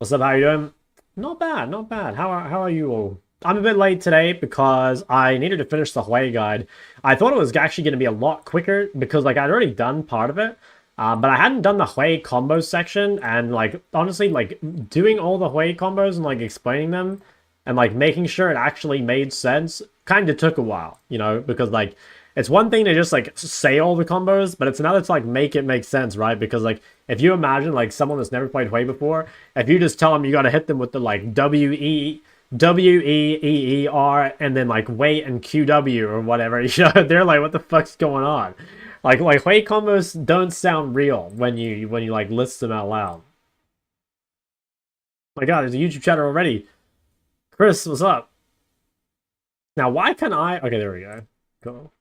What's up? How you doing? Not bad, not bad. How are you all? I'm a bit late today because I needed to finish the Hawaii guide. I thought it was actually going to be a lot quicker because like I'd already done part of it, but I hadn't done the Hawaii combo section, and like honestly, like doing all the Hawaii combos and like explaining them and like making sure it actually made sense kind of took a while, because like it's one thing to just like say all the combos, but it's another to like make it make sense, right? Because like if you imagine like someone that's never played Hwei before, if you just tell them you got to hit them with the like WEEER and then like wait and QW or whatever, they're like, what the fuck's going on? Like Hwei combos don't sound real when you like list them out loud. My God, there's a YouTube chatter already. Chris, what's up? Now, why can't I? Okay, there we go. Cool.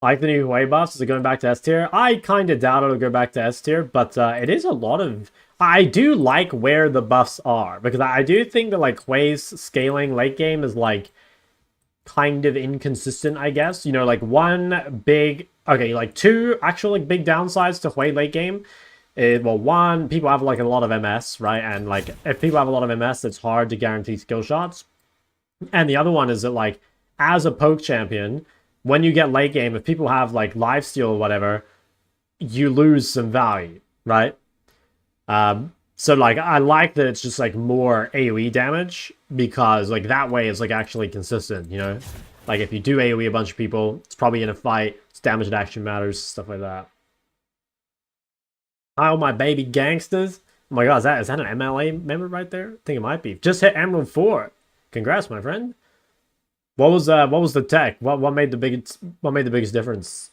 Like the new Hwei buffs, is it going back to S tier? I kind of doubt it'll go back to S tier, but it is a lot of... I do like where the buffs are, because I do think that like Hwei's scaling late game is like kind of inconsistent, I guess. Like one big... Okay, like two actual like big downsides to Hwei late game. Well, one, people have like a lot of MS, right? And like if people have a lot of MS, it's hard to guarantee skill shots. And the other one is that like as a poke champion, when you get late game, if people have like lifesteal or whatever, you lose some value, right? So like I like that it's just like more AoE damage, because like that way it's like actually consistent, Like if you do AoE a bunch of people, it's probably in a fight, it's damage that actually matters, stuff like that. Hi, all my baby gangsters. Oh my God, is that an MLA member right there? I think it might be. Just hit Emerald 4. Congrats, my friend. What was the tech? What made the biggest difference?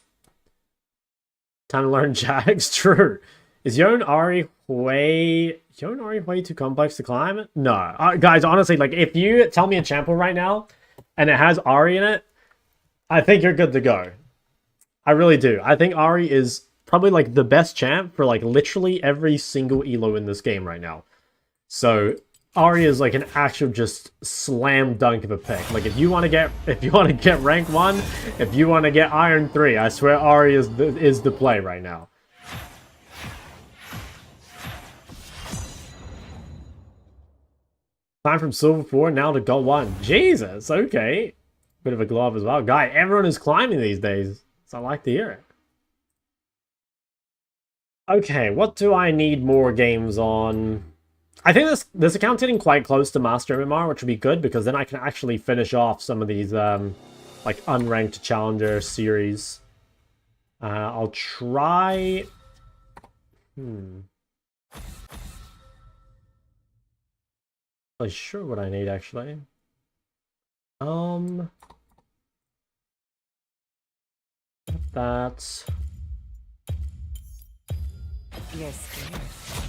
Time to learn Jags. True. Is Yon Ari way too complex to climb? No, guys. Honestly, like if you tell me a champion right now, and it has Ari in it, I think you're good to go. I really do. I think Ari is probably like the best champ for like literally every single elo in this game right now. So Ari is like an actual just slam dunk of a pick. Like if you want to get rank 1, if you want to get Iron 3, I swear Ari is the play right now. Time from Silver 4 now to Gold 1. Jesus, okay. Bit of a glove as well. Guy, everyone is climbing these days, so I like to hear it. Okay, what do I need more games on? I think this account's getting quite close to Master MMR, which would be good, because then I can actually finish off some of these like unranked challenger series. I'll try... Not really sure what I need actually. That's...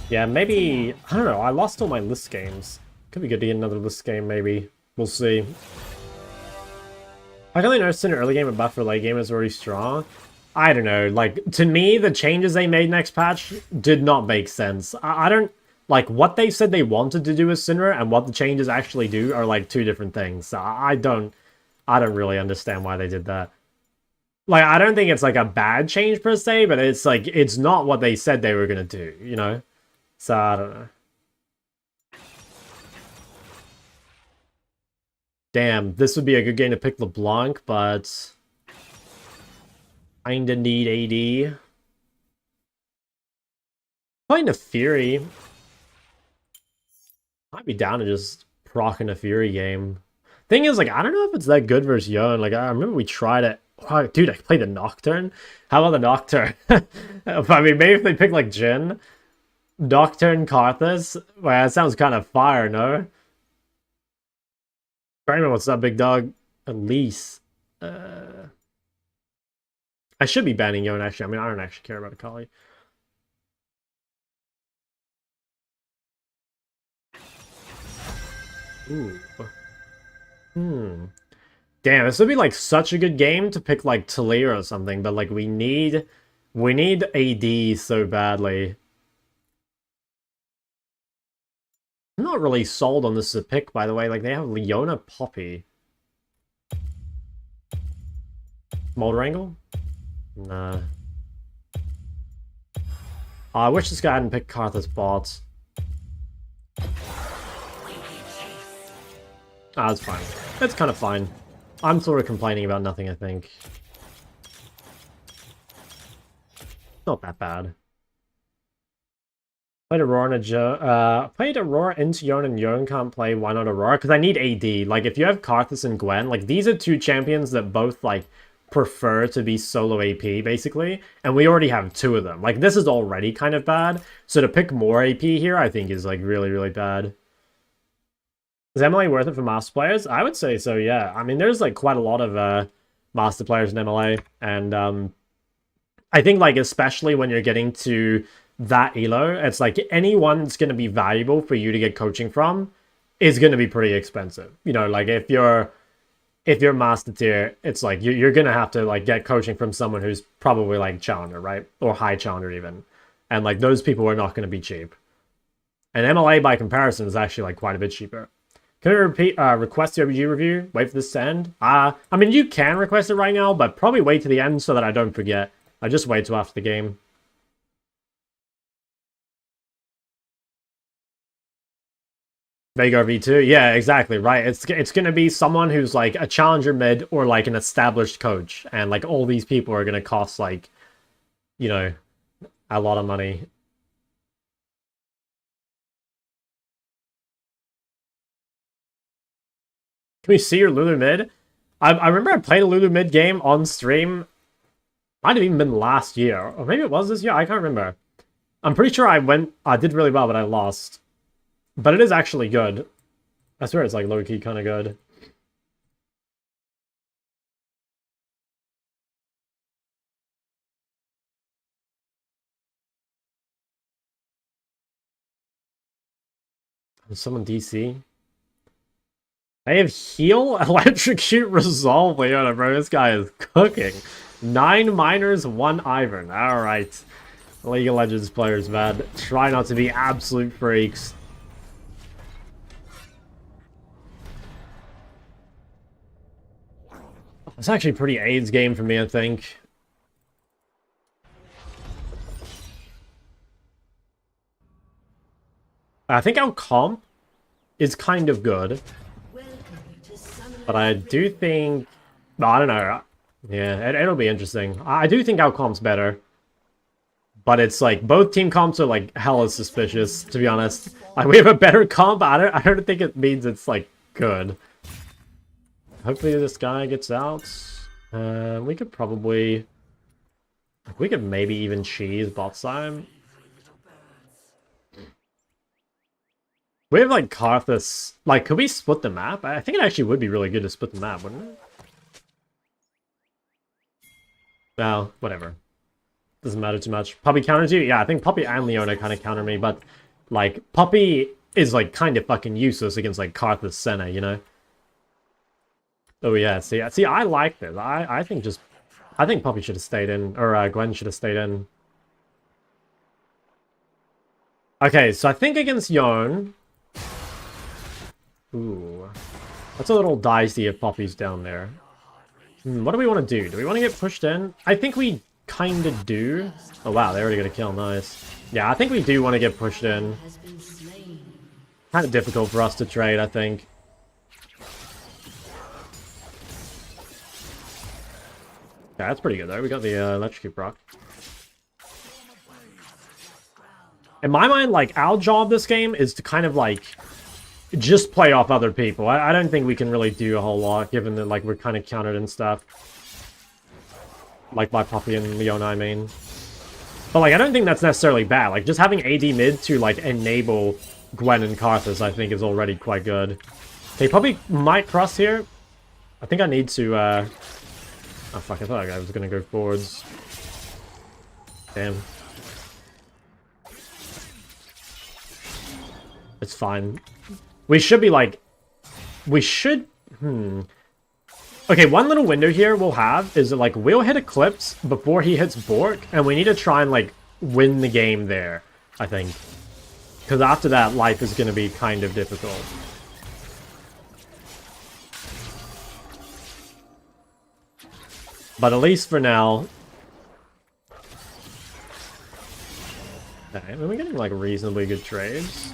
Yeah, maybe... I don't know, I lost all my list games. Could be good to get another list game, maybe. We'll see. I really noticed in an early game a buff for late game is already strong. I don't know, like, to me, the changes they made next patch did not make sense. I don't... Like, what they said they wanted to do with Sinra and what the changes actually do are, like, two different things. So I don't really understand why they did that. Like, I don't think it's, like, a bad change per se, but it's, like, it's not what they said they were gonna do, So, I don't know. Damn, this would be a good game to pick LeBlanc, but... Kinda need AD. Playing a Fury. Might be down to just procking a Fury game. Thing is, like, I don't know if it's that good versus Yon. Like, I remember we tried it. Oh, dude, I played the Nocturne. How about the Nocturne? I mean, maybe if they pick, like, Jhin. Nocturne Karthus. Well, that sounds kind of fire, no? Raymond, what's up, big dog? Elise. I should be banning Yon, actually. I mean, I don't actually care about Akali. Ooh. Damn, this would be like such a good game to pick like Talia or something, but like we need AD so badly. I'm not really sold on this as a pick, by the way. Like they have Leona Poppy. Molder Angle? Nah. I wish this guy hadn't picked Karthus bots. Ah, it's fine. It's kind of fine. I'm sort of complaining about nothing, I think. Not that bad. Played Aurora played Aurora into Yone, and Yone can't play. Why not Aurora? Because I need AD. Like, if you have Karthus and Gwen, like, these are two champions that both, like, prefer to be solo AP, basically. And we already have two of them. Like, this is already kind of bad. So to pick more AP here, I think is, like, really, really bad. Is MLA worth it for Master players? I would say so, yeah. I mean, there's, like, quite a lot of Master players in MLA. And I think, like, especially when you're getting to that elo, it's like anyone that's going to be valuable for you to get coaching from is going to be pretty expensive. You know, like if you're master tier, it's like you're going to have to like get coaching from someone who's probably like challenger, right? Or high challenger even. And like those people are not going to be cheap. And MLA by comparison is actually like quite a bit cheaper. Can I request the OBG review? Wait for this to end? I mean, you can request it right now, but probably wait to the end so that I don't forget. I just wait till after the game. Veigar V2, yeah, exactly, right. It's gonna be someone who's like a challenger mid or like an established coach, and like all these people are gonna cost like, you know, a lot of money. Can we see your Lulu mid? I remember I played a Lulu mid game on stream. Might have even been last year, or maybe it was this year. I can't remember. I'm pretty sure I did really well, but I lost. But it is actually good. I swear it's like low-key kind of good. Someone DC. They have heal, electrocute, resolve Leona, bro. This guy is cooking. 9 miners, 1 Ivern. Alright. League of Legends players, man. Try not to be absolute freaks. It's actually a pretty AIDS game for me, I think. I think our comp is kind of good. But I do think... I don't know. Yeah, it'll be interesting. I do think our comp's better. But it's like, both team comps are like hella suspicious, to be honest. Like, we have a better comp, I don't think it means it's like good. Hopefully this guy gets out. We could probably... We could maybe even cheese bot side. We have like Karthus. Like, could we split the map? I think it actually would be really good to split the map, wouldn't it? Well, whatever. Doesn't matter too much. Puppy counters you? Yeah, I think Puppy and Leona kind of counter me, but like Puppy is like kind of fucking useless against like Karthus Senna, you know? Oh yeah, see, I like this. I think Poppy should have stayed in, or Gwen should have stayed in. Okay, so I think against Yone. Ooh, that's a little dicey if Poppy's down there. What do we want to do? Do we want to get pushed in? I think we kind of do. Oh wow, they already got a kill. Nice. Yeah, I think we do want to get pushed in. Kind of difficult for us to trade, I think. Yeah, that's pretty good though. We got the electrocute proc. In my mind, like, our job this game is to kind of like just play off other people. I don't think we can really do a whole lot, given that like we're kind of countered and stuff. Like by Poppy and Leona, I mean. But like, I don't think that's necessarily bad. Like, just having AD mid to like enable Gwen and Karthus, I think is already quite good. Okay, Poppy might cross here. I think I need to oh fuck, I thought I was gonna go forwards. Damn. It's fine. We should be like... We should... Okay, one little window here we'll have is that, like, we'll hit Eclipse before he hits Bork, and we need to try and, like, win the game there, I think. Because after that, life is going to be kind of difficult. But at least for now... Okay, I mean, we're getting, like, reasonably good trades.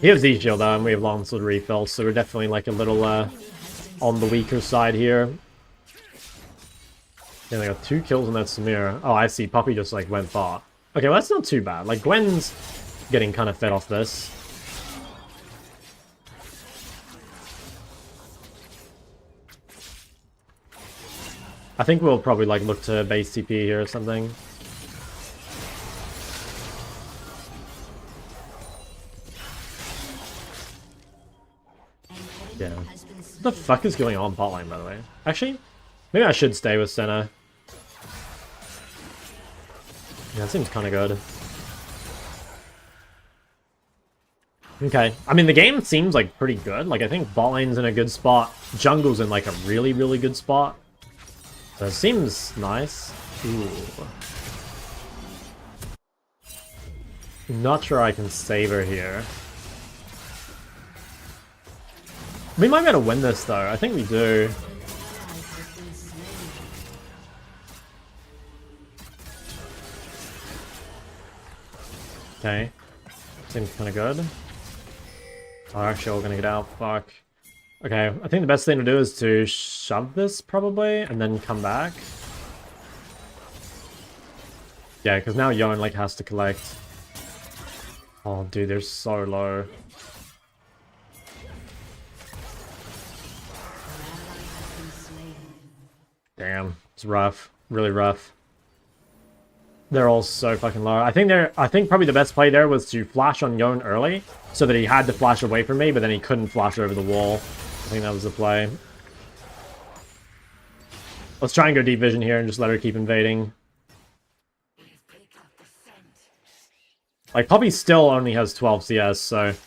He has Z-Shield though, and we have Longsword refill, so we're definitely like a little on the weaker side here. Yeah, they got 2 kills on that Samira. Oh, I see. Poppy just like went bot. Okay, well that's not too bad. Like Gwen's getting kind of fed off this. I think we'll probably like look to base TP here or something. Yeah. What the fuck is going on bot lane, by the way? Actually, maybe I should stay with Senna. Yeah, that seems kind of good. Okay. I mean, the game seems like pretty good. Like, I think bot lane's in a good spot. Jungle's in like a really, really good spot. So it seems nice. Ooh. Not sure I can save her here. We might be able to win this though. I think we do. Okay. Seems kind of good. Oh, actually, we're gonna get out. Fuck. Okay, I think the best thing to do is to shove this, probably, and then come back. Yeah, because now Yon, like, has to collect. Oh, dude, they're so low. Damn, it's rough. Really rough. They're all so fucking low. I think probably the best play there was to flash on Yon early, so that he had to flash away from me, but then he couldn't flash over the wall. I think that was the play. Let's try and go deep vision here and just let her keep invading. Like, Poppy still only has 12 CS, so it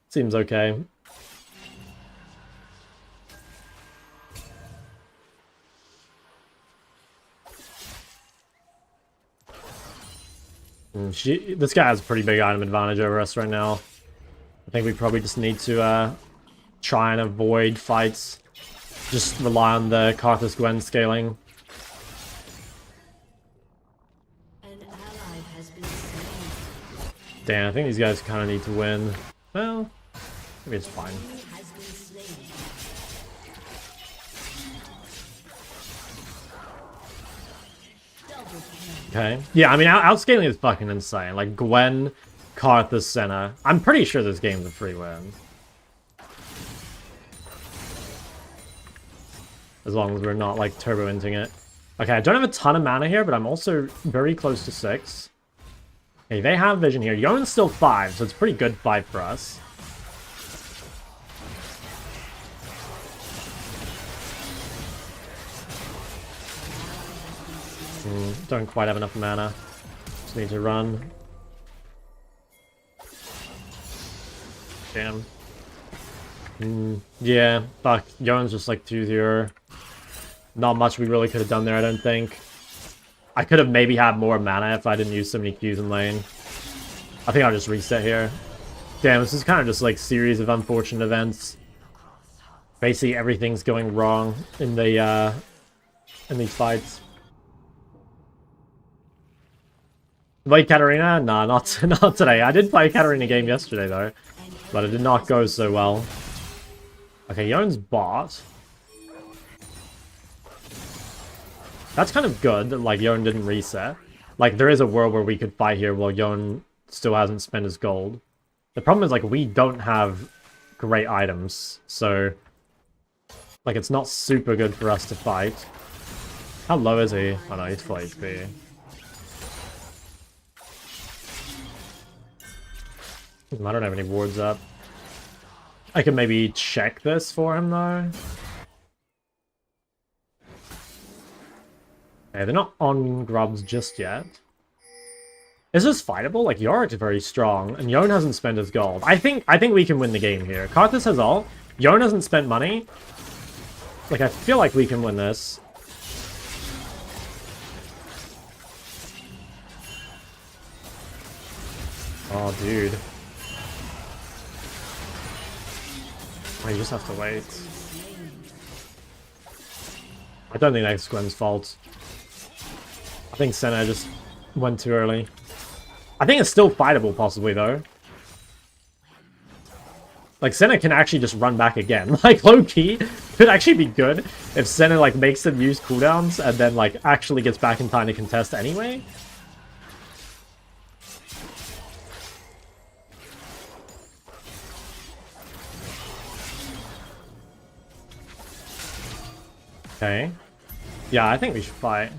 seems okay. This guy has a pretty big item advantage over us right now. I think we probably just need to try and avoid fights. Just rely on the Karthus Gwen scaling. Damn, I think these guys kind of need to win. Well, maybe it's fine. Okay. Yeah, I mean, outscaling is fucking insane. Like, Gwen, Karthus, Senna. I'm pretty sure this game's a free win. As long as we're not, like, turbo-inting it. Okay, I don't have a ton of mana here, but I'm also very close to 6. Okay, they have vision here. Yoren's still 5, so it's a pretty good fight for us. Don't quite have enough mana. Just need to run. Damn. Yeah, fuck. Yoren's just like 2-0. Not much we really could have done there, I don't think. I could have maybe had more mana if I didn't use so many Qs in lane. I think I'll just reset here. Damn, this is kind of just like series of unfortunate events. Basically everything's going wrong in the in these fights. Play Katarina? Nah, not today. I did play a Katarina game yesterday though, but it did not go so well. Okay, Yone's bot. That's kind of good that, like, Yon didn't reset. Like, there is a world where we could fight here while Yon still hasn't spent his gold. The problem is, like, we don't have great items, so... Like, it's not super good for us to fight. How low is he? Oh no, he's full HP. I don't have any wards up. I could maybe check this for him, though. Okay, they're not on grubs just yet. Is this fightable? Like, Yorick's very strong, and Yon hasn't spent his gold. I think we can win the game here. Karthus has ult. Yon hasn't spent money. Like, I feel like we can win this. Oh, dude. Oh, you just have to wait. I don't think that's Gwen's fault. I think Senna just went too early. I think it's still fightable, possibly, though. Like, Senna can actually just run back again. Like, low-key, could actually be good if Senna, like, makes them use cooldowns and then, like, actually gets back in time to contest anyway. Okay. Yeah, I think we should fight.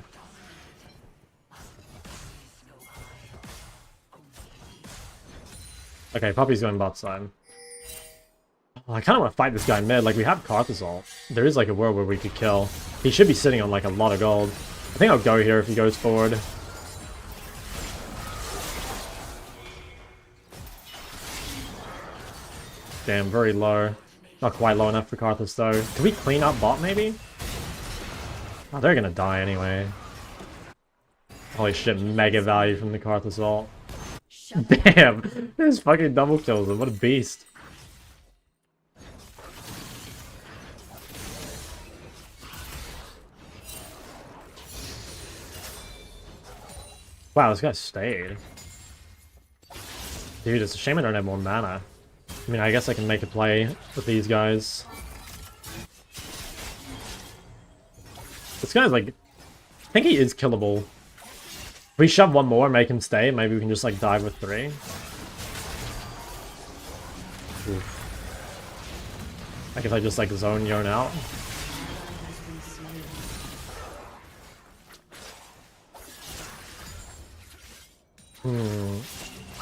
Okay, Puppy's going bot side. Oh, I kind of want to fight this guy mid. Like, we have Karthus ult. There is, like, a world where we could kill. He should be sitting on, like, a lot of gold. I think I'll go here if he goes forward. Damn, very low. Not quite low enough for Karthus, though. Can we clean up bot, maybe? Oh, they're gonna die anyway. Holy shit, mega value from the Karthus ult. Damn! This fucking double kills him. What a beast. Wow, this guy stayed. Dude, it's a shame I don't have more mana. I mean, I guess I can make a play with these guys. This guy's like... I think he is killable. If we shove one more and make him stay, maybe we can just like dive with 3. Oof. I guess I just like zone Yon out.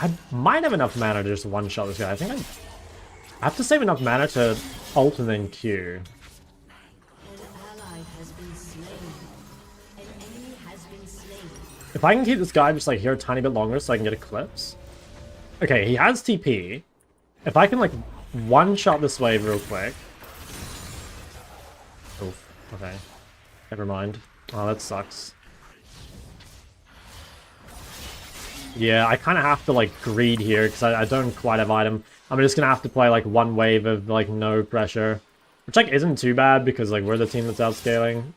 I might have enough mana to just one-shot this guy. I think I have to save enough mana to ult and then Q. If I can keep this guy just like here a tiny bit longer so I can get Eclipse. Okay, he has TP. If I can like one-shot this wave real quick. Oof, okay. Never mind. Oh, that sucks. Yeah, I kind of have to like greed here because I don't quite have item. I'm just gonna have to play like one wave of like no pressure. Which like isn't too bad because like we're the team that's outscaling.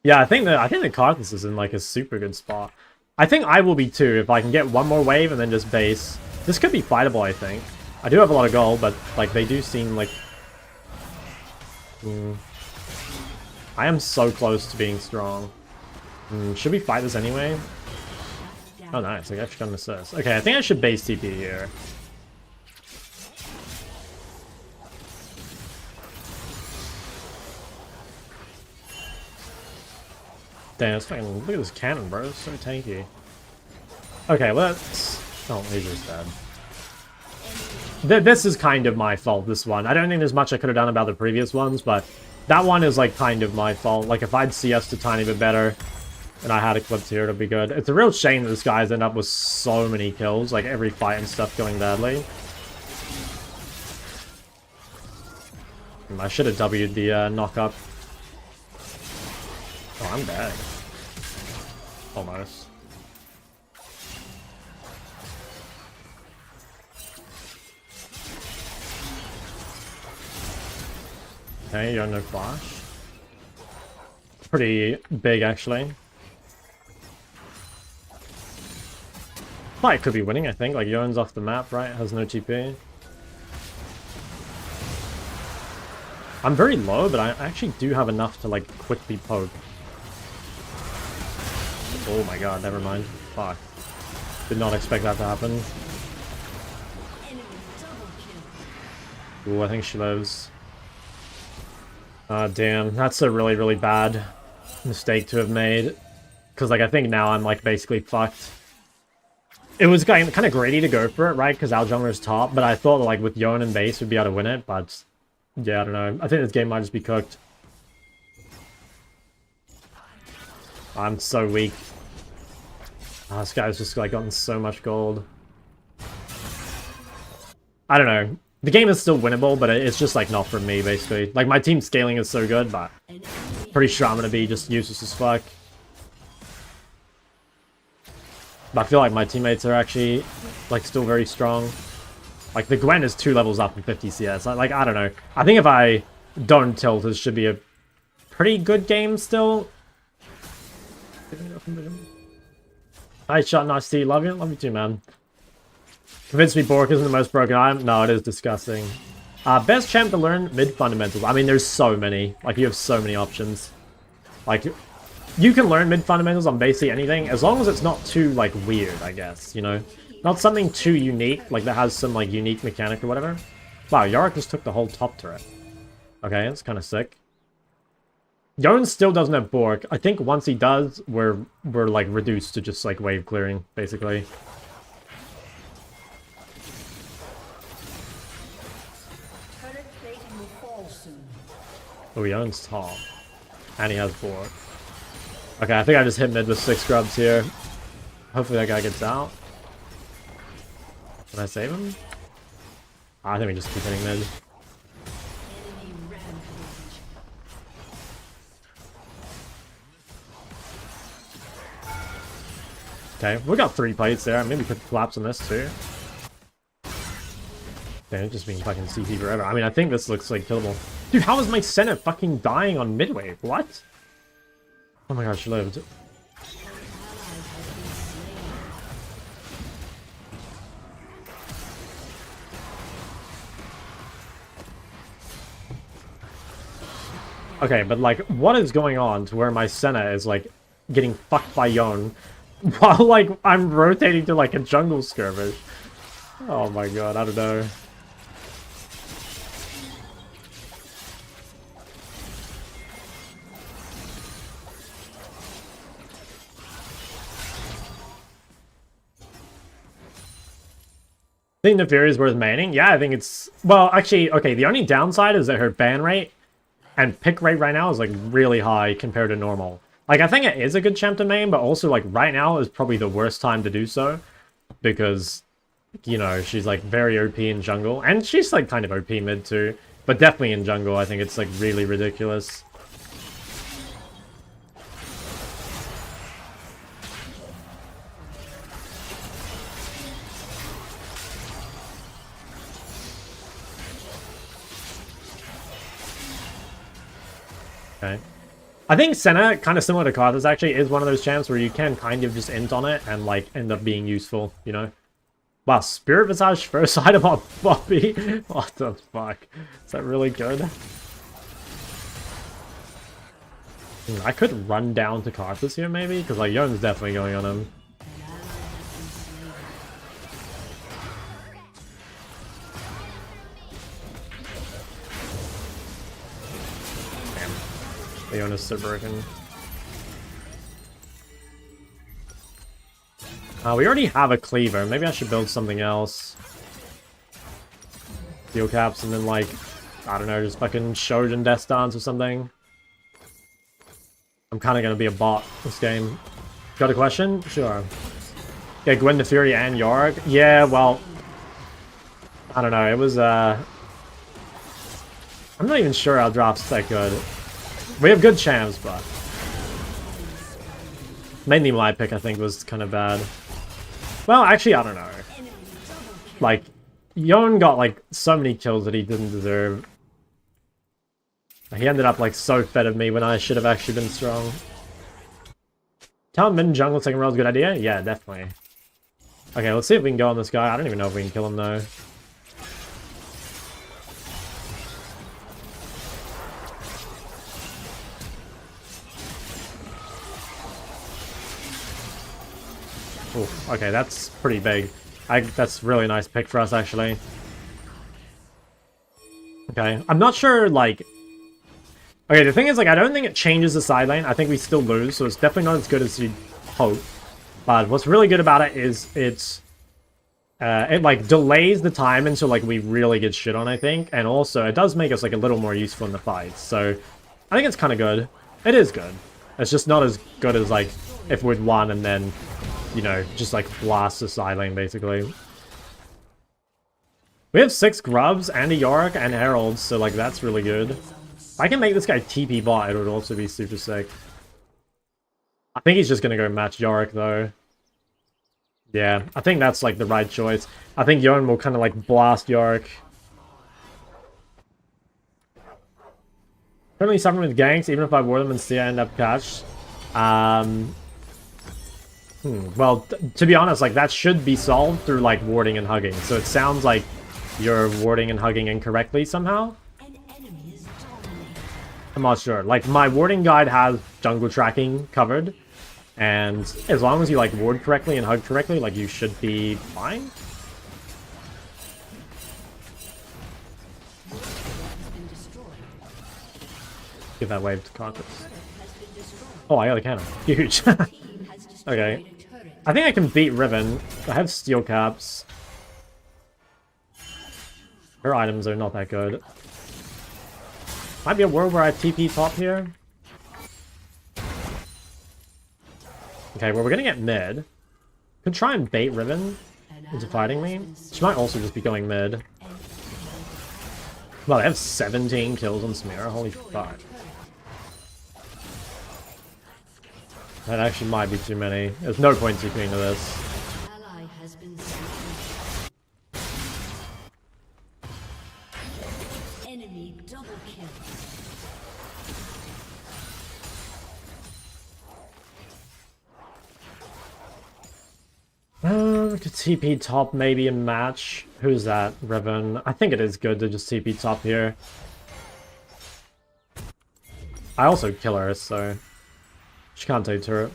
Yeah, I think the Karthus is in like a super good spot. I think I will be too if I can get one more wave and then just base. This could be fightable, I think. I do have a lot of gold, but like they do seem like... I am so close to being strong. Should we fight this anyway? Oh nice, I actually got an assist. Okay, I think I should base TP here. Damn, it's fucking, look at this cannon, bro. It's so tanky. Okay, let's... Oh, he's just dead. This is kind of my fault, this one. I don't think there's much I could have done about the previous ones, but that one is, like, kind of my fault. Like, if I'd CS'd a tiny bit better and I had Eclipse here, it'd be good. It's a real shame that this guy's end up with so many kills, like, every fight and stuff going badly. I should have W'd the knock-up. Oh, I'm dead. Almost. Okay, you're no flash. Pretty big, actually. Fight could be winning, I think. Like, Yone's off the map, right? Has no TP. I'm very low, but I actually do have enough to, like, quickly poke. Oh my god, never mind. Fuck. Did not expect that to happen. Ooh, I think she lives. Damn. That's a really, really bad mistake to have made. Because, like, I think now I'm, like, basically fucked. It was kind of greedy to go for it, right? Because our jungler's top. But I thought, like, with Yon and base, we'd be able to win it. But, yeah, I don't know. I think this game might just be cooked. I'm so weak. Oh, this guy's just, like, gotten so much gold. I don't know. The game is still winnable, but it's just, like, not for me, basically. Like, my team scaling is so good, but pretty sure I'm gonna be just useless as fuck. But I feel like my teammates are actually, like, still very strong. Like, the Gwen is 2 levels up in 50 CS. Like, I don't know. I think if I don't tilt, this should be a pretty good game still. Hi, shot, nice to see you. Love you too, man. Convince me Bork isn't the most broken item? No, it is disgusting. Best champ to learn mid fundamentals. I mean, there's so many. Like, you have so many options. Like, you can learn mid fundamentals on basically anything, as long as it's not too, like, weird, I guess, you know? Not something too unique, like that has some, like, unique mechanic or whatever. Wow, Yorick just took the whole top turret. Okay, that's kind of sick. Yon still doesn't have Bork. I think once he does, we're like, reduced to just, like, wave clearing, basically. Oh, he owns top. And he has Bork. Okay, I think I just hit mid with 6 grubs here. Hopefully that guy gets out. Can I save him? I think we just keep hitting mid. Okay, we got 3 plates there. Maybe put flaps on this too. Damn, it's just being fucking CT forever. I mean, I think this looks like killable. Dude, how is my Senna fucking dying on midwave? What? Oh my gosh, she lived. Okay, but like, what is going on to where my Senna is like getting fucked by Yon while like I'm rotating to like a jungle skirmish? Oh my god, I don't know. I think Neferi is worth maining. Yeah, I think it's... Well, actually, okay, the only downside is that her ban rate and pick rate right now is, like, really high compared to normal. Like, I think it is a good champ to main, but also, like, right now is probably the worst time to do so. Because, you know, she's, like, very OP in jungle. And she's, like, kind of OP mid, too. But definitely in jungle, I think it's, like, really ridiculous. Okay. I think Senna, kind of similar to Karthus actually, is one of those champs where you can kind of just int on it and like end up being useful, you know? Wow, Spirit Visage first item on Bobby? What the fuck? Is that really good? I could run down to Karthus here maybe, because like Yon's definitely going on him. Leon is so broken. We already have a cleaver. Maybe I should build something else. Steel caps and then like, I don't know, just fucking Shojin Death Dance or something. I'm kind of going to be a bot this game. Got a question? Sure. Yeah, Gwen the Fury and Yorick? Yeah, well, I don't know. It was, I'm not even sure our draft's that good. We have good champs, but mainly my pick, I think, was kind of bad. Well, actually, I don't know. Like, Yon got, like, so many kills that he didn't deserve. He ended up, like, so fed of me when I should have actually been strong. Tell him mid jungle second row is a good idea? Yeah, definitely. Okay, let's see if we can go on this guy. I don't even know if we can kill him, though. Oof, okay, that's pretty big. That's really nice pick for us, actually. Okay, I'm not sure, like... Okay, the thing is, like, I don't think it changes the side lane. I think we still lose, so it's definitely not as good as you'd hope. But what's really good about it is it, like, delays the time until, like, we really get shit on, I think. And also, it does make us, like, a little more useful in the fights. So, I think it's kind of good. It is good. It's just not as good as, like, if we'd won and then... You know, just like blast the side lane, basically. We have 6 grubs and a Yorick and Heralds, so like that's really good. If I can make this guy TP bot, it would also be super sick. I think he's just gonna go match Yorick though. Yeah, I think that's like the right choice. I think Yon will kind of like blast Yorick. Currently suffering with ganks, even if I wore them and see I end up catched. Well, to be honest, like, that should be solved through, like, warding and hugging. So it sounds like you're warding and hugging incorrectly somehow. I'm not sure. Like, my warding guide has jungle tracking covered. And as long as you, like, ward correctly and hug correctly, like, you should be fine. Give that wave to Carthus. Oh, I got a cannon. Huge. Okay. I think I can beat Riven. I have steel caps. Her items are not that good. Might be a world where I TP top here. Okay, well, we're gonna get mid. Could try and bait Riven into fighting me. She might also just be going mid. Well, they have 17 kills on Samira. Holy fuck. That actually might be too many. There's no point TPing into this. We could TP top maybe a match. Who's that? Riven. I think it is good to just TP top here. I also kill her, so she can't take turret.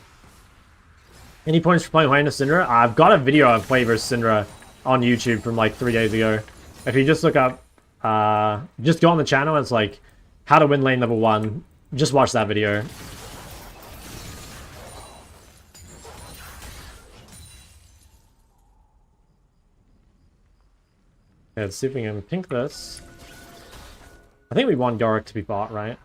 Any points for playing Highness Syndra? I've got a video of play versus Syndra on YouTube from like 3 days ago. If you just look up, just go on the channel, it's like how to win lane level 1. Just watch that video. Okay, let's see if we can pink this. I think we want Yorick to be bought, right?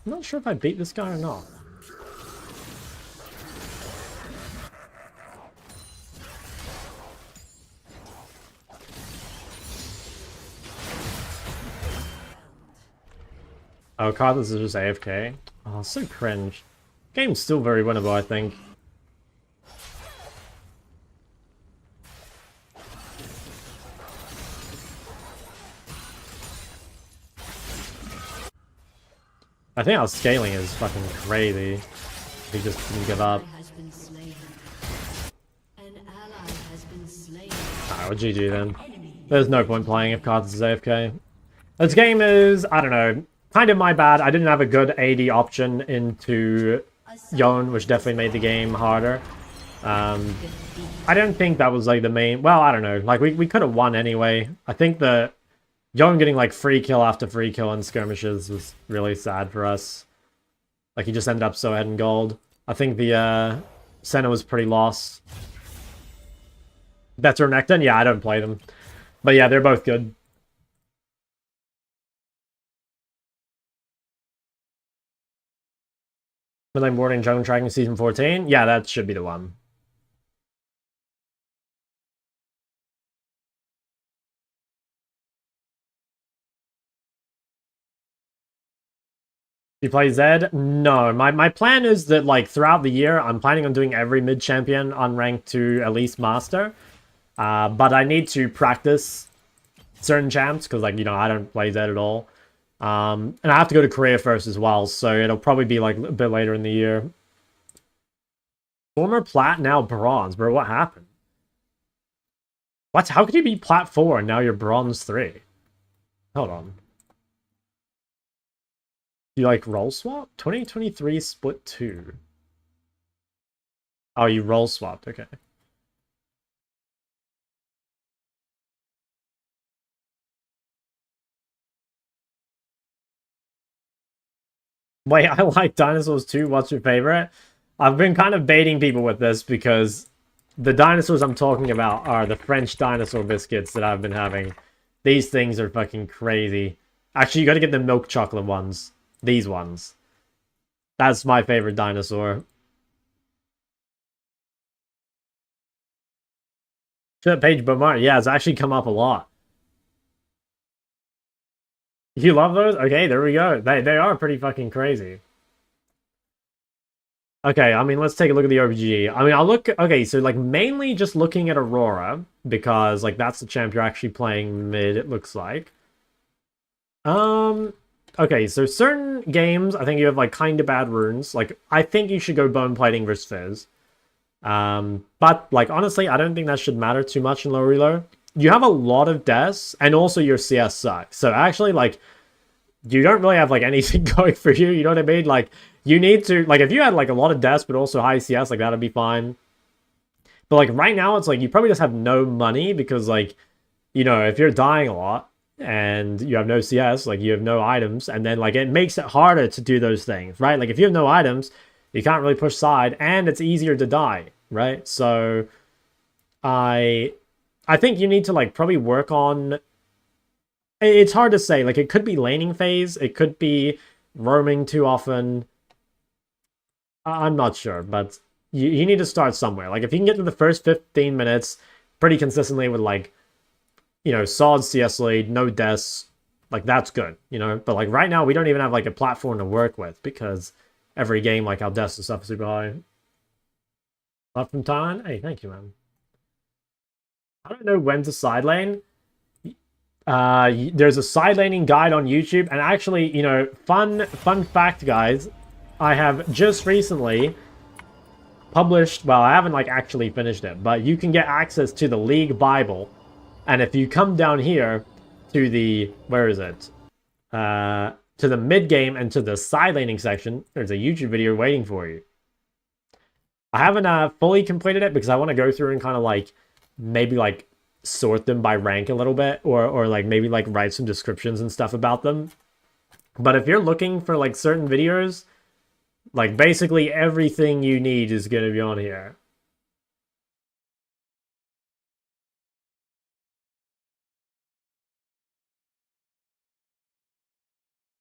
I'm not sure if I beat this guy or not. Oh, Carthus is just AFK. Oh, so cringe. Game's still very winnable, I think. I think our scaling is fucking crazy. He just didn't give up. Alright, well, GG then. There's no point playing if Carthus is AFK. This game is, I don't know, kind of my bad. I didn't have a good AD option into Yone, which definitely made the game harder. I don't think that was like the main... Well, I don't know. Like, we could have won anyway. I think the Yone getting like free kill after free kill in skirmishes was really sad for us. Like, he just ended up so ahead in gold. I think the Senna was pretty lost. That's Unranked? Yeah, I don't play them. But yeah, they're both good. Midlane Warding Jungle Tracking Season 14? Yeah, that should be the one. You play Zed? No, my plan is that, like, throughout the year, I'm planning on doing every mid-champion unranked to at least Master. But I need to practice certain champs, because, like, you know, I don't play Zed at all. And I have to go to Korea first as well, so it'll probably be, like, a bit later in the year. Former Plat, now Bronze. Bro, what happened? What? How could you be Plat 4 and now you're Bronze 3? Hold on. You like roll swap? 2023 split 2. Oh, you roll swapped, okay. Wait, I like dinosaurs too. What's your favorite? I've been kind of baiting people with this because the dinosaurs I'm talking about are the French dinosaur biscuits that I've been having. These things are fucking crazy. Actually, you gotta get the milk chocolate ones. These ones. That's my favorite dinosaur. Page Bomar. Yeah, it's actually come up a lot. You love those? Okay, there we go. They are pretty fucking crazy. Okay, I mean, let's take a look at the OBG. I mean, I'll look... Okay, so, like, mainly just looking at Aurora, because, like, that's the champ you're actually playing mid, it looks like. Okay, so certain games, I think you have, like, kind of bad runes. Like, I think you should go Bone Plating versus Fizz. But, like, honestly, I don't think that should matter too much in low reload. You have a lot of deaths, and also your CS sucks. So, actually, like, you don't really have, like, anything going for you, you know what I mean? Like, you need to, like, if you had, like, a lot of deaths, but also high CS, like, that'd be fine. But, like, right now, it's, like, you probably just have no money, because, like, you know, if you're dying a lot, and you have no CS, like, you have no items, and then, like, it makes it harder to do those things, right? Like, if you have no items, you can't really push side, and it's easier to die, right? So, I think you need to, like, probably work on... It's hard to say. Like, it could be laning phase. It could be roaming too often. I'm not sure, but you need to start somewhere. Like, if you can get to the first 15 minutes pretty consistently with, like, you know, solid CS lead, no deaths, like, that's good, you know? But, like, right now, we don't even have, like, a platform to work with because every game, like, our deaths and stuff is super high. Love from Thailand? Hey, thank you, man. I don't know when to side lane. There's a side laning guide on YouTube, and actually, you know, fun fact, guys, I have just recently published, well, I haven't, like, actually finished it, but you can get access to the League Bible, and if you come down here to the, where is it? To the mid-game and to the side laning section, there's a YouTube video waiting for you. I haven't fully completed it because I want to go through and kind of, like, maybe, like, sort them by rank a little bit, or like maybe like write some descriptions and stuff about them. But if you're looking for like certain videos, like basically everything you need is going to be on here.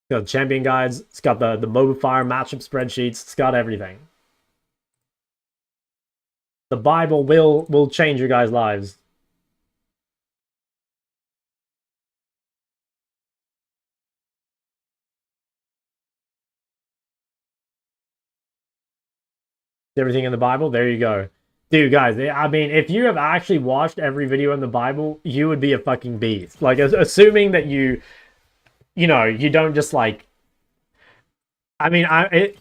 It's got champion guides, it's got the mobile fire matchup spreadsheets, it's got everything. The Bible will change your guys' lives. Everything in the Bible, there you go. Dude, guys, I mean, if you have actually watched every video in the Bible, you would be a fucking beast. Like, assuming that you know, you don't just, like... I mean,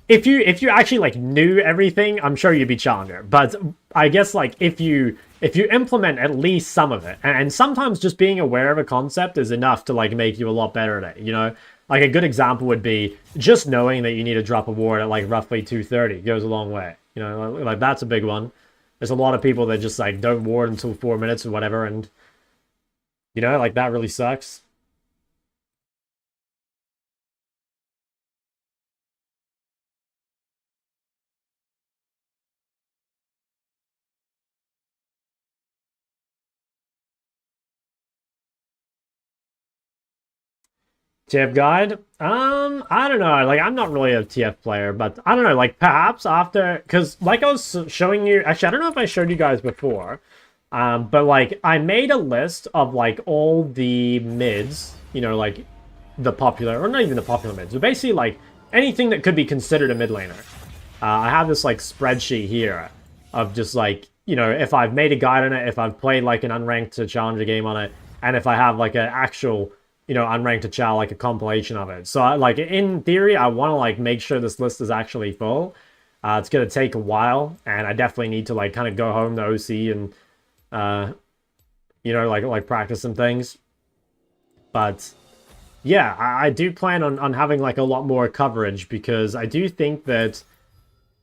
if you actually, like, knew everything, I'm sure you'd be challenger. But I guess, like, if you implement at least some of it, and sometimes just being aware of a concept is enough to, like, make you a lot better at it, you know? Like, a good example would be just knowing that you need to drop a ward at, like, roughly 230 goes a long way. You know, like, that's a big one. There's a lot of people that just, like, don't ward until 4 minutes or whatever, and, you know, like, that really sucks. TF guide? I don't know. Like, I'm not really a TF player, but I don't know. Like, perhaps after, because like I was showing you, actually, I don't know if I showed you guys before, but like I made a list of like all the mids, you know, like the popular, or not even the popular mids, but basically like anything that could be considered a mid laner. I have this like spreadsheet here of just like, you know, if I've made a guide on it, if I've played like an unranked to challenger game on it, and if I have like an actual, you know, unranked to Chall, like a compilation of it. So, like, in theory, I want to, like, make sure this list is actually full. It's going to take a while, and I definitely need to, like, kind of go home to OC and, you know, like practice some things. But, yeah, I do plan on having, like, a lot more coverage, because I do think that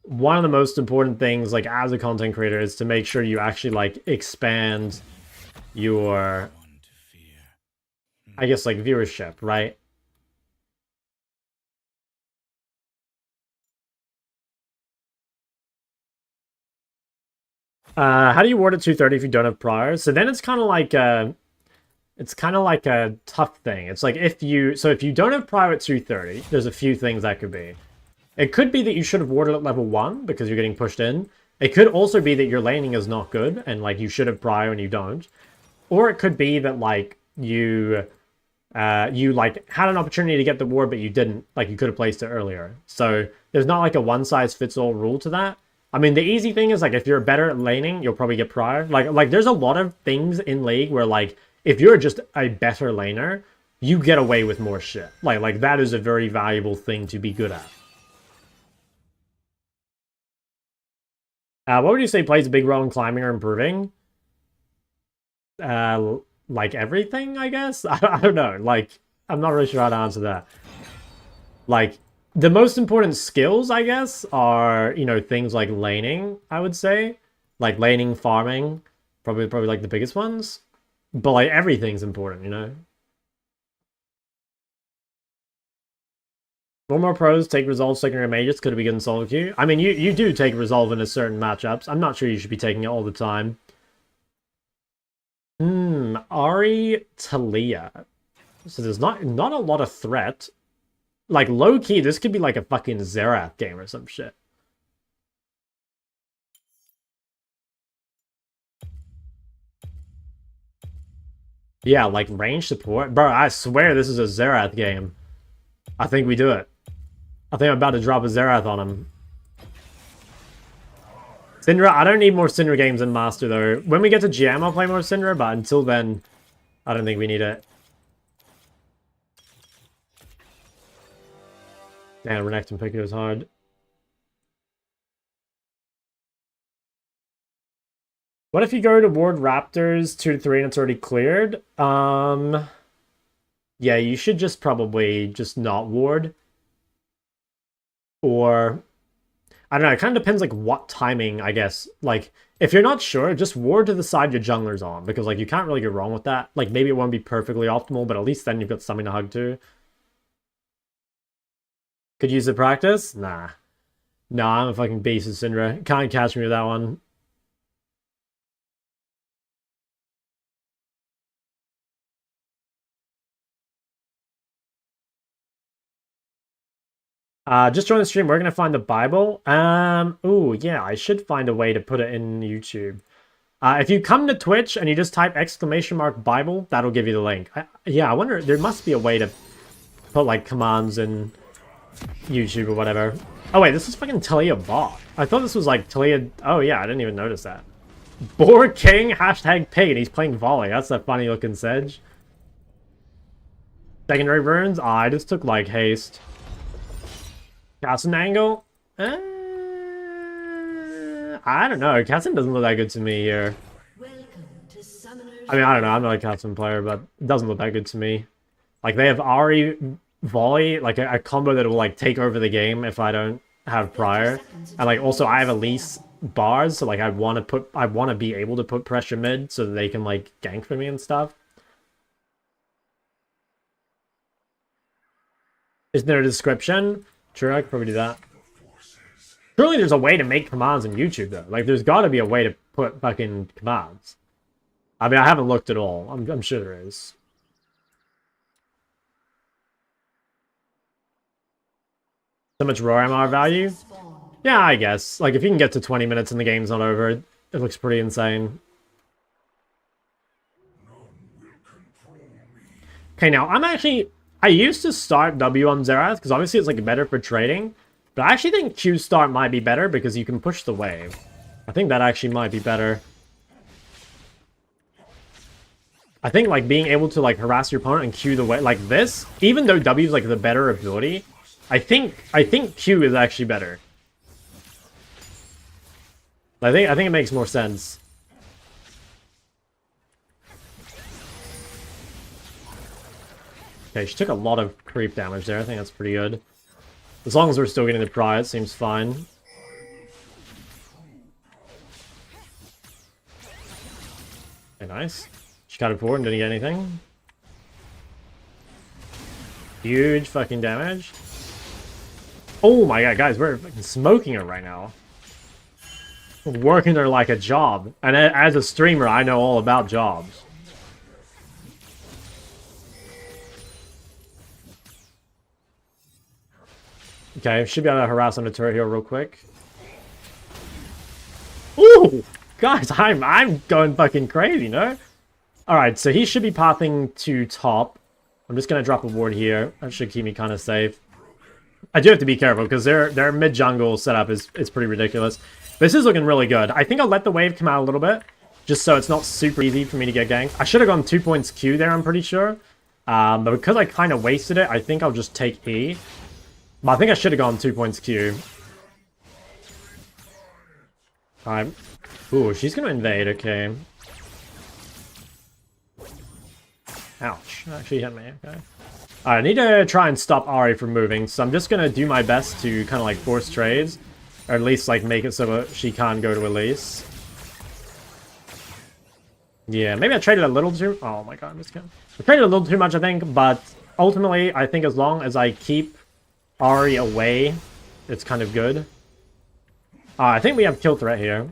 one of the most important things, like, as a content creator is to make sure you actually, like, expand your... I guess, like, viewership, right? How do you ward at 230 if you don't have priors? So then it's kind of like a tough thing. It's like if you don't have prior at 230, there's a few things that could be. It could be that you should have warded at level 1 because you're getting pushed in. It could also be that your laning is not good and like you should have prior and you don't. Or it could be that like you you like had an opportunity to get the ward, but you didn't. Like you could have placed it earlier. So there's not like a one-size-fits-all rule to that. I mean, the easy thing is like if you're better at laning, you'll probably get prior. Like there's a lot of things in League where like if you're just a better laner, you get away with more shit. Like that is a very valuable thing to be good at. What would you say plays a big role in climbing or improving? Like everything, I guess? I don't know. Like, I'm not really sure how to answer that. Like, the most important skills, I guess, are, you know, things like laning, I would say. Like laning, farming, probably like the biggest ones. But like everything's important, you know? Will more pros take Resolve secondary mages? Could it be good in solo queue? I mean, you do take Resolve in a certain matchups. I'm not sure you should be taking it all the time. Ari Talia. So there's not a lot of threat. Like, low-key, this could be like a fucking Xerath game or some shit. Yeah, like range support. Bro, I swear this is a Xerath game. I think we do it. I think I'm about to drop a Xerath on him. Syndra, I don't need more Syndra games in Master, though. When we get to GM, I'll play more Syndra, but until then, I don't think we need it. Damn, Renekton pick is hard. What if you go to ward Raptors 2 to 3 and it's already cleared? Yeah, you should just probably just not ward. Or I don't know, it kind of depends like what timing, I guess. Like, if you're not sure, just ward to the side your jungler's on, because like you can't really go wrong with that. Like maybe it won't be perfectly optimal, but at least then you've got something to hug to. Could use the practice? Nah. Nah, I'm a fucking beast of Syndra. Can't catch me with that one. Just join the stream. We're gonna find the Bible. Ooh, yeah, I should find a way to put it in YouTube. If you come to Twitch and you just type !Bible, that'll give you the link. Yeah, I wonder, there must be a way to put like commands in YouTube or whatever. Oh wait, this is fucking Talia bot. I thought this was like Talia. Oh yeah, I didn't even notice that. Boar King #pig, and he's playing volley. That's a funny looking sedge. Secondary burns. I just took like haste. Casson angle? I don't know. Casson doesn't look that good to me here. I mean, I don't know. I'm not a Casson player, but it doesn't look that good to me. Like, they have Ari volley, like a combo that will like take over the game if I don't have prior. And like also I have Elise bars, so like I want to be able to put pressure mid so that they can like gank for me and stuff. Isn't there a description? True, I could probably do that. Surely there's a way to make commands in YouTube, though. Like, there's got to be a way to put fucking commands. I mean, I haven't looked at all. I'm sure there is. So much raw MR value? Yeah, I guess. Like, if you can get to 20 minutes and the game's not over, it looks pretty insane. Okay, now, I used to start W on Xerath, because obviously it's like better for trading. But I actually think Q start might be better, because you can push the wave. I think that actually might be better. I think like being able to like harass your opponent and Q the wave, like this, even though W is like the better ability, I think Q is actually better. I think it makes more sense. Okay, she took a lot of creep damage there. I think that's pretty good. As long as we're still getting the prize, seems fine. Okay, nice. She cut it forward and didn't get anything. Huge fucking damage. Oh my god, guys, we're fucking smoking her right now. We're working her like a job. And as a streamer, I know all about jobs. Okay, should be able to harass on the turret here real quick. Ooh! Guys, I'm going fucking crazy, no? Alright, so he should be pathing to top. I'm just going to drop a ward here. That should keep me kind of safe. I do have to be careful because their mid-jungle setup is pretty ridiculous. This is looking really good. I think I'll let the wave come out a little bit, just so it's not super easy for me to get ganked. I should have gone 2 points Q there, I'm pretty sure. But because I kind of wasted it, I think I'll just take E. But I think I should have gone 2 points Q. Alright. Ooh, she's going to invade, okay. Ouch. Actually hit me, okay. Alright, I need to try and stop Ahri from moving, so I'm just going to do my best to kind of like force trades. Or at least like make it so that she can't go to Elise. Yeah, maybe I traded a little too... Oh my god, I'm just kidding. I traded a little too much, I think, but ultimately, I think as long as I keep Ahri away, it's kind of good. I think we have kill threat here.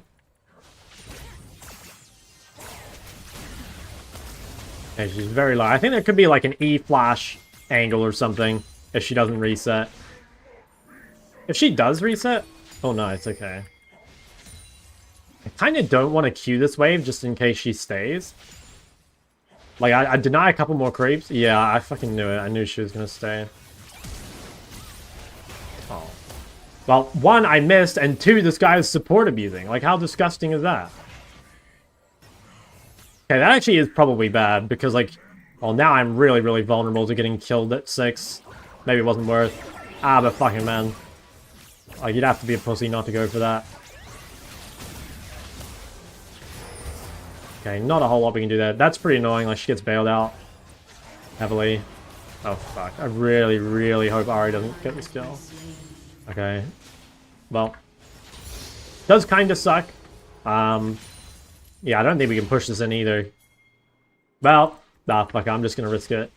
Okay, she's very low. I think there could be like an E-flash angle or something if she doesn't reset. If she does reset... Oh no, it's okay. I kind of don't want to queue this wave just in case she stays. Like, I deny a couple more creeps. Yeah, I fucking knew it. I knew she was going to stay. Oh. Well, one, I missed, and two, this guy is support abusing. Like, how disgusting is that? Okay, that actually is probably bad, because, like, well, now I'm really, really vulnerable to getting killed at 6. Maybe it wasn't worth. Ah, but fucking man. Like, you'd have to be a pussy not to go for that. Okay, not a whole lot we can do there. That's pretty annoying, like, she gets bailed out. Heavily. Oh, fuck. I really, really hope Ahri doesn't get this kill. Okay. Well. Does kind of suck. Yeah, I don't think we can push this in either. Well, nah, fuck it, I'm just gonna risk it.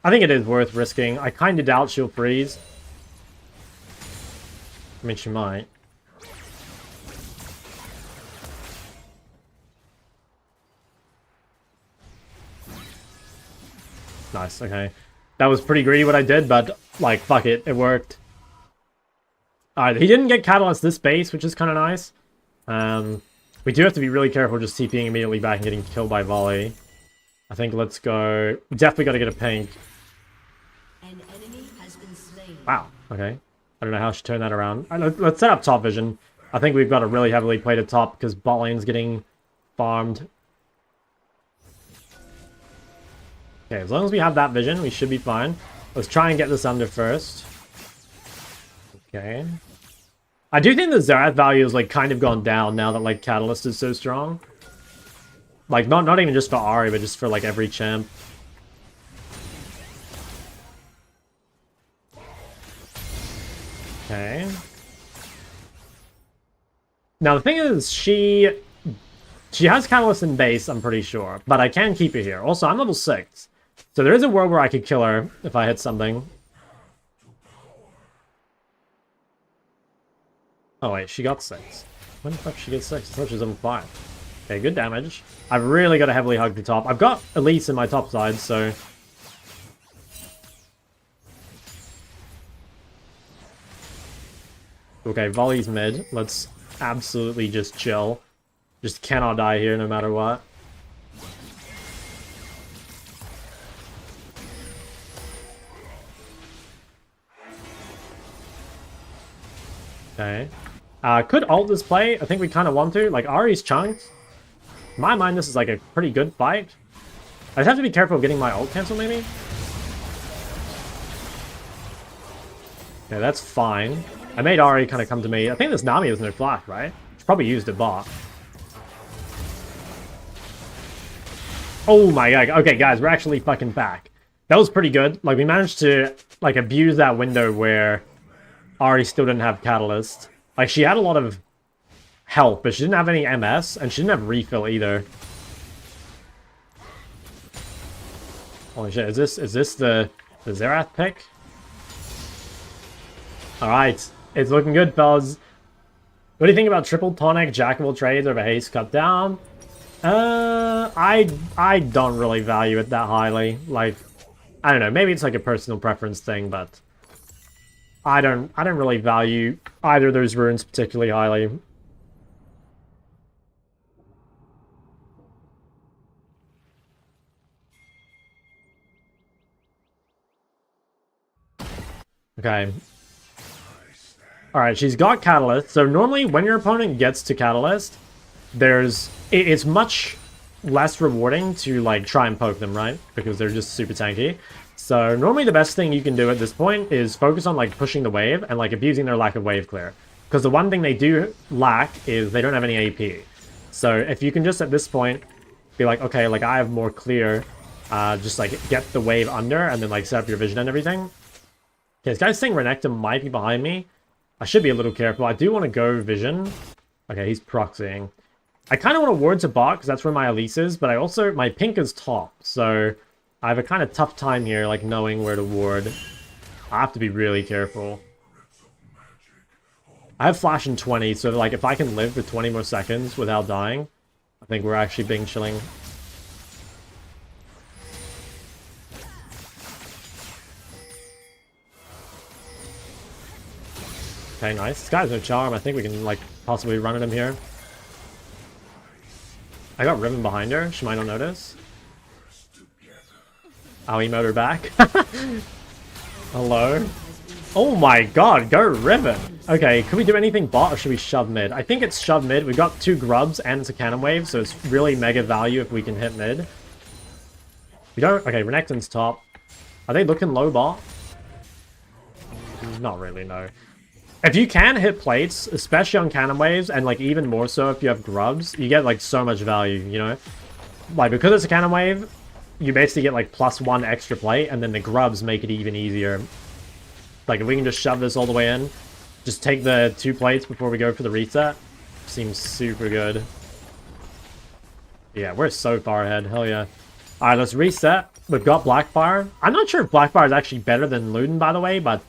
I think it is worth risking. I kind of doubt she'll freeze. I mean, she might. Nice, okay. That was pretty greedy what I did, but, like, fuck it, it worked. Alright, he didn't get Catalyst this base, which is kind of nice. We do have to be really careful just TPing immediately back and getting killed by volley. I think let's go... We definitely got to get a pink. An enemy has been slain. Wow, okay. I don't know how she turned that around. Let's set up top vision. I think we've got to really heavily play to top because bot lane's getting farmed. Okay, as long as we have that vision, we should be fine. Let's try and get this under first. Okay. I do think the Xerath value has, like, kind of gone down now that, like, Catalyst is so strong. Like, not even just for Ahri, but just for, like, every champ. Okay. Now, the thing is, she has Catalyst in base, I'm pretty sure. But I can keep her here. Also, I'm level 6. So there is a world where I could kill her if I hit something. Oh wait, she got 6. When the fuck did she get 6? I thought she was on 5. Okay, good damage. I've really got to heavily hug the top. I've got Elise in my top side, so... Okay, volley's mid. Let's absolutely just chill. Just cannot die here no matter what. Okay. Could ult this play? I think we kind of want to. Like, Ahri's chunked. In my mind, this is like a pretty good fight. I just have to be careful of getting my ult cancel, maybe? Okay, that's fine. I made Ahri kind of come to me. I think this Nami has no flash, right? She probably used it bot. Oh my god. Okay, guys, we're actually fucking back. That was pretty good. Like, we managed to, like, abuse that window where Ahri still didn't have Catalyst. Like, she had a lot of health, but she didn't have any MS, and she didn't have refill either. Holy shit, is this the Xerath pick? Alright, it's looking good, fellas. What do you think about triple tonic, jackable trades over haste cut down? I don't really value it that highly. Like, I don't know, maybe it's like a personal preference thing, but I don't really value either of those runes particularly highly. Okay. Alright, she's got Catalyst. So normally when your opponent gets to Catalyst, it's much less rewarding to like try and poke them, right? Because they're just super tanky. So normally the best thing you can do at this point is focus on like pushing the wave and like abusing their lack of wave clear. Because the one thing they do lack is they don't have any AP. So if you can just at this point be like, okay, like I have more clear, just like get the wave under and then like set up your vision and everything. Okay, this guy's saying Renekton might be behind me. I should be a little careful. I do want to go vision. Okay, he's proxying. I kind of want to ward to bot because that's where my Elise is, but I also, my pink is top. So I have a kind of tough time here, like knowing where to ward. I have to be really careful. I have flash in 20, so like if I can live for 20 more seconds without dying, I think we're actually being chilling. Okay, nice. This guy's no charm. I think we can like possibly run at him here. I got Riven behind her. She might not notice. I'll emote her back. Hello? Oh my god, go Riven! Okay, can we do anything bot or should we shove mid? I think it's shove mid. We got 2 grubs and it's a cannon wave, so it's really mega value if we can hit mid. We don't... Okay, Renekton's top. Are they looking low bot? Not really, no. If you can hit plates, especially on cannon waves, and like even more so if you have grubs, you get like so much value, you know? Like because it's a cannon wave, you basically get like +1 extra plate, and then the grubs make it even easier. Like if we can just shove this all the way in, just take the 2 plates before we go for the reset, seems super good. Yeah, we're so far ahead, hell yeah. Alright, let's reset. We've got Blackfire. I'm not sure if Blackfire is actually better than Luden, by the way, but...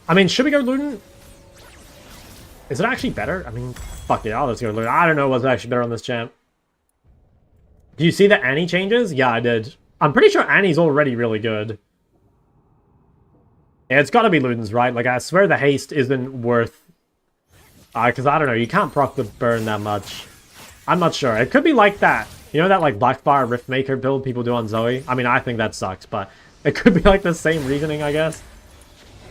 I mean, should we go Luden? Is it actually better? I mean, fuck it, let's go Luden. I don't know what's actually better on this champ. Do you see that Annie changes? Yeah, I did. I'm pretty sure Annie's already really good. Yeah, it's gotta be Luden's, right? Like, I swear the haste isn't worth... because I don't know, you can't proc the burn that much. I'm not sure. It could be like that. You know that, like, Blackfire Riftmaker build people do on Zoe? I mean, I think that sucks, but it could be, like, the same reasoning, I guess.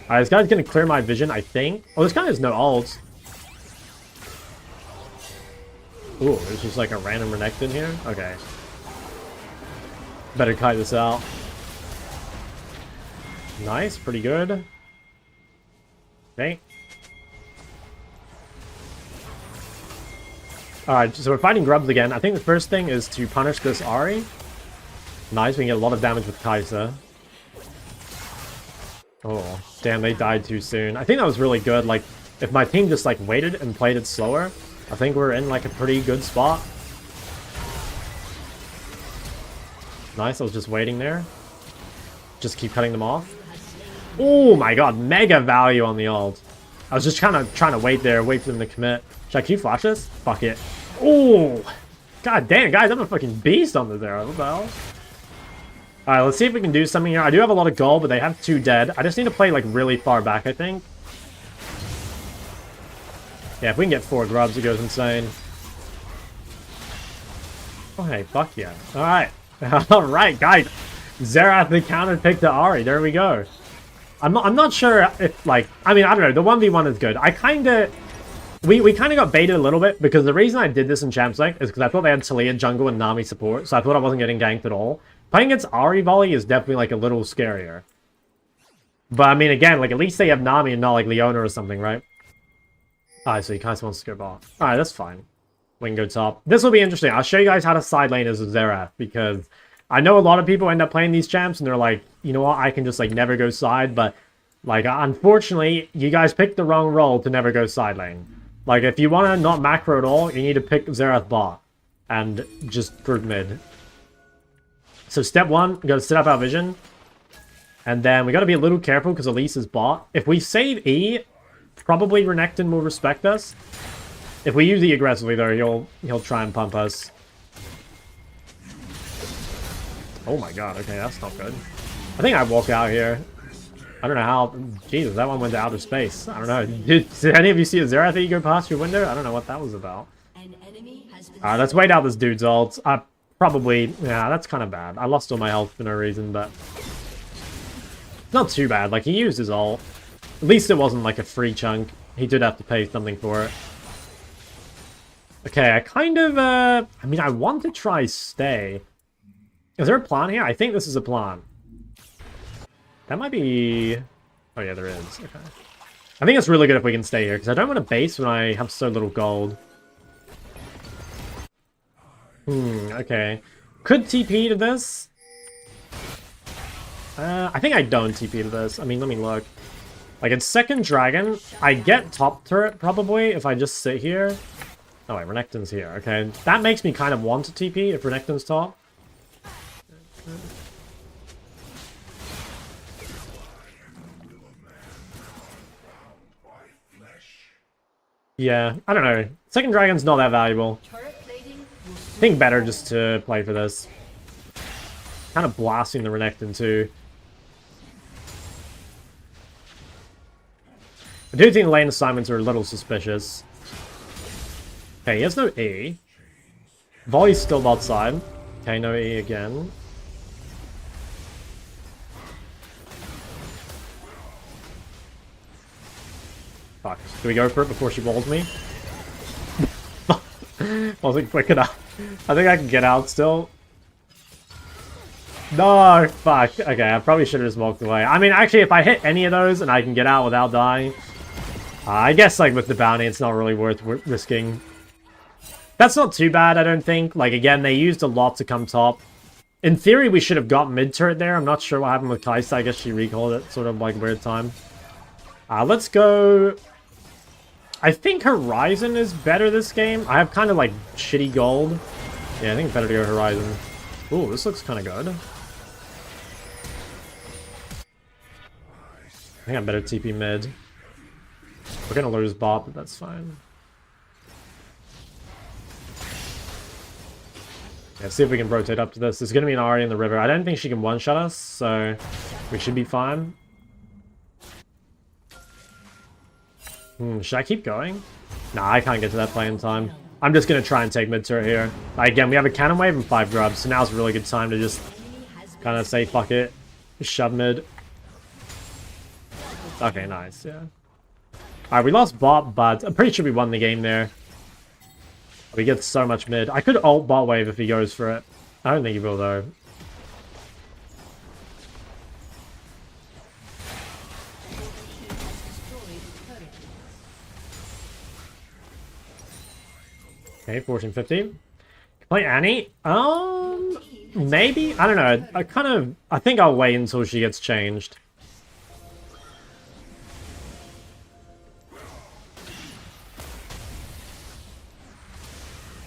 Alright, this guy's gonna clear my vision, I think. Oh, this guy has no ults. Ooh, there's just, like, a random Renekton here? Okay. Better kite this out. Nice, pretty good. Okay. Alright, so we're fighting grubs again. I think the first thing is to punish this Ahri. Nice, we can get a lot of damage with Kai'Sa. Oh, damn, they died too soon. I think that was really good. Like, if my team just, like, waited and played it slower, I think we're in, like, a pretty good spot. Nice, I was just waiting there. Just keep cutting them off. Oh my god, mega value on the ult. I was just kind of trying to wait there, wait for them to commit. Should I Q flash this? Fuck it. Oh! God damn, guys, I'm a fucking beast on this arrow. What the hell? Alright, let's see if we can do something here. I do have a lot of gold, but they have 2 dead. I just need to play, like, really far back, I think. Yeah, if we can get 4 grubs, it goes insane. Oh, hey, fuck yeah. Alright. Alright, guys. Xerath, the counter pick to Ahri. There we go. I'm not sure if, like... I mean, I don't know. The 1v1 is good. I kind of... We kind of got baited a little bit, because the reason I did this in Champs League is because I thought they had Talia jungle and Nami support, so I thought I wasn't getting ganked at all. Playing against Ahri volley is definitely, like, a little scarier. But, I mean, again, like, at least they have Nami and not, like, Leona or something, right? Alright, so he kind of wants to go bot. Alright, that's fine. We can go top. This will be interesting. I'll show you guys how to side lane as a Xerath, because I know a lot of people end up playing these champs, and they're like, you know what, I can just, like, never go side, but, like, unfortunately, you guys picked the wrong role to never go side lane. Like, if you want to not macro at all, you need to pick Xerath bot, and just group mid. So step 1, we gotta set up our vision, and then we gotta be a little careful, because Elise is bot. If we save E, probably Renekton will respect us. If we use E aggressively, though, he'll try and pump us. Oh my god, okay, that's not good. I think I walk out here. I don't know how... Jesus, that one went to outer space. I don't know. Did any of you see a Xerath that you go past your window? I don't know what that was about. Alright, let's wait out this dude's ult. Probably... Yeah, that's kind of bad. I lost all my health for no reason, but... Not too bad. Like, he used his ult. At least it wasn't like a free chunk. He did have to pay something for it. Okay, I kind of, I mean, I want to try stay. Is there a plan here? I think this is a plan. That might be... Oh yeah, there is. Okay. I think it's really good if we can stay here, because I don't want to base when I have so little gold. Okay. Could TP to this? I think I don't TP to this. I mean, let me look. Like, it's second dragon. I get top turret, probably, if I just sit here. Oh, wait, Renekton's here. Okay, that makes me kind of want to TP if Renekton's top. Yeah, I don't know. Second dragon's not that valuable. I think better just to play for this. Kind of blasting the Renekton too. I do think the lane assignments are a little suspicious. Okay, he has no E. Volley's still outside. Okay, no E again. Fuck. Do we go for it before she walls me? Wasn't quick enough. I think I can get out still. No, fuck. Okay, I probably should have just walked away. I mean, actually, if I hit any of those and I can get out without dying, I guess, like, with the bounty, it's not really worth risking. That's not too bad, I don't think. Like, again, they used a lot to come top. In theory, we should have got mid-turret there. I'm not sure what happened with Kai'Sa. I guess she recalled it, sort of, like, weird time. Let's go... I think Horizon is better this game. I have kind of, like, shitty gold. Yeah, I think it's better to go Horizon. Ooh, this looks kind of good. I think I'm better TP mid. We're gonna lose bot, but that's fine. Yeah, see if we can rotate up to this. There's gonna be an Ahri in the river. I don't think she can one-shot us, so we should be fine. Should I keep going? Nah, I can't get to that play in time. I'm just gonna try and take mid-turret here. Again, we have a cannon wave and 5 grubs, so now's a really good time to just kind of say fuck it. Shove mid. Okay, nice, yeah. Alright, we lost bot, but I'm pretty sure we won the game there. We get so much mid. I could ult bot wave if he goes for it. I don't think he will, though. Okay, 1450. Play Annie? Maybe? I don't know. I think I'll wait until she gets changed.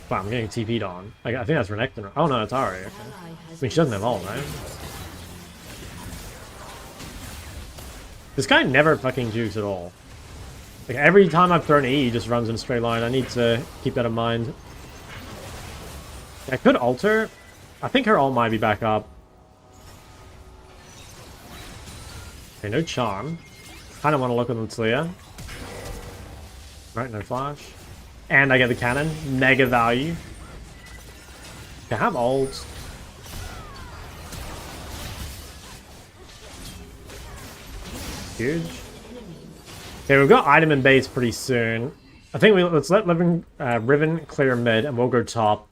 Wow, I'm getting TP'd on. I think that's Renekton. Oh no, it's Ahri. Okay. I mean, she doesn't have ult, right? This guy never fucking jukes at all. Like, every time I've thrown E, he just runs in a straight line. I need to keep that in mind. I could ult her. I think her ult might be back up. Okay, no charm. Kind of want to look at Lucia. Right, no flash. And I get the cannon. Mega value. I have ults. Huge. Okay, we've got item and base pretty soon. I think let's let Riven clear mid, and we'll go top.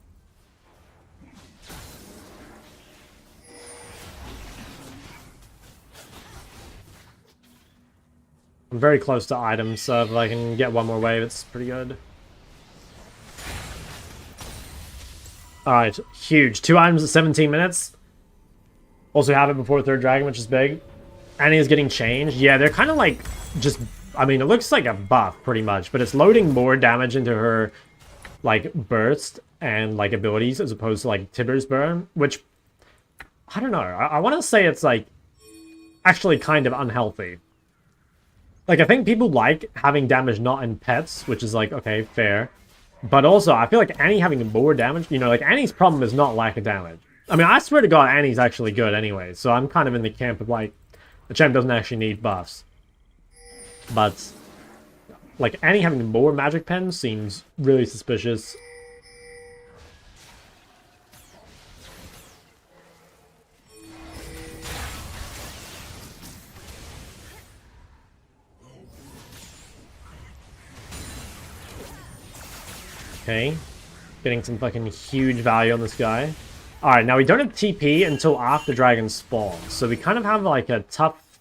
I'm very close to items, so if I can get one more wave, it's pretty good. Alright, huge. 2 items at 17 minutes. Also have it before third dragon, which is big. Annie is getting changed. Yeah, they're kind of like just... I mean, it looks like a buff, pretty much, but it's loading more damage into her, like, burst and, like, abilities as opposed to, like, Tibbers burn, which, I don't know. I want to say it's, like, actually kind of unhealthy. Like, I think people like having damage not in pets, which is, like, okay, fair. But also, I feel like Annie having more damage, you know, like, Annie's problem is not lack of damage. I mean, I swear to God, Annie's actually good anyway, so I'm kind of in the camp of, like, the champ doesn't actually need buffs. But, like, Annie having more magic pens seems really suspicious. Okay. Getting some fucking huge value on this guy. Alright, now we don't have TP until after dragon spawns. So we kind of have like a tough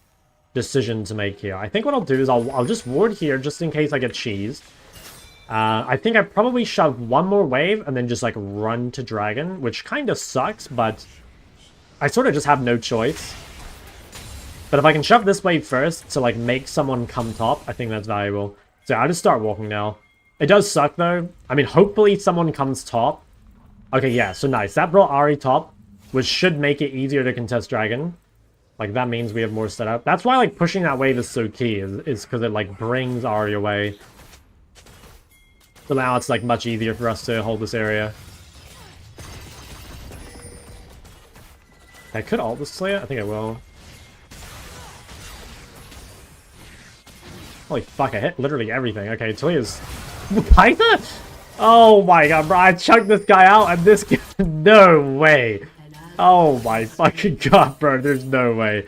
decision to make here. I think what I'll do is I'll just ward here just in case I get cheesed. I think I probably shove one more wave and then just like run to dragon, which kind of sucks, but I sort of just have no choice. But if I can shove this wave first to like make someone come top, I think that's valuable. So I'll just start walking now. It does suck though. I mean, hopefully someone comes top. Okay, yeah, so nice. That brought Ahri top, which should make it easier to contest dragon. Like, that means we have more setup. That's why, like, pushing that wave is so key, is because it, like, brings Ahri away. So now it's, like, much easier for us to hold this area. I could ult this Slayer. I think I will. Holy fuck, I hit literally everything. Okay, Talia's... Pytha? Oh my god, bro. I chucked this guy out and this guy... No way. Oh my fucking god, bro. There's no way.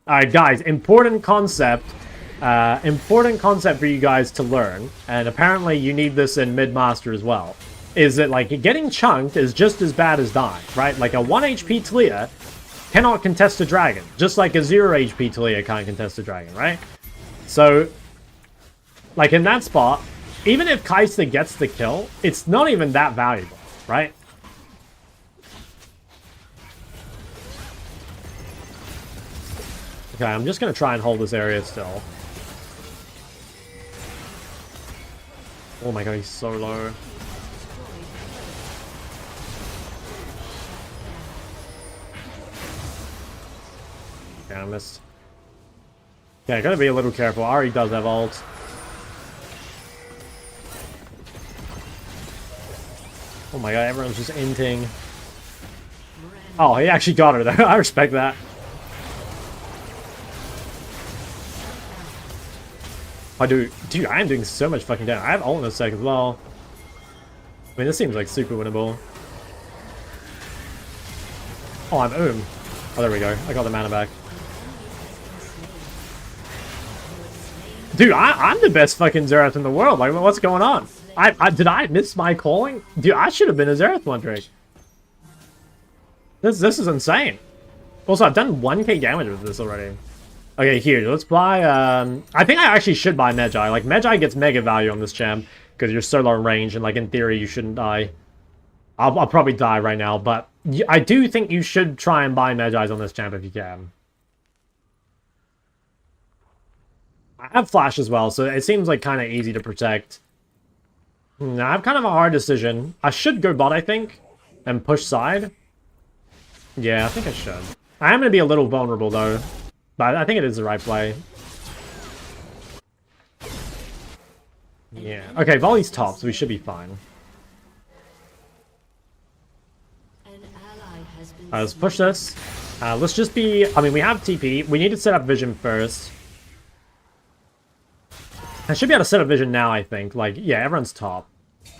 Alright, guys. Important concept. Important concept for you guys to learn. And apparently you need this in mid-master as well. Is that, like, getting chunked is just as bad as dying, right? Like, a 1 HP Talia cannot contest a dragon. Just like a 0 HP Talia can't contest a dragon, right? So, like, in that spot, even if Kai'Sa gets the kill, it's not even that valuable, right? Okay, I'm just going to try and hold this area still. Oh my god, he's so low. Okay, I missed. Okay, I gotta be a little careful. Ahri does have ult. Oh my god, everyone's just inting. Oh, he actually got her there. I respect that. I do. Dude, I am doing so much fucking damage. I have ult in a sec as well. I mean, this seems like super winnable. Oh, I'm Oh, there we go. I got the mana back. Dude, I'm the best fucking Xerath in the world. Like, what's going on? Did I miss my calling? Dude, I should have been a Xerath one trick. This is insane. Also, I've done 1k damage with this already. Okay, here, let's buy, I think I actually should buy Magi. Like, Magi gets mega value on this champ, because you're so long range, and, like, in theory, you shouldn't die. I'll probably die right now, but I do think you should try and buy Magi's on this champ if you can. I have Flash as well, so it seems, like, kind of easy to protect. I have kind of a hard decision. I should go bot, I think, and push side. Yeah, I think I should. I am going to be a little vulnerable, though. But I think it is the right play. Yeah. Okay, volley's top, so we should be fine. Let's push this. Let's just be... I mean, we have TP. We need to set up vision first. I should be able to set up vision now, I think. Like, yeah, everyone's top.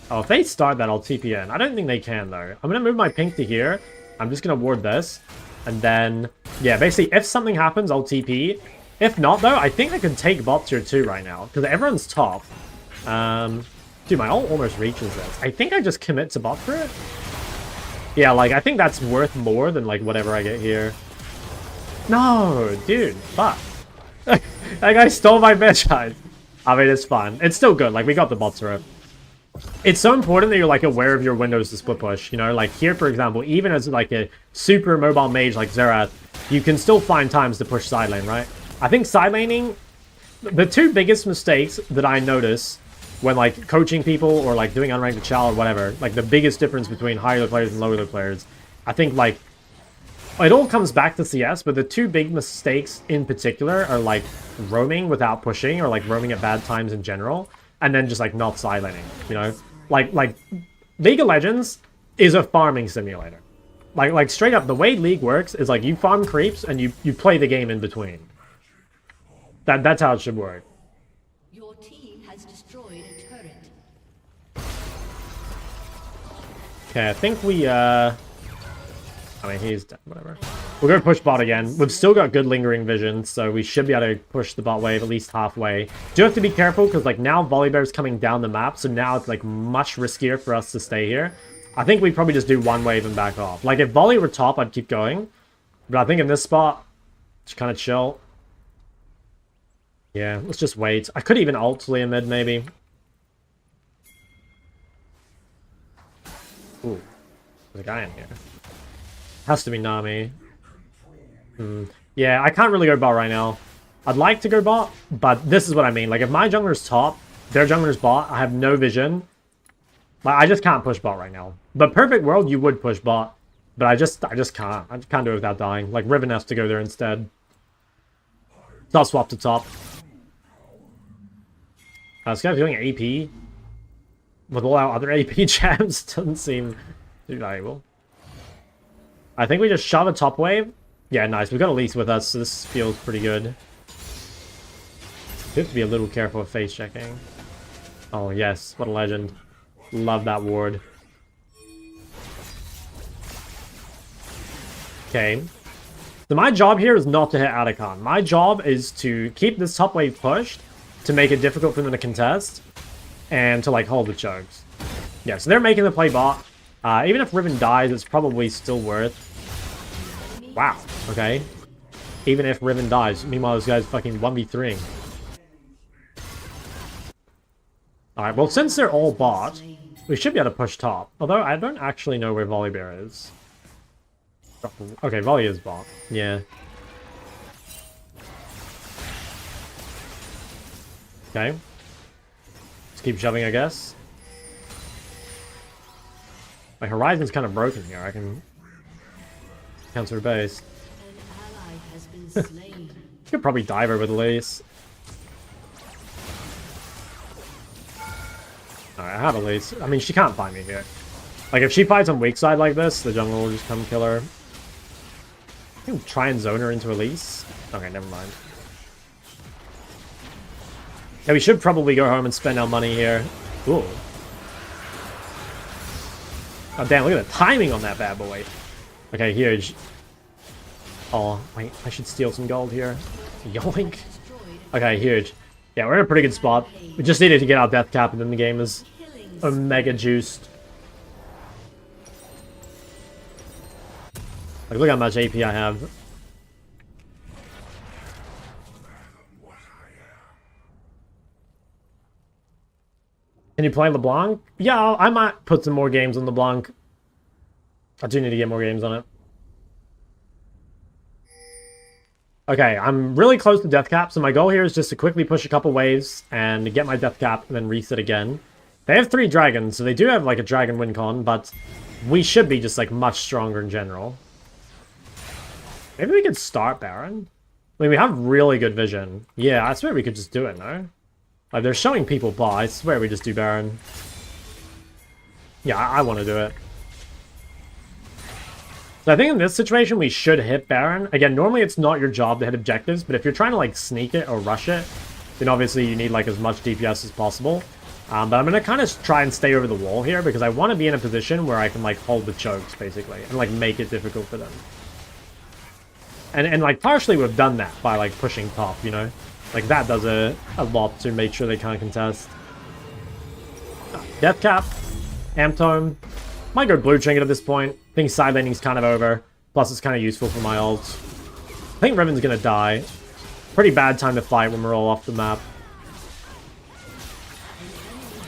Oh, if they start that, I'll TP in. I don't think they can, though. I'm going to move my pink to here. I'm just going to ward this. And then, yeah, basically, if something happens, I'll TP. If not, though, I think I can take bot tier 2 right now. Because everyone's top. Dude, my ult almost reaches this. I think I just commit to bot for it. Yeah, like, I think that's worth more than, like, whatever I get here. No, dude, fuck. That guy stole my Magi. I mean, it's fine. It's still good. Like, we got the bot turret. It's so important that you're, like, aware of your windows to split push, you know? Like, here, for example, even as, like, a super mobile mage like Xerath, you can still find times to push side lane, right? I think side laning... The two biggest mistakes that I notice when, like, coaching people or, like, doing unranked Chall or whatever, like, the biggest difference between higher players and lower players, I think, like, it all comes back to CS, but the two big mistakes in particular are, like, roaming without pushing or, like, roaming at bad times in general. And then just, like, not side laning, you know? Like, League of Legends is a farming simulator. Like straight up, the way League works is, like, you farm creeps and you play the game in between. That's how it should work. Your team has destroyed a turret. Okay, I think we, I mean, he's dead, whatever. We're going to push bot again. We've still got good lingering vision, so we should be able to push the bot wave at least halfway. Do have to be careful, because like now Volibear's coming down the map, so now it's like much riskier for us to stay here. I think we probably just do one wave and back off. Like if Volley were top, I'd keep going. But I think in this spot, just kind of chill. Yeah, let's just wait. I could even ult Leah mid, maybe. Ooh, there's a guy in here. Has to be Nami. Yeah, I can't really go bot right now. I'd like to go bot, but this is what I mean. Like, if my jungler's top, their jungler's bot, I have no vision. Like, I just can't push bot right now. But perfect world, you would push bot. But I just can't. I can't do it without dying. Like, Riven has to go there instead. So I'll swap to top. This guy's doing AP. With all our other AP champs, doesn't seem too valuable. I think we just shove a top wave. Yeah, nice. We've got Elise with us, so this feels pretty good. We have to be a little careful with face checking. Oh, yes. What a legend. Love that ward. Okay. So my job here is not to hit Atacon. My job is to keep this top wave pushed, to make it difficult for them to contest, and to, like, hold the chugs. Yeah, so they're making the play bot. Even if Riven dies, it's probably still worth... Wow, okay. Even if Riven dies. Meanwhile, this guy's fucking 1v3ing. Alright, well, since they're all bot, we should be able to push top. Although, I don't actually know where Volibear is. Okay, Volley is bot. Yeah. Okay. Let's keep shoving, I guess. My Horizon's kind of broken here. I can cancel her base. Could probably dive her with Elise. Alright, I have Elise. I mean, she can't find me here. Like, if she fights on weak side like this, the jungle will just come kill her. I can try and zone her into Elise. Okay, never mind. Yeah, we should probably go home and spend our money here. Ooh. Oh, damn, look at the timing on that bad boy. Okay, huge. Oh, wait, I should steal some gold here. Yoink. Okay, huge. Yeah, we're in a pretty good spot. We just needed to get our death cap, and then the game is omega juiced. Like, look how much AP I have. Can you play LeBlanc? Yeah, I might put some more games on LeBlanc. I do need to get more games on it. Okay, I'm really close to death cap, so my goal here is just to quickly push a couple waves and get my death cap and then reset again. They have 3 dragons, so they do have like a dragon win con, but we should be just like much stronger in general. Maybe we could start Baron? I mean, we have really good vision. Yeah, I swear we could just do it, no? Like, they're showing people bot. I swear we just do Baron. Yeah, I want to do it. So I think in this situation, we should hit Baron. Again, normally it's not your job to hit objectives, but if you're trying to, like, sneak it or rush it, then obviously you need, like, as much DPS as possible. But I'm going to kind of try and stay over the wall here, because I want to be in a position where I can, like, hold the chokes, basically, and, like, make it difficult for them. And like, partially we've done that by, like, pushing top, you know? Like, that does a lot to make sure they can't contest. Death cap. Amp tome. Might go blue trinket at this point. I think side laning's kind of over. Plus, it's kind of useful for my ult. I think Riven's gonna die. Pretty bad time to fight when we're all off the map.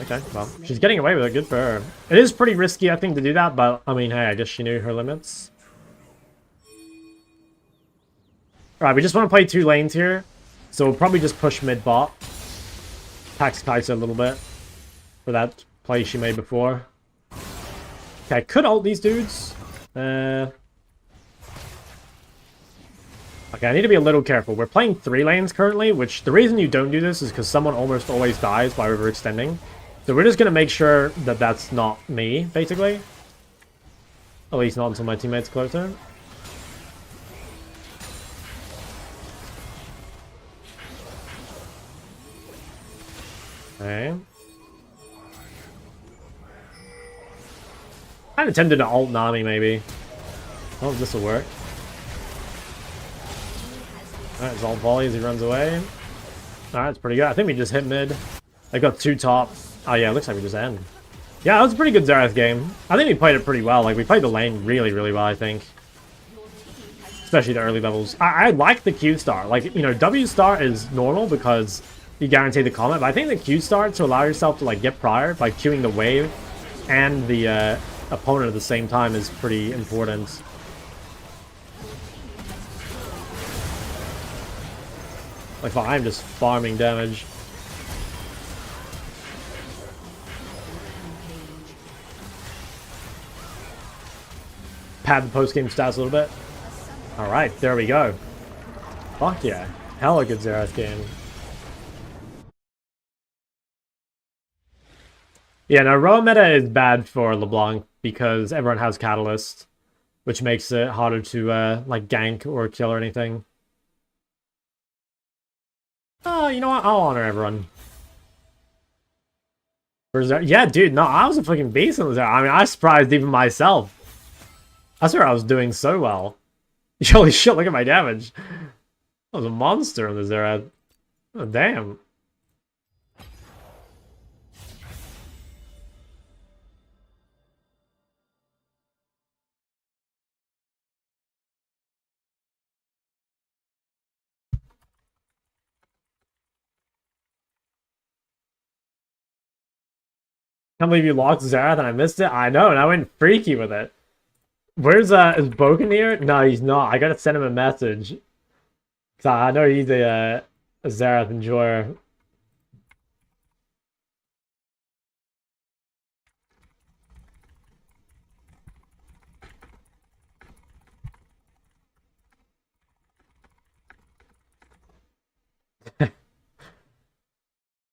Okay, well, she's getting away with it. Good for her. It is pretty risky, I think, to do that, but, I mean, hey, I guess she knew her limits. Alright, we just want to play 2 lanes here. So we'll probably just push mid-bot. Tax Kaisa a little bit. For that play she made before. Okay, I could ult these dudes. Okay, I need to be a little careful. We're playing 3 lanes currently, which the reason you don't do this is because someone almost always dies by overextending. So we're just going to make sure that that's not me, basically. At least not until my teammate's closer. Okay. I'm tempted to ult Nami, maybe. Oh, this will work. Alright, it's all volley as he runs away. Alright, it's pretty good. I think we just hit mid. They got 2 top. Oh yeah, it looks like we just end. Yeah, that was a pretty good Xerath game. I think we played it pretty well. Like, we played the lane really, really well, I think. Especially the early levels. I like the Q star. Like, you know, W star is normal because you guarantee the comment, but I think the Q star to allow yourself to, like, get prior by queuing the wave and the opponent at the same time is pretty important. Like, I'm just farming damage. Pad the post-game stats a little bit. Alright, there we go. Fuck yeah. Hella good Xerath game. Yeah, no, Roa meta is bad for LeBlanc because everyone has Catalyst, which makes it harder to, like, gank or kill or anything. Oh, you know what? I'll honor everyone. Yeah, dude, no, I was a fucking beast in this. I mean, I surprised even myself. I swear I was doing so well. Holy shit, look at my damage. I was a monster in this era. Oh, damn. Can't believe you locked Xerath and I missed it. I know, and I went freaky with it. Where's, is Bogan here? No, he's not. I gotta send him a message. Cause I know he's a Xerath enjoyer.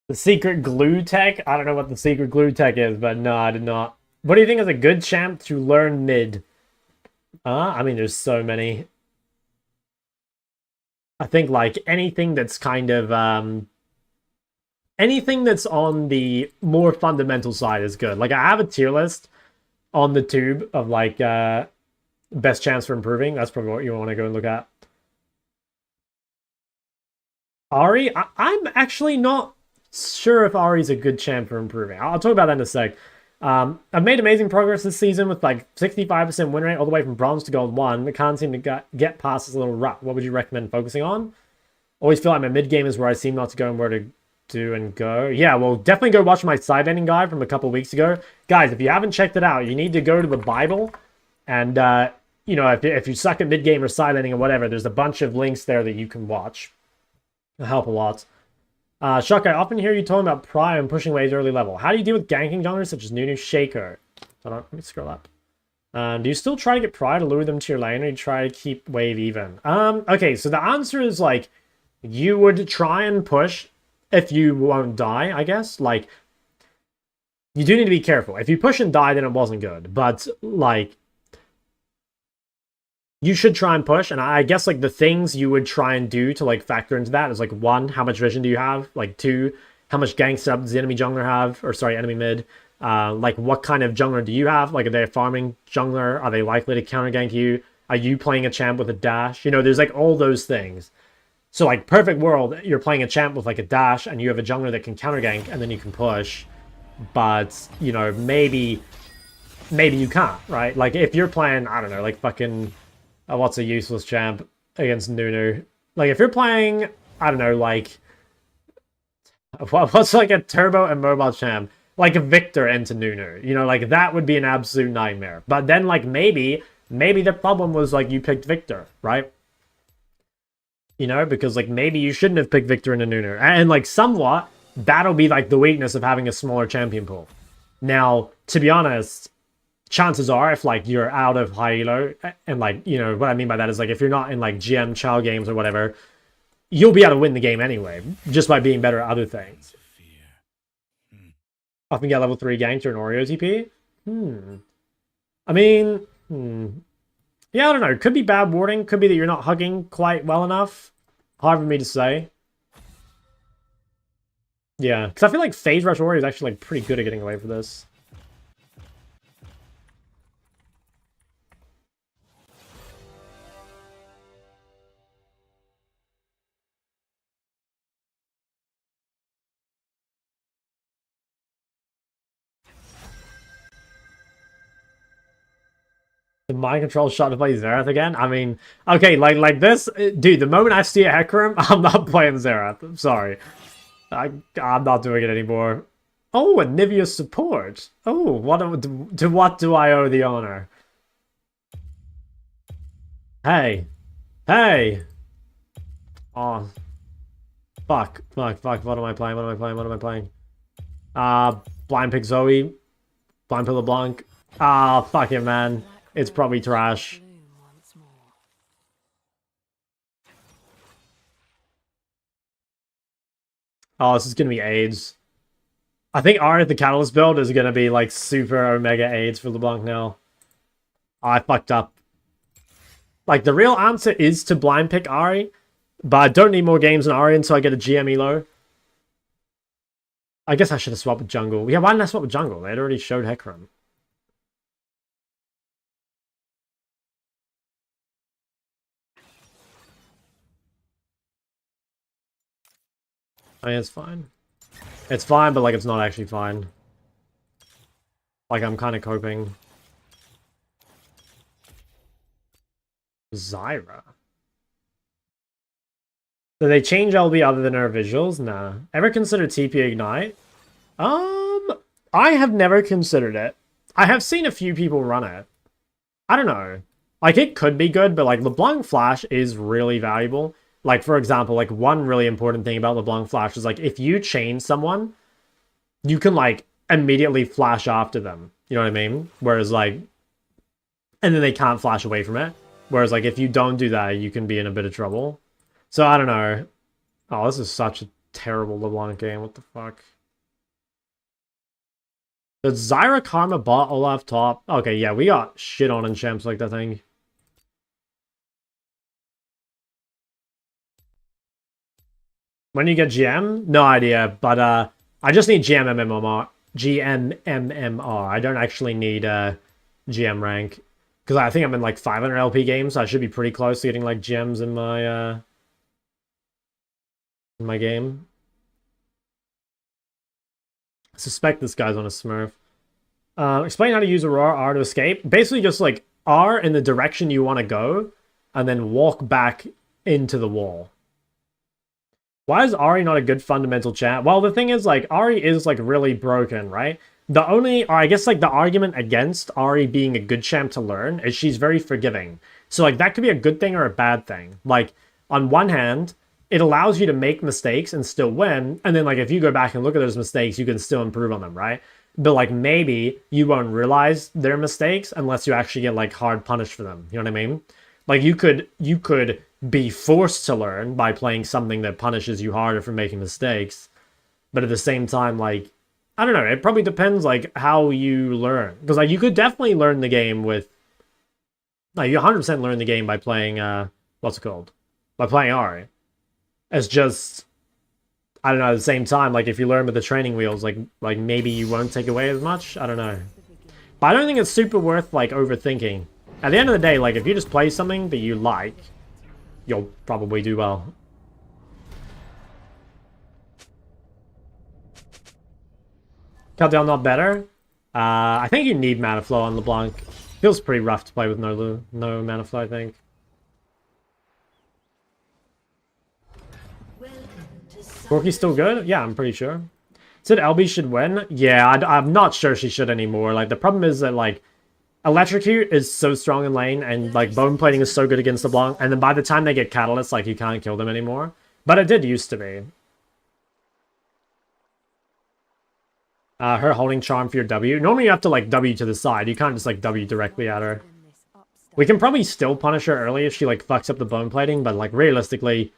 The secret glue tech? I don't know what the secret glue tech is, but no, I did not. What do you think is a good champ to learn mid? I mean, there's so many. I think, like, anything that's kind of, anything that's on the more fundamental side is good. Like, I have a tier list on the tube of, like, best chance for improving. That's probably what you want to go and look at. Ari? I'm actually not sure if Ari's a good champ for improving. I'll talk about that in a sec. I've made amazing progress this season with like 65% win rate all the way from bronze to gold 1. I can't seem to get past this little rut. What would you recommend focusing on? Always feel like my mid game is where I seem not to go and where to do and go. Yeah, well, definitely go watch my side ending guide from a couple weeks ago. Guys, if you haven't checked it out, you need to go to the Bible and, you know, if you suck at mid game or side ending or whatever, there's a bunch of links there that you can watch. It'll help a lot. Shock, I often hear you talking about prio and pushing waves early level. How do you deal with ganking junglers such as Nunu Shaker? Hold on, let me scroll up. Do you still try to get prio to lure them to your lane, or you try to keep wave even? Okay, so the answer is, like, you would try and push if you won't die, I guess. Like, you do need to be careful. If you push and die, then it wasn't good. But, like, you should try and push, and I guess, like, the things you would try and do to, like, factor into that is, like, 1, how much vision do you have? Like, 2, how much gank setup does the enemy jungler have? Or, sorry, enemy mid. Like, what kind of jungler do you have? Like, are they a farming jungler? Are they likely to counter gank you? Are you playing a champ with a dash? You know, there's, like, all those things. So, like, perfect world, you're playing a champ with, like, a dash, and you have a jungler that can counter gank, and then you can push. But, you know, maybe you can't, right? Like, if you're playing, I don't know, like, fucking... what's a useless champ against Nunu? Like, if you're playing, I don't know, like... What's, like, a turbo and mobile champ? Like a Victor into Nunu. You know, like, that would be an absolute nightmare. But then, like, maybe the problem was, like, you picked Victor, right? You know, because, like, maybe you shouldn't have picked Victor into Nunu. And, like, somewhat, that'll be, like, the weakness of having a smaller champion pool. Now, to be honest... chances are, if, like, you're out of high elo, and, like, you know, what I mean by that is, like, if you're not in, like, GM Chall games or whatever, you'll be able to win the game anyway, just by being better at other things. Often get level 3 ganked or an Oreo TP? I mean, yeah, I don't know. Could be bad warding. Could be that you're not hugging quite well enough. Hard for me to say. Yeah, because I feel like Phase Rush Oreo is actually, like, pretty good at getting away from this. The mind control shot to play Xerath again? I mean, okay, like this, dude, the moment I see a Hecarim, I'm not playing Xerath. I'm sorry. I'm not doing it anymore. Oh, a Nivea support. Oh, to what do I owe the honor? Hey. Hey. Oh. Fuck. What am I playing? What am I playing? Blind Pick Zoe. Blind Pill LeBlanc. Fuck it, man. It's probably trash. Oh, this is gonna be AIDS. I think Ari the Catalyst build is gonna be like super omega AIDS for LeBlanc now. I fucked up. Like, the real answer is to blind pick Ari, but I don't need more games than Ari until I get a GM elo. I guess I should have swapped with jungle. Yeah, why didn't I swap with jungle? They had already showed Hecarim. I mean, it's fine. It's fine, but like it's not actually fine. Like, I'm kind of coping. Zyra. Did they change LB other than her visuals? Nah. Ever consider TP Ignite? I have never considered it. I have seen a few people run it. I don't know. Like, it could be good, but like LeBlanc Flash is really valuable. Like, for example, like one really important thing about LeBlanc Flash is like if you chain someone, you can like immediately flash after them. You know what I mean? Whereas like, and then they can't flash away from it. Whereas like if you don't do that, you can be in a bit of trouble. So I don't know. Oh, this is such a terrible LeBlanc game. What the fuck? Does Zyra Karma bot Olaf top? Okay, yeah, we got shit on in champs like that thing. When you get GM? No idea, but I just need GM MMR. GM MMR. I don't actually need GM rank. Because I think I'm in like 500 LP games, so I should be pretty close to getting like gems in my game. I suspect this guy's on a smurf. Explain how to use Aurora R to escape. Basically just like R in the direction you want to go, and then walk back into the wall. Why is Ari not a good fundamental chat? Well, the thing is, like, Ari is, like, really broken, right? The only, or I guess, like, the argument against Ari being a good champ to learn is she's very forgiving. So, like, that could be a good thing or a bad thing. Like, on one hand, it allows you to make mistakes and still win, and then, like, if you go back and look at those mistakes, you can still improve on them, right? But, like, maybe you won't realize their mistakes unless you actually get, like, hard punished for them. You know what I mean? Like, you could be forced to learn by playing something that punishes you harder for making mistakes. But at the same time, like, I don't know, it probably depends, like, how you learn. Because, like, you could definitely learn the game with... Like, you 100% learn the game by playing, what's it called? By playing Ari. It's just... I don't know, at the same time, like, if you learn with the training wheels, like maybe you won't take away as much? I don't know. But I don't think it's super worth, like, overthinking. At the end of the day, like, if you just play something that you like, you'll probably do well. Countdown not better? I think you need mana flow on LeBlanc. Feels pretty rough to play with no mana flow, I think. Corky's still good? Yeah, I'm pretty sure. Said LB should win? Yeah, I'm not sure she should anymore. Like, the problem is that, like, Electrocute is so strong in lane, and, like, Bone Plating is so good against LeBlanc, and then by the time they get Catalyst, like, you can't kill them anymore. But it did used to be. Her holding charm for your W. Normally you have to, like, W to the side. You can't just, like, W directly at her. We can probably still punish her early if she, like, fucks up the Bone Plating, but, like, realistically,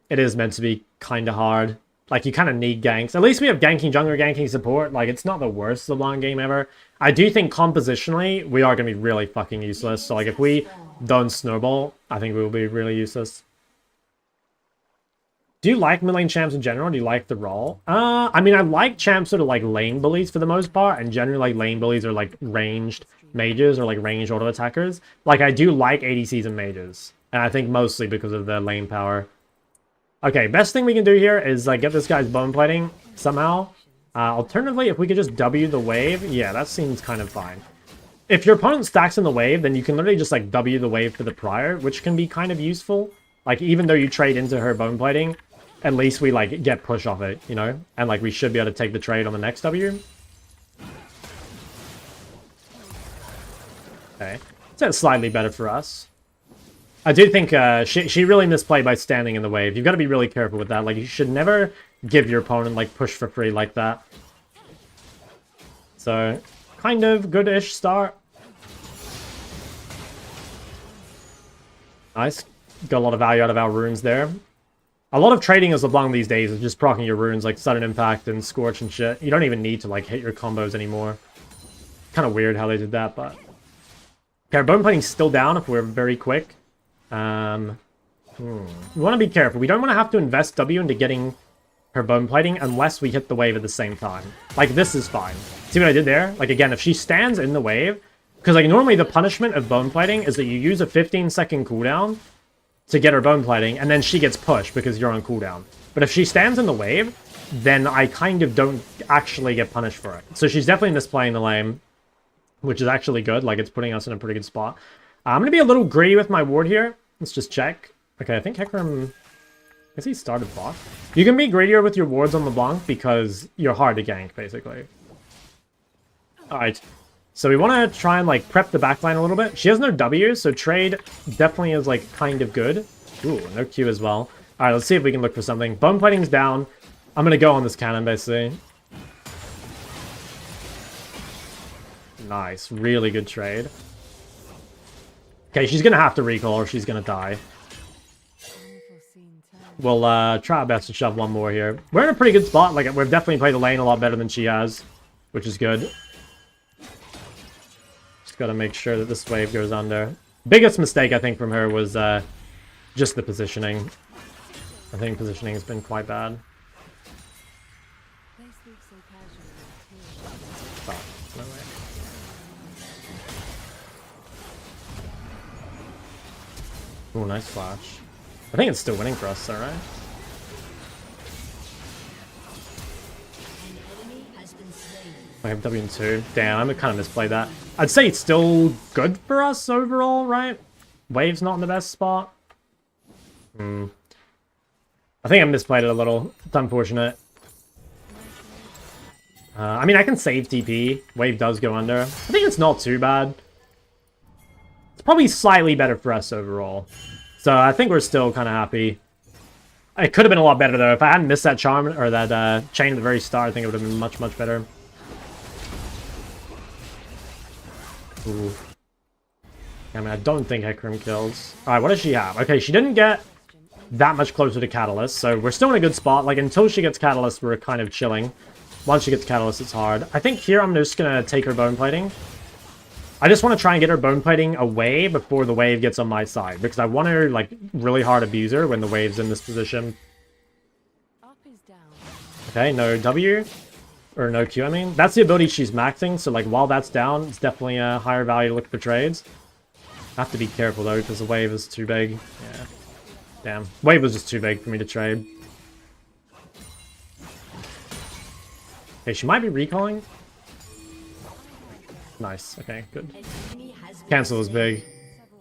it is meant to be kind of hard. Like, you kind of need ganks. At least we have ganking jungler, ganking support. Like, it's not the worst LeBlanc game ever. I do think compositionally, we are going to be really fucking useless. So, like, if we don't snowball, I think we will be really useless. Do you like mid-lane champs in general? Do you like the role? I mean, I like champs that are, like, lane bullies for the most part. And generally, like, lane bullies are, like, ranged mages or, like, ranged auto-attackers. Like, I do like ADCs and mages. And I think mostly because of their lane power. Okay, best thing we can do here is, like, get this guy's bone plating somehow. Alternatively, if we could just W the wave, yeah, that seems kind of fine. if your opponent stacks in the wave, then you can literally just like W the wave for the prior, which can be kind of useful. Like even though you trade into her bone plating, at least we like get push off it, you know? And like we should be able to take the trade on the next W. Okay. So it's slightly better for us. I do think she really misplayed by standing in the wave. You've got to be really careful with that. Like you should never give your opponent like push for free like that. So kind of good-ish start. Nice. Got a lot of value out of our runes there. A lot of trading as LeBlanc these days is just proccing your runes like Sudden Impact and Scorch and shit. You don't even need to like hit your combos anymore. Kind of weird how they did that, but... Okay, our bone plating's still down if we're very quick. We want to be careful. We don't want to have to invest W into getting her bone plating unless we hit the wave at the same time. Like, this is fine. See what I did there? Like, again, if she stands in the wave... Because, like, normally the punishment of bone plating is that you use a 15-second cooldown to get her bone plating, and then she gets pushed because you're on cooldown. But if she stands in the wave, then I kind of don't actually get punished for it. So she's definitely misplaying the lane, which is actually good. Like, it's putting us in a pretty good spot. I'm going to be a little greedy with my ward here. Let's just check. Okay, I think Hecarim... I guess he started bot. You can be greedier with your wards on LeBlanc because you're hard to gank, basically. Alright. So we want to try and, like, prep the backline a little bit. She has no W, so trade definitely is, like, kind of good. Ooh, no Q as well. Alright, let's see if we can look for something. Bone plating's down. I'm going to go on this cannon, basically. Nice. Really good trade. Okay, she's going to have to recall or she's going to die. We'll try our best to shove one more here. We're in a pretty good spot. Like, we've definitely played the lane a lot better than she has, which is good. Just got to make sure that this wave goes under. Biggest mistake, I think, from her was just the positioning. I think positioning has been quite bad. Oh, no way. Oh, nice flash. I think it's still winning for us, alright? I have W and 2. Damn, I kind of misplayed that. I'd say it's still good for us overall, right? Wave's not in the best spot. I think I misplayed it a little. It's unfortunate. I mean, I can save TP. Wave does go under. I think it's not too bad. It's probably slightly better for us overall. So I think we're still kind of happy. It could have been a lot better, though. If I hadn't missed that charm or that chain at the very start, I think it would have been much, much better. Ooh. I mean, I don't think Hecarim kills. Alright, what does she have? Okay, she didn't get that much closer to Catalyst, so we're still in a good spot. Like, until she gets Catalyst, we're kind of chilling. Once she gets Catalyst, it's hard. I think here I'm just going to take her bone plating. I just want to try and get her bone plating away before the wave gets on my side, because I want her, like, really hard abuse her when the wave's in this position. Okay, no W. Or no Q, I mean. That's the ability she's maxing, so, like, while that's down, it's definitely a higher value to look for trades. I have to be careful, though, because the wave is too big. Yeah. Damn. Wave was just too big for me to trade. Okay, she might be recalling. Nice. Okay, good. Cancel is big.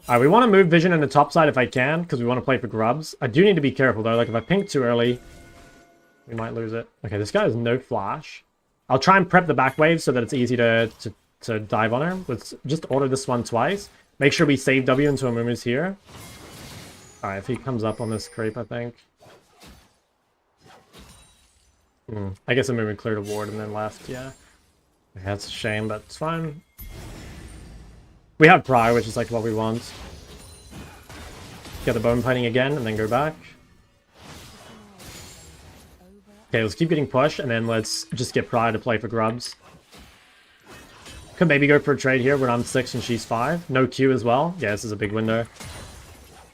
Alright, we want to move vision in the top side if I can, because we want to play for grubs. I do need to be careful, though. Like, if I pink too early, we might lose it. Okay, this guy has no flash. I'll try and prep the back wave so that it's easy to dive on her. Let's just order this one twice. Make sure we save W until Amumu's here. Alright, if he comes up on this creep, I think. I guess Amumu cleared a ward and then left, yeah. Okay, that's a shame, but it's fine. We have Pry, which is like what we want. Get the bone plating again and then go back. Okay, let's keep getting pushed and then let's just get Pry to play for grubs. Could maybe go for a trade here when I'm 6 and she's 5. No Q as well. Yeah, this is a big window.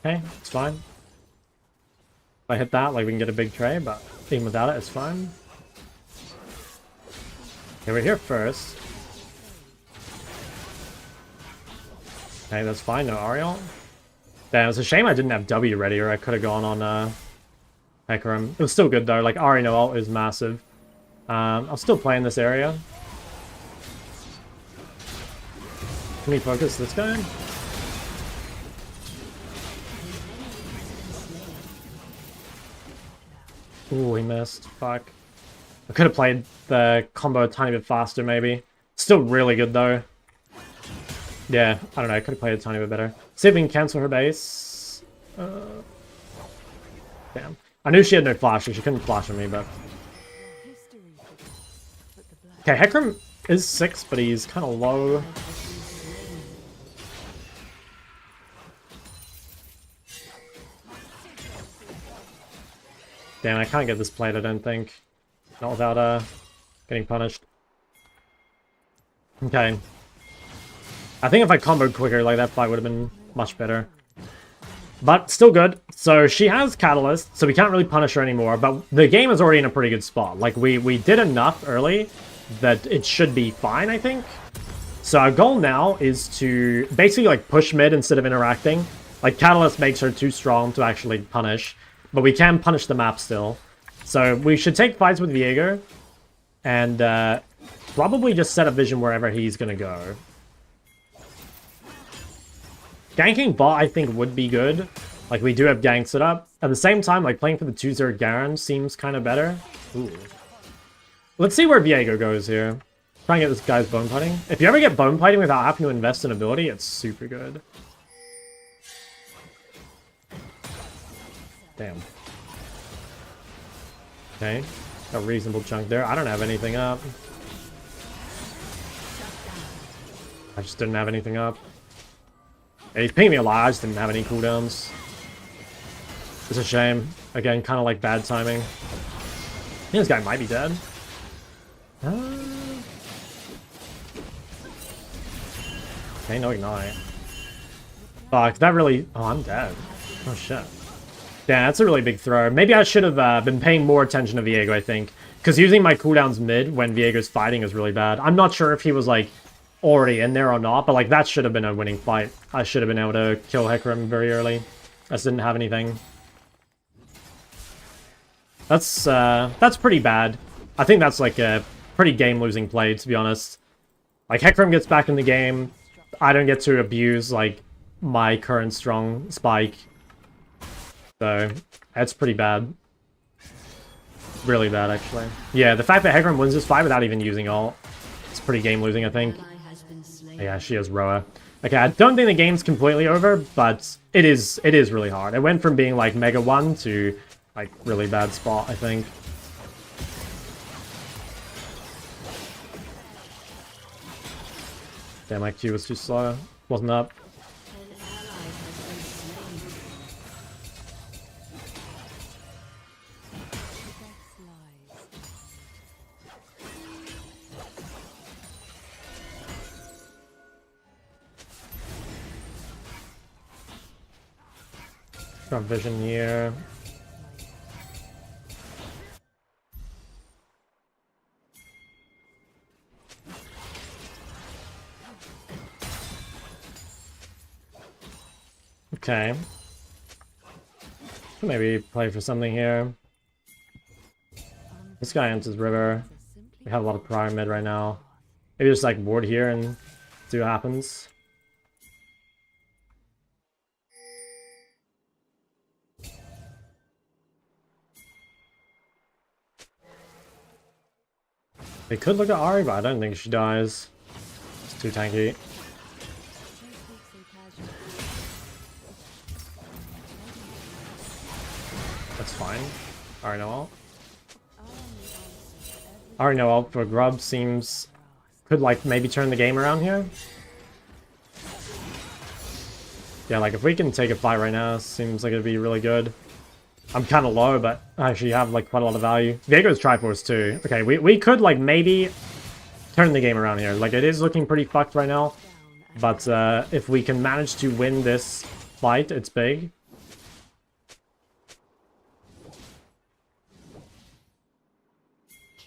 Okay, it's fine. If I hit that, like, we can get a big trade, but even without it, it's fine. Okay, we're here first. Okay, that's fine. No Ariel. Damn, it's a shame I didn't have W ready, or I could have gone on Hecarim. It was still good, though. Like, Ari no ult is massive. I'll still play in this area. Can we focus this guy? Ooh, he missed. Fuck. I could have played the combo a tiny bit faster, maybe. Still really good, though. Yeah, I don't know. I could have played a tiny bit better. See if we can cancel her base. Damn. I knew she had no flash, so she couldn't flash on me, but... Okay, Hecarim is 6, but he's kind of low. Damn, I can't get this played, I don't think. Not without getting punished. Okay. I think if I comboed quicker, like, that fight would have been much better. But still good. So she has Catalyst, so we can't really punish her anymore, but the game is already in a pretty good spot. Like, we did enough early that it should be fine, I think. So our goal now is to basically, like, push mid instead of interacting. Like, Catalyst makes her too strong to actually punish, but we can punish the map still. So we should take fights with Viego, and probably just set a vision wherever he's gonna go. Ganking bot, I think, would be good. Like, we do have gank set up. At the same time, like, playing for the 2-0 Garen seems kind of better. Ooh. Let's see where Viego goes here. Try and get this guy's bone fighting. If you ever get bone fighting without having to invest in ability, it's super good. Damn. Okay. A reasonable chunk there. I don't have anything up. I just didn't have anything up. Yeah, he's pinging me a lot. I just didn't have any cooldowns. It's a shame. Again, kind of like bad timing. I think this guy might be dead. Okay, no ignite. Fuck, that really... Oh, I'm dead. Oh, shit. Yeah, that's a really big throw. Maybe I should have been paying more attention to Viego, I think. Because using my cooldowns mid when Viego's fighting is really bad. I'm not sure if he was, like, already in there or not, but, like, that should have been a winning fight. I should have been able to kill Hecarim very early. I just didn't have anything. That's pretty bad. I think that's, like, a pretty game-losing play, to be honest. Like, Hecarim gets back in the game. I don't get to abuse, like, my current strong spike. So, that's pretty bad. Really bad, actually. Yeah, the fact that Hecarim wins this fight without even using ult, it's pretty game-losing, I think. Yeah, she has Roa. Okay, I don't think the game's completely over, but it is really hard. It went from being, like, Mega 1 to, like, really bad spot, I think. Damn, my Q was too slow. Wasn't up. Got vision here. Okay. Maybe play for something here. This guy enters river. We have a lot of prior mid right now. Maybe just like ward here and see what happens. They could look at Ahri, but I don't think she dies. It's too tanky. That's fine. Ahri no ult. Ahri no ult for Grub seems... Could, like, maybe turn the game around here. Yeah, like, if we can take a fight right now, seems like it'd be really good. I'm kind of low, but I actually have, like, quite a lot of value. Viego's Triforce, too. Okay, we could, like, maybe turn the game around here. Like, it is looking pretty fucked right now. But if we can manage to win this fight, it's big.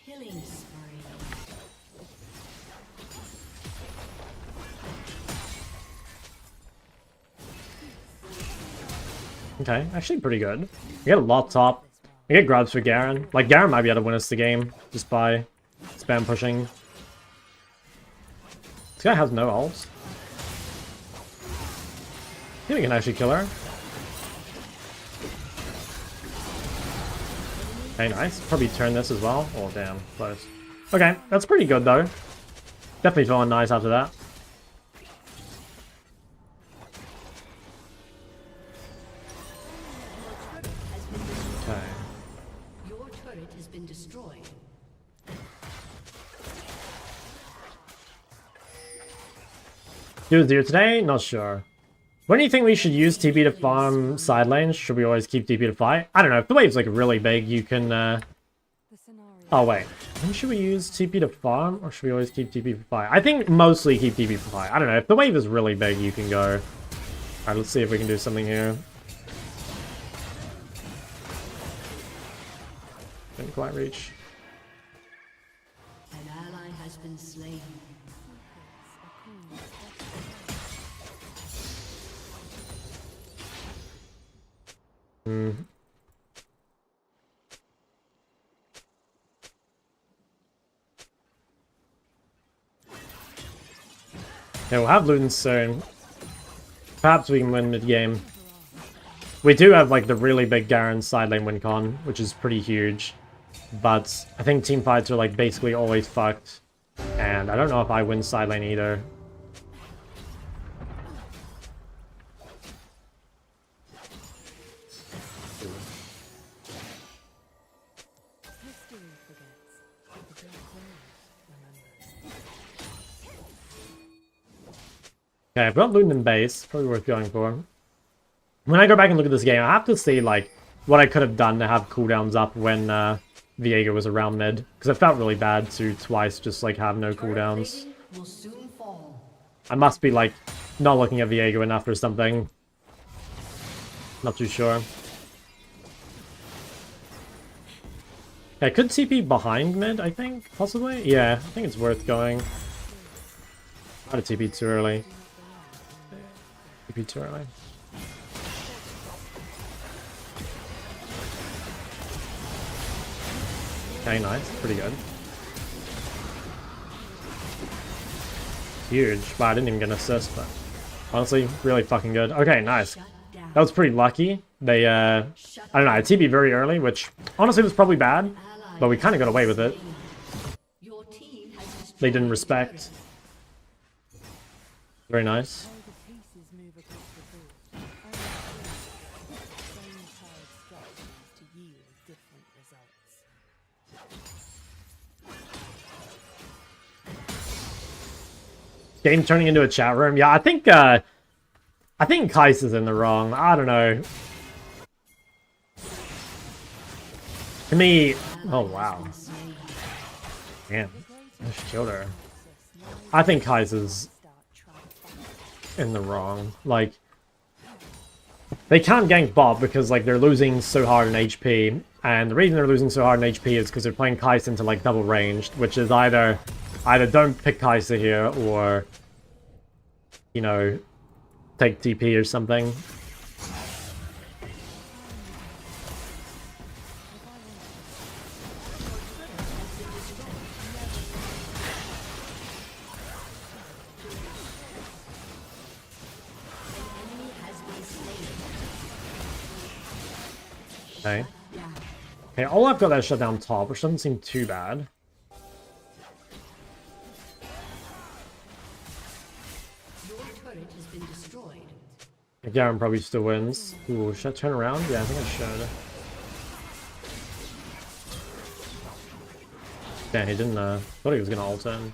Killing spree. Okay, actually pretty good. We get a lot top. We get grubs for Garen. Like, Garen might be able to win us the game just by spam pushing. This guy has no ults. think we can actually kill her. Okay, nice. Probably turn this as well. Oh, damn. Close. Okay, that's pretty good, though. Definitely feeling nice after that. Okay. Your turret has been destroyed. Do a deer today? Not sure. When do you think we should use TP to farm side lanes? Should we always keep TP to fight? I don't know. If the wave's like really big, you can... Oh, wait. When should we use TP to farm? Or should we always keep TP for fight? I think mostly keep TP for fight. I don't know. If the wave is really big, you can go. Alright, let's see if we can do something here. Didn't quite reach. An ally has been slain. Okay, we'll have Luton soon. Perhaps we can win mid-game. We do have, like, the really big Garen side lane win con, which is pretty huge. But I think team fights are, like, basically always fucked. And I don't know if I win side lane either. Okay, I've got Luton in base. Probably worth going for. When I go back and look at this game, I have to see, like, what I could have done to have cooldowns up when Viego was around mid. Because it felt really bad to twice just, like, have no cooldowns. Will soon fall. I must be, like, not looking at Viego enough or something. Not too sure. I could TP behind mid, I think, possibly? Yeah, I think it's worth going. I had to TP too early. TP too early. Okay, nice. Pretty good. Huge. But I didn't even get an assist, but honestly, really fucking good. Okay, nice. That was pretty lucky. They, I don't know, I TP very early, which honestly was probably bad, but we kind of got away with it. They didn't respect. Very nice. Game turning into a chat room. Yeah, I think Kais is in the wrong. I don't know. To me, oh wow. Damn, I just killed her. I think Kais is in the wrong. Like, they can't gank bot because like they're losing so hard in HP, and the reason they're losing so hard in HP is because they're playing Kais into like double ranged, which is either don't pick Kai'Sa here or, you know, take TP or something. Okay. Okay, Olaf got that shut down top, which doesn't seem too bad. Garen probably still wins. Ooh, should I turn around? Yeah, I think I should. Damn, he didn't, thought he was gonna ult in.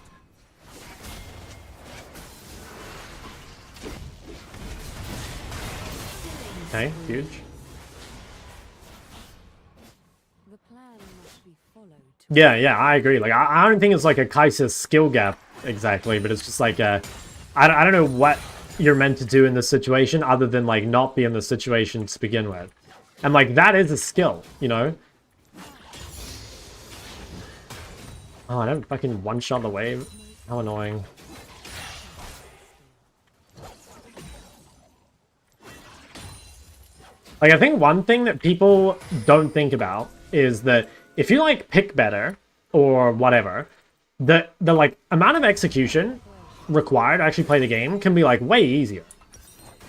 Okay, huge. Yeah, I agree. Like, I don't think it's like a Kai'Sa skill gap exactly, but it's just like a... I don't know what you're meant to do in this situation other than like not be in the situation to begin with, and like that is a skill, you know. Oh, I don't fucking one-shot the wave. How annoying. Like, I think one thing that people don't think about is that if you like pick better or whatever, the like amount of execution required to actually play the game can be like way easier.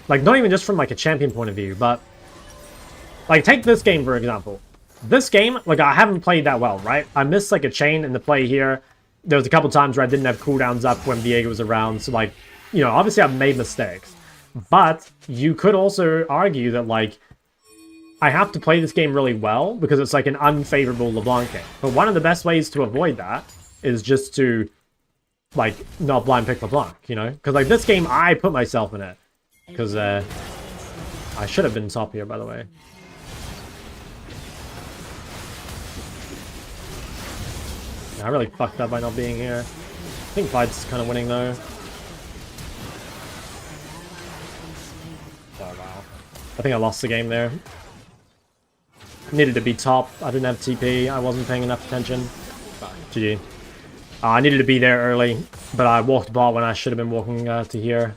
Like, not even just from, like, a champion point of view, but... Like, take this game, for example. This game, like, I haven't played that well, right? I missed, like, a chain in the play here. There was a couple times where I didn't have cooldowns up when Viego was around, so, like, you know, obviously I've made mistakes. But you could also argue that, like, I have to play this game really well because it's, like, an unfavorable LeBlanc game. But one of the best ways to avoid that is just to, like, not blind pick LeBlanc, you know? Because, like, this game, I put myself in it. Because, I should have been top here, by the way. I really fucked up by not being here. I think Clyde's kind of winning, though. Oh, wow. I think I lost the game there. Needed to be top. I didn't have TP. I wasn't paying enough attention. GG. I needed to be there early, but I walked bot when I should have been walking to here.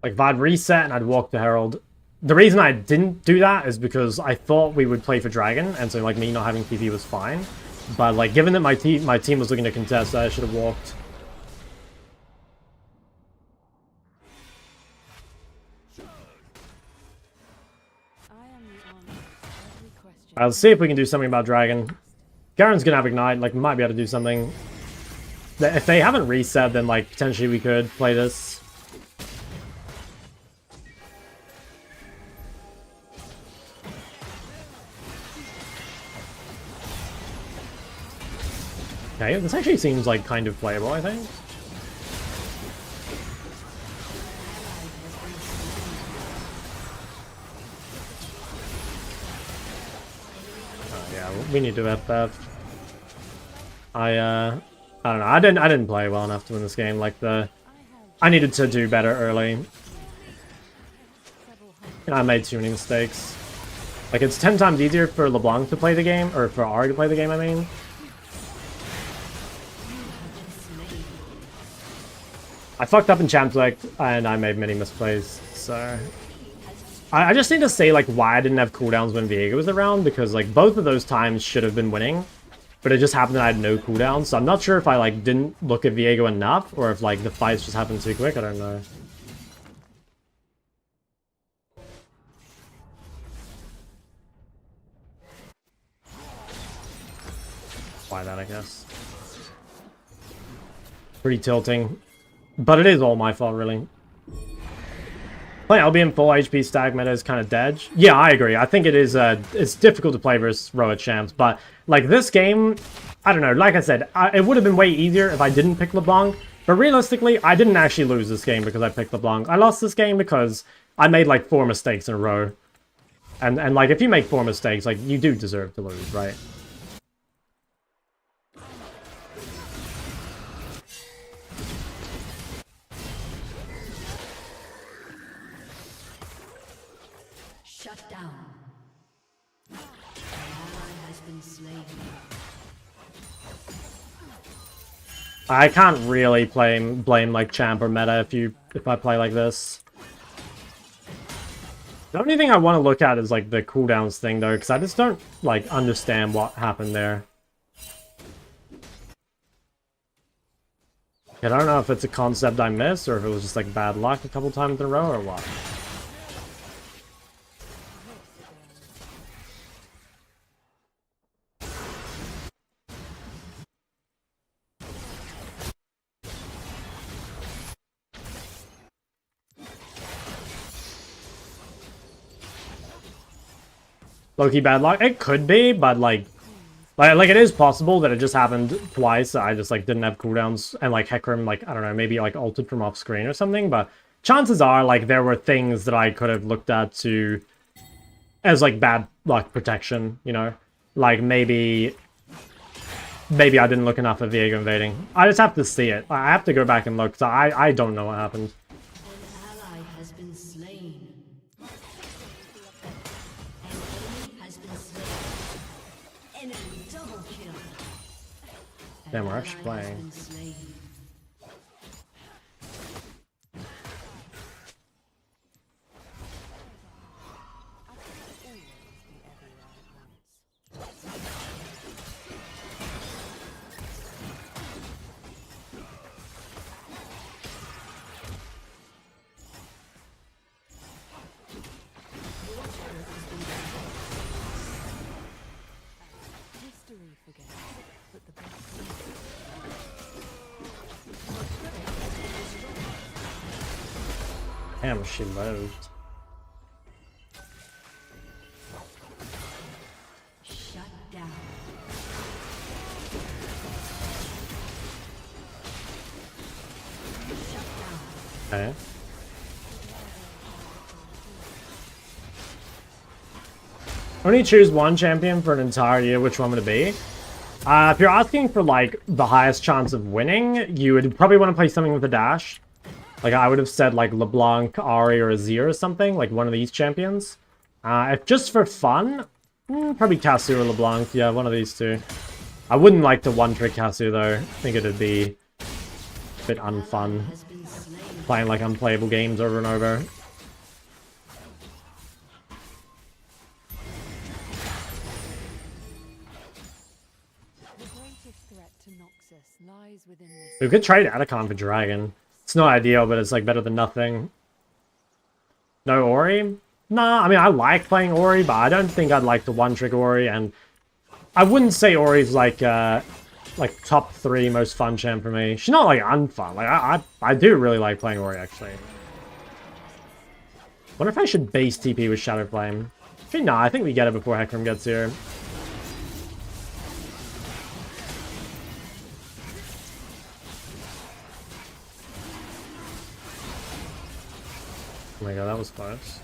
Like, if I'd reset and I'd walk to Herald... The reason I didn't do that is because I thought we would play for Dragon, and so, like, me not having TP was fine. But, like, given that my team was looking to contest, I should have walked. Let's see if we can do something about Dragon. Garen's gonna have Ignite, like, we might be able to do something. If they haven't reset, then, like, potentially we could play this. Okay, this actually seems like kind of playable, I think. Oh, yeah, we need to FF. I don't know. I didn't play well enough to win this game. Like I needed to do better early. And I made too many mistakes. Like, it's 10 times easier for LeBlanc to play the game, or for Ari to play the game, I mean. I fucked up in Champ Select, and I made many misplays, so... I just need to say, like, why I didn't have cooldowns when Viego was around, because, like, both of those times should have been winning, but it just happened that I had no cooldowns, so I'm not sure if I, like, didn't look at Viego enough, or if, like, the fights just happened too quick, I don't know. Why that, I guess. Pretty tilting. But it is all my fault, really. Playing Albion full HP stack meta is kind of dead. Yeah, I agree. I think it is, it's difficult to play versus Roa champs, but, like, this game, I don't know, like I said, it would have been way easier if I didn't pick LeBlanc, but realistically, I didn't actually lose this game because I picked LeBlanc. I lost this game because I made, like, 4 mistakes in a row. And like, if you make 4 mistakes, like, you do deserve to lose, right? I can't really blame like champ or meta if I play like this. The only thing I want to look at is like the cooldowns thing though, because I just don't like understand what happened there. I don't know if it's a concept I missed or if it was just like bad luck a couple times in a row or what. Low-key bad luck? It could be, but like it is possible that it just happened twice. I just like didn't have cooldowns and like Hecarim, like I don't know, maybe like ulted from off screen or something. But chances are like there were things that I could have looked at to as like bad luck protection. You know, like maybe I didn't look enough at Viego invading. I just have to see it. I have to go back and look. So I don't know what happened. Damn, we're actually playing. Damn, she lived. Shut down. Shut down. Okay. Only choose one champion for an entire year, which one would it be? If you're asking for, like, the highest chance of winning, you would probably want to play something with a dash. Like, I would have said, like, LeBlanc, Ahri, or Azir or something, like one of these champions. If just for fun, probably Casu or LeBlanc. Yeah, one of these two. I wouldn't like to one-trick Casu, though. I think it'd be a bit unfun. Playing, like, unplayable games over and over. We could trade Atacon for Dragon. It's not ideal, but it's like better than nothing. No Ori? Nah, I mean, I like playing Ori, but I don't think I'd like to one-trick Ori, and I wouldn't say Ori's like top 3 most fun champ for me. She's not like unfun. Like I do really like playing Ori actually. Wonder if I should base TP with Shadow Flame. Actually, nah, I think we get it before Hecarim gets here. Oh my god, that was close.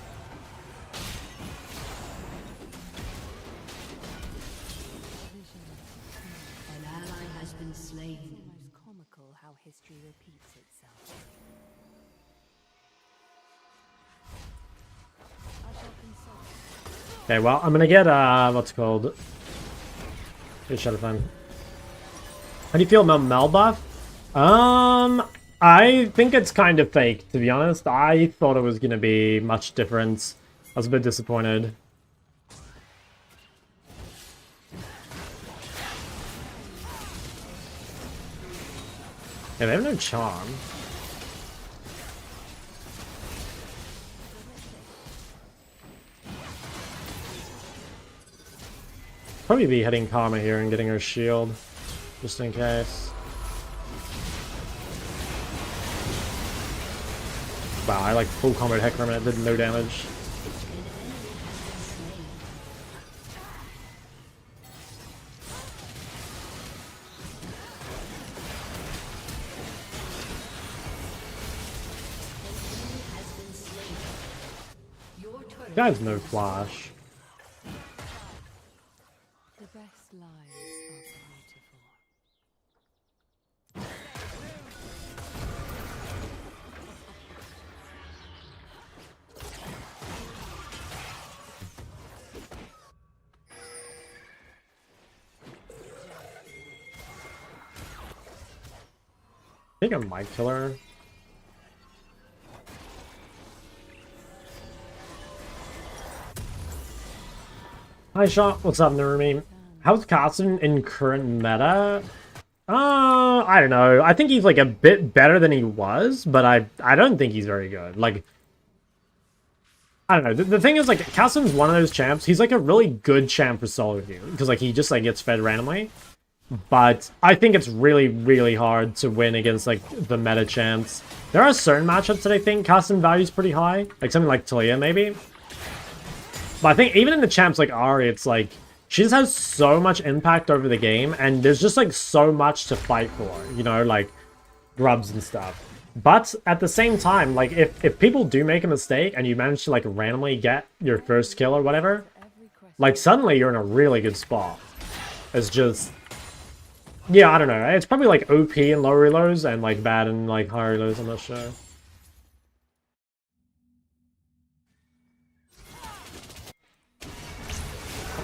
An ally has been slain. Most comical how history repeats itself. I shall consult. Okay, well, I'm gonna get, what's it called? Good Shadow Flame. How do you feel about Mel buff? I think it's kind of fake, to be honest. I thought it was gonna be much different. I was a bit disappointed. Yeah, they have no charm. Probably be hitting Karma here and getting her shield, just in case. Wow, I like full combo Hecarim and it did no damage. Guy's no flash. The best lives are beautiful. I think I might kill her. Hi Shot, what's up Narumi? How's Carson in current meta? I don't know. I think he's like a bit better than he was, but I don't think he's very good. Like, I don't know. The thing is, like, Carson's one of those champs. He's like a really good champ for solo queue because like he just like gets fed randomly. But I think it's really, really hard to win against, like, the meta champs. There are certain matchups that I think Carson values pretty high. Like, something like Talia, maybe. But I think even in the champs like Ahri, it's like, she just has so much impact over the game, and there's just, like, so much to fight for, you know, like, grubs and stuff. But at the same time, like, if people do make a mistake, and you manage to, like, randomly get your first kill or whatever, like, suddenly you're in a really good spot. It's just... yeah, I don't know. It's probably like OP in low reloads and like bad in like high reloads, I'm not sure.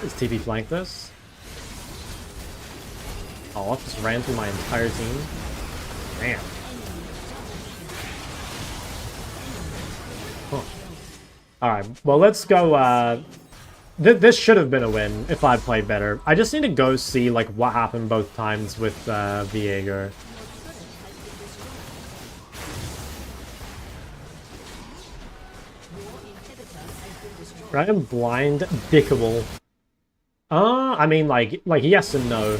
Is TP flank this? Oh, I just ran through my entire team. Damn. Huh. Alright, well let's go, this should have been a win if I played better. I just need to go see like what happened both times with Viego. I am blind dickable. I mean like yes and no.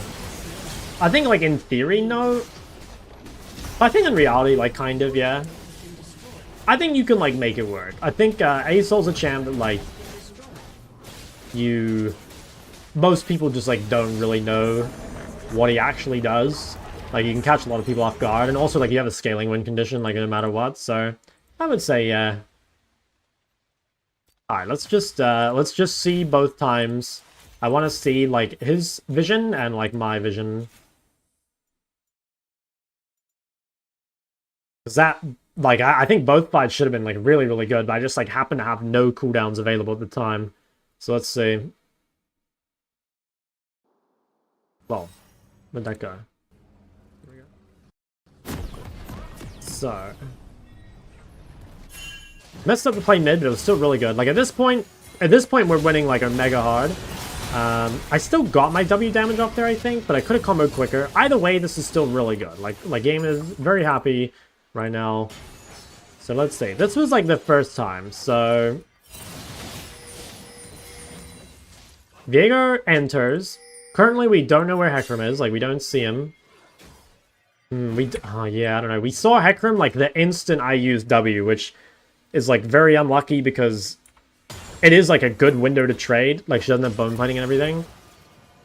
I think like in theory no. But I think in reality like kind of yeah. I think you can, like, make it work. I think Asol's a champ that, like, most people just, like, don't really know what he actually does. Like, you can catch a lot of people off guard, and also, like, you have a scaling win condition, like, no matter what, so I would say, yeah. Alright, let's just see both times. I want to see, like, his vision and, like, my vision. Because that, like, I think both fights should have been, like, really, really good, but I just, like, happen to have no cooldowns available at the time. So let's see. Well, where'd that go? So... Messed up to play mid, but it was still really good. Like, at this point, we're winning, like, a mega hard. I still got my W damage off there, I think, but I could have comboed quicker. Either way, this is still really good. Like game is very happy right now. So let's see. This was, like, the first time, so... Viego enters. Currently, we don't know where Hecarim is. Like, we don't see him. Oh, yeah, I don't know. We saw Hecarim, like, the instant I used W, which is, like, very unlucky because it is, like, a good window to trade. Like, she doesn't have bone fighting and everything.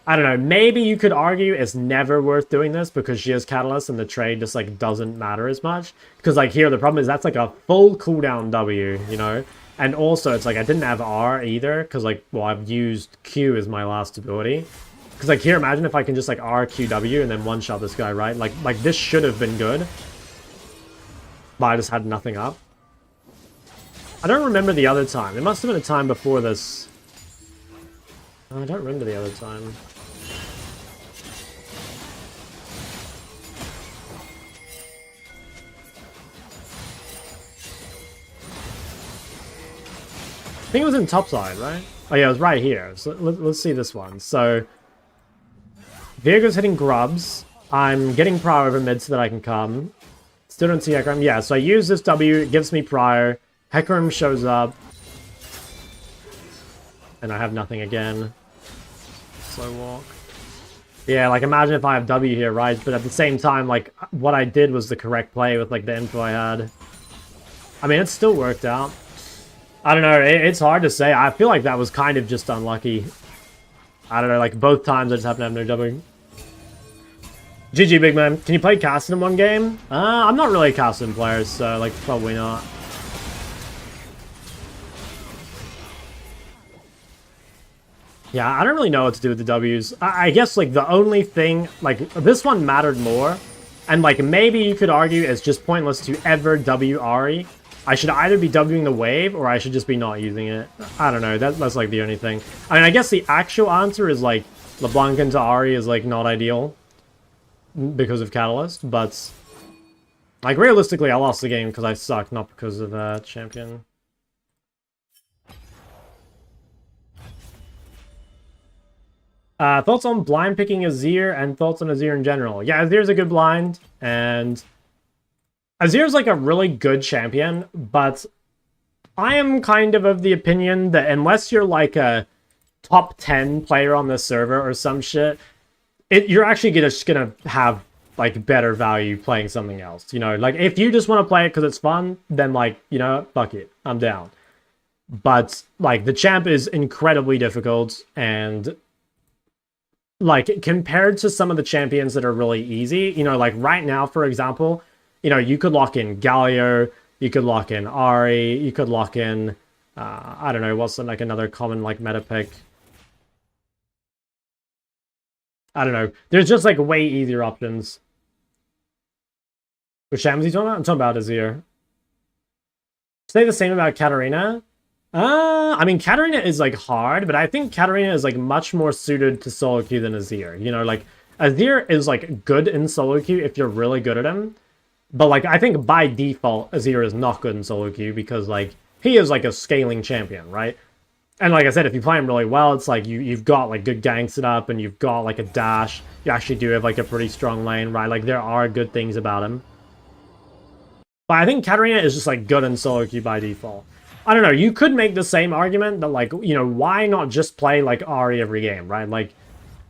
I don't know. Maybe you could argue it's never worth doing this because she has Catalyst and the trade just, like, doesn't matter as much. Because, like, here, the problem is that's, like, a full cooldown W, you know? And also, it's like, I didn't have R either because, like, well, I've used Q as my last ability. Because, like, here, imagine if I can just, like, R, Q, W and then one-shot this guy, right? Like, this should have been good. But I just had nothing up. I don't remember the other time. There must have been a time before this. Oh, I don't remember the other time. I think it was in topside, right? Oh yeah, it was right here. So let's see this one. So, Viego's hitting grubs. I'm getting prior over mid so that I can come. Still don't see Hecarim. Yeah, so I use this W. It gives me prior. Hecarim shows up. And I have nothing again. Slow walk. Yeah, like, imagine if I have W here, right? But at the same time, like, what I did was the correct play with, like, the info I had. I mean, it still worked out. I don't know, it's hard to say. I feel like that was kind of just unlucky. I don't know, like, both times I just happen to have no W. GG, big man. Can you play Castle in one game? I'm not really a Castle player, so, like, probably not. Yeah, I don't really know what to do with the Ws. I guess, like, the only thing, like, this one mattered more. And, like, maybe you could argue it's just pointless to ever W Ari. I should either be Wing the wave, or I should just be not using it. I don't know, that's, like, the only thing. I mean, I guess the actual answer is, like, LeBlanc into Ari is, like, not ideal. Because of Catalyst, but... Like, realistically, I lost the game because I suck, not because of, champion. Thoughts on blind picking Azir and thoughts on Azir in general? Yeah, Azir's a good blind, and Azir's like a really good champion, but I am kind of the opinion that unless you're like a top 10 player on the server or some shit, you're actually just gonna have like better value playing something else. You know, like if you just want to play it because it's fun, then like, you know, fuck it, I'm down. But like the champ is incredibly difficult, and like, compared to some of the champions that are really easy, you know, like right now, for example, you know, you could lock in Galio, you could lock in Ari, you could lock in, I don't know, what's like another common, like, meta pick? I don't know. There's just, like, way easier options. Which champ is he talking about? I'm talking about Azir. Say the same about Katarina? I mean, Katarina is, like, hard, but I think Katarina is, like, much more suited to solo queue than Azir. You know, like, Azir is, like, good in solo queue if you're really good at him. But, like, I think by default, Azir is not good in solo queue because, like, he is, like, a scaling champion, right? And, like I said, if you play him really well, it's, like, you've got, like, good gang setup and you've got, like, a dash. You actually do have, like, a pretty strong lane, right? Like, there are good things about him. But I think Katarina is just, like, good in solo queue by default. I don't know, you could make the same argument that, like, you know, why not just play, like, Ari every game, right? Like,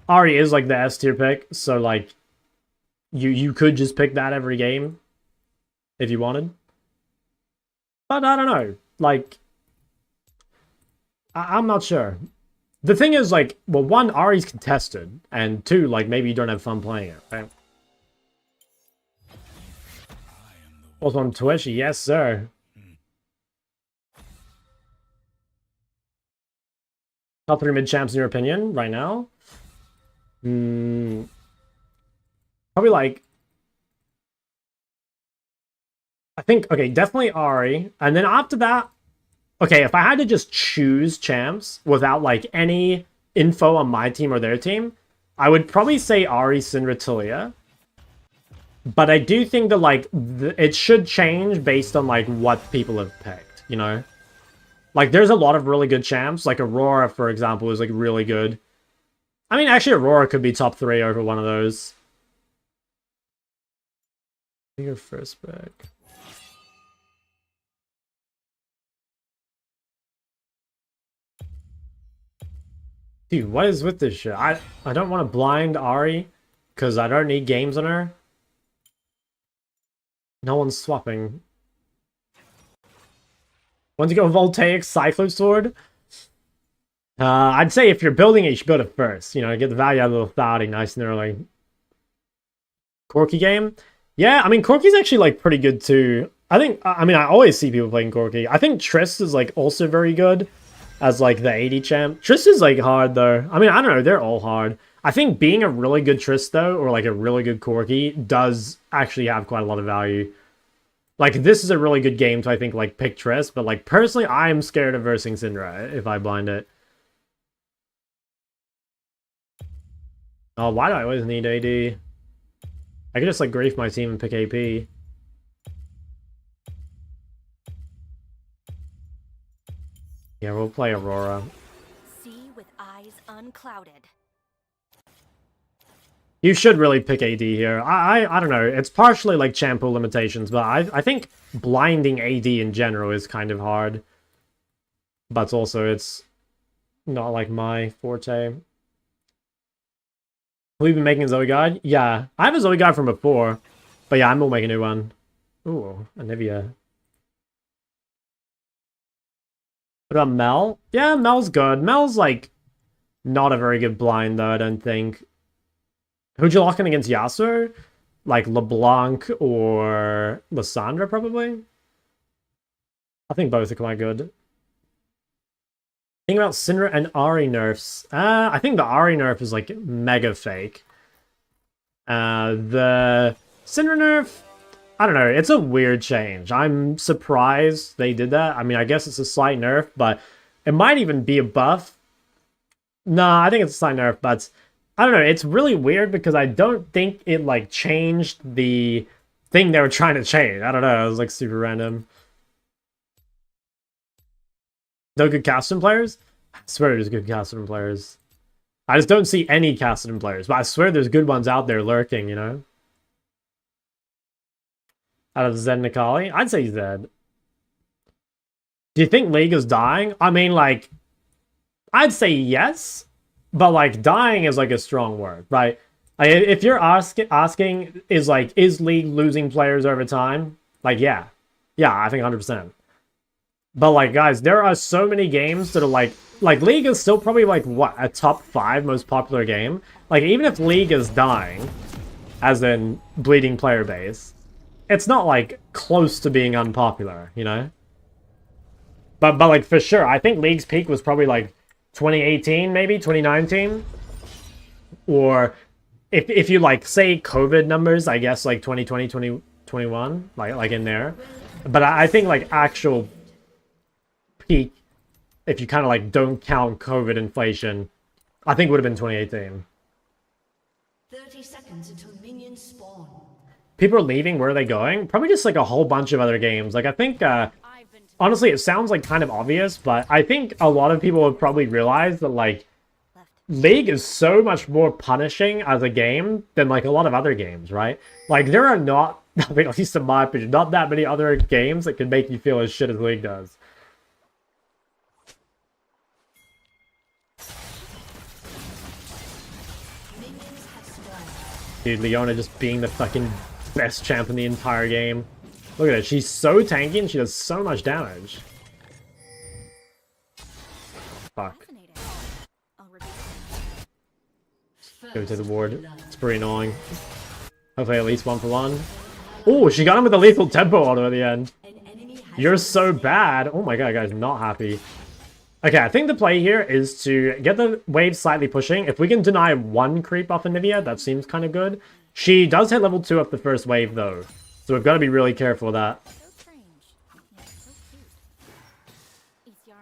Ari is, like, the S tier pick, so, like, you could just pick that every game if you wanted. But I don't know. Like, I'm not sure. The thing is, like, well, one, Ari's contested, and two, like, maybe you don't have fun playing it, right? Also on Twitch, yes, sir. Top 3 mid champs in your opinion, right now? Probably like... I think, okay, definitely Ari. And then after that... Okay, if I had to just choose champs without, like, any info on my team or their team, I would probably say Ari, Syndra, Taliyah. But I do think that, like, it should change based on, like, what people have picked, you know? Like, there's a lot of really good champs. Like, Aurora, for example, is, like, really good. I mean, actually, Aurora could be top 3 over one of those. Your first pick. Dude, what is with this shit? I don't want to blind Ari, because I don't need games on her. No one's swapping. Want to go Voltaic Cyclo Sword? I'd say if you're building it, you should build it first. You know, get the value out of the lethality nice and early. Corki game? Yeah, I mean, Corki's actually, like, pretty good, too. I mean, I always see people playing Corki. I think Triss is, like, also very good as, like, the AD champ. Triss is, like, hard, though. I mean, I don't know. They're all hard. I think being a really good Triss, though, or, like, a really good Corki, does actually have quite a lot of value. Like, this is a really good game to, I think, like, pick Triss, but, like, personally, I'm scared of versing Syndra if I blind it. Oh, why do I always need AD? I could just, like, grief my team and pick AP. Yeah, we'll play Aurora. See with eyes unclouded. You should really pick AD here. I don't know. It's partially, like, champ pool limitations, but I think blinding AD in general is kind of hard. But also, it's not, like, my forte. We've been making a Zoe guide? Yeah. I have a Zoe guide from before. But yeah, I'm gonna make a new one. Ooh, Anivia. What about Mel? Yeah, Mel's good. Mel's, like, not a very good blind, though, I don't think. Who'd you lock in against Yasuo? Like, LeBlanc or Lissandra, probably? I think both are quite good. Think about Syndra and Ahri nerfs. I think the Ahri nerf is, like, mega fake. The Syndra nerf, I don't know. It's a weird change. I'm surprised they did that. I mean, I guess it's a slight nerf, but it might even be a buff. Nah, I think it's a slight nerf, but I don't know. It's really weird because I don't think it, like, changed the thing they were trying to change. I don't know. It was, like, super random. No good Casterton players? I swear there's good Casterton players. I just don't see any Casterton players, but I swear there's good ones out there lurking, you know? Out of Zed and Akali? I'd say Zed. Do you think League is dying? I mean, like, I'd say yes, but, like, dying is, like, a strong word, right? Like, if you're asking, is League losing players over time? Like, yeah. Yeah, I think 100%. But, like, guys, there are so many games that are, like, League is still probably, like, what, a top 5 most popular game? Like, even if League is dying, as in bleeding player base, it's not, like, close to being unpopular, you know? But like, for sure, I think League's peak was probably, like, 2018, maybe? 2019? Or, if you, like, say COVID numbers, I guess, like, 2020, 2021, like in there. But I think, like, actual peak, if you kind of, like, don't count COVID inflation, I think would have been 2018. 30 seconds until minions spawn. People are leaving. Where are they going? Probably just, like, a whole bunch of other games. Like, I think, honestly, it sounds, like, kind of obvious, but I think a lot of people have probably realized that, like, League is so much more punishing as a game than, like, a lot of other games, right? Like, there are not, I mean, at least in my opinion, not that many other games that can make you feel as shit as League does. Dude, Leona just being the fucking best champ in the entire game. Look at it. She's so tanky and she does so much damage. Fuck. Fascinating. I'll Go to the ward. It's pretty annoying. Hopefully at least 1-for-1. Oh, she got him with a lethal tempo auto at the end. You're so bad. Oh my god, guys, not happy. Okay, I think the play here is to get the wave slightly pushing. If we can deny one creep off Anivia, that seems kind of good. She does hit level 2 up the first wave, though. So we've got to be really careful with that. So strange. Yet so cute. Yarn,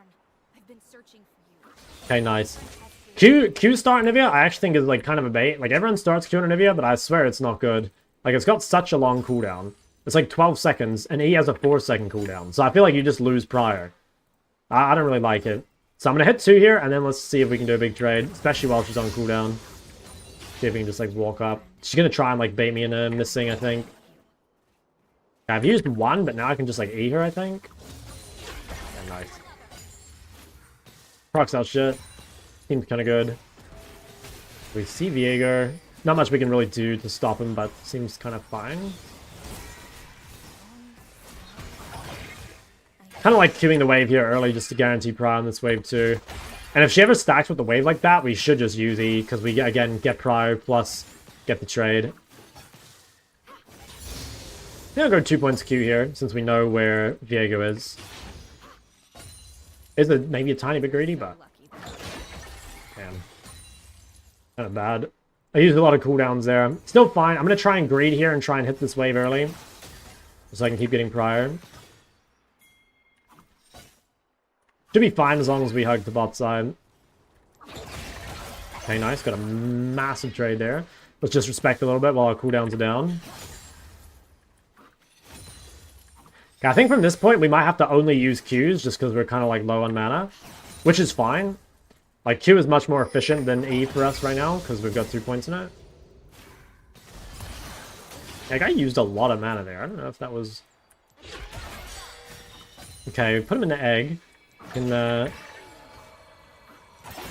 I've been searching for you. Okay, nice. Q start Anivia, I actually think is like kind of a bait. Like everyone starts Q on Anivia, but I swear it's not good. Like it's got such a long cooldown. It's like 12 seconds, and E has a 4-second cooldown. So I feel like you just lose prior. I don't really like it. So I'm going to hit 2 here, and then let's see if we can do a big trade. Especially while she's on cooldown. See if we can just like walk up. She's going to try and like bait me into missing, I think. I've used 1, but now I can just like E her, I think. Yeah, nice. Procs out shit. Seems kind of good. We see Viego. Not much we can really do to stop him, but seems kind of fine. Kind of like queuing the wave here early just to guarantee prior on this wave too. And if she ever stacks with the wave like that, we should just use E, because we, again, get prior plus get the trade. I think I'll go 2 points Q here, since we know where Viego is. Is it maybe a tiny bit greedy, but... Damn. Kind of bad. I used a lot of cooldowns there. Still fine. I'm going to try and greed here and try and hit this wave early. So I can keep getting prior. Should be fine as long as we hug the bot side. Okay, nice. Got a massive trade there. Let's just respect a little bit while our cooldowns are down. Okay, I think from this point we might have to only use Qs just because we're kind of like low on mana. Which is fine. Like, Q is much more efficient than E for us right now, because we've got 2 points in it. Like, I used a lot of mana there. I don't know if that was... Okay, put him in the egg. Can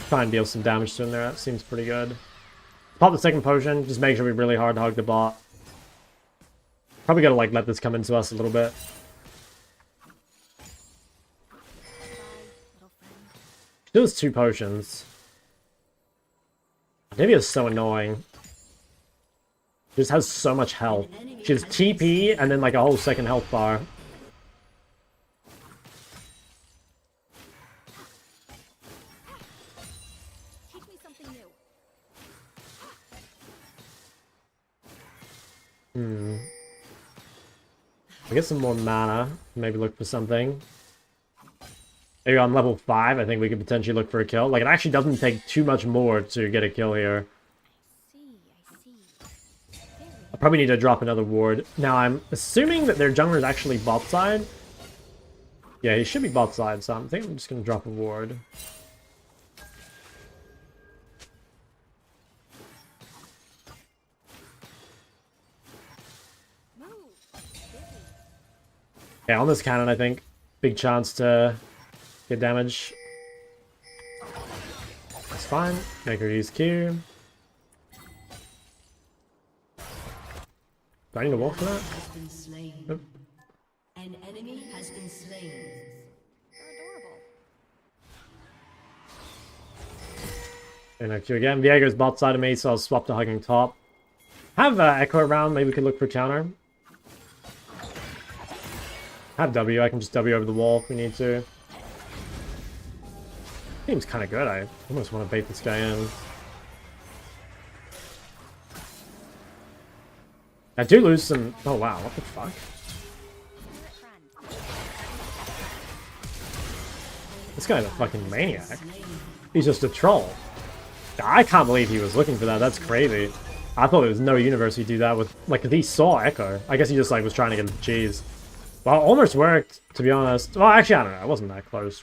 try and deal some damage to him there. That seems pretty good. Pop the second potion. Just make sure we really hard hug the bot. Probably gotta, like, let this come into us a little bit. She does 2 potions. Maybe it's so annoying. She just has so much health. She has TP and then like a whole second health bar. Teach me something new. I get some more mana. Maybe look for something. Maybe on level 5, I think we could potentially look for a kill. Like, it actually doesn't take too much more to get a kill here. I see. I probably need to drop another ward. Now, I'm assuming that their jungler is actually bot side. Yeah, he should be bot side, so I think I'm just going to drop a ward. Yeah, on this cannon, I think. Big chance to get damage. That's fine. Make her use Q. Do I need to walk for that? Has been slain. Nope. An enemy has been slain. They're adorable. And I Q again. Viego's bot side of me, so I'll swap to hugging top. Have Echo around. Maybe we could look for counter. Have W. I can just W over the wall if we need to. Seems kind of good. I almost want to bait this guy in. I do lose some... Oh, wow. What the fuck? This guy's a fucking maniac. He's just a troll. I can't believe he was looking for that. That's crazy. I thought there was no universe he'd do that with... Like, if he saw Echo. I guess he just, like, was trying to get the cheese. Well, almost worked, to be honest. Well, actually, I don't know. It wasn't that close.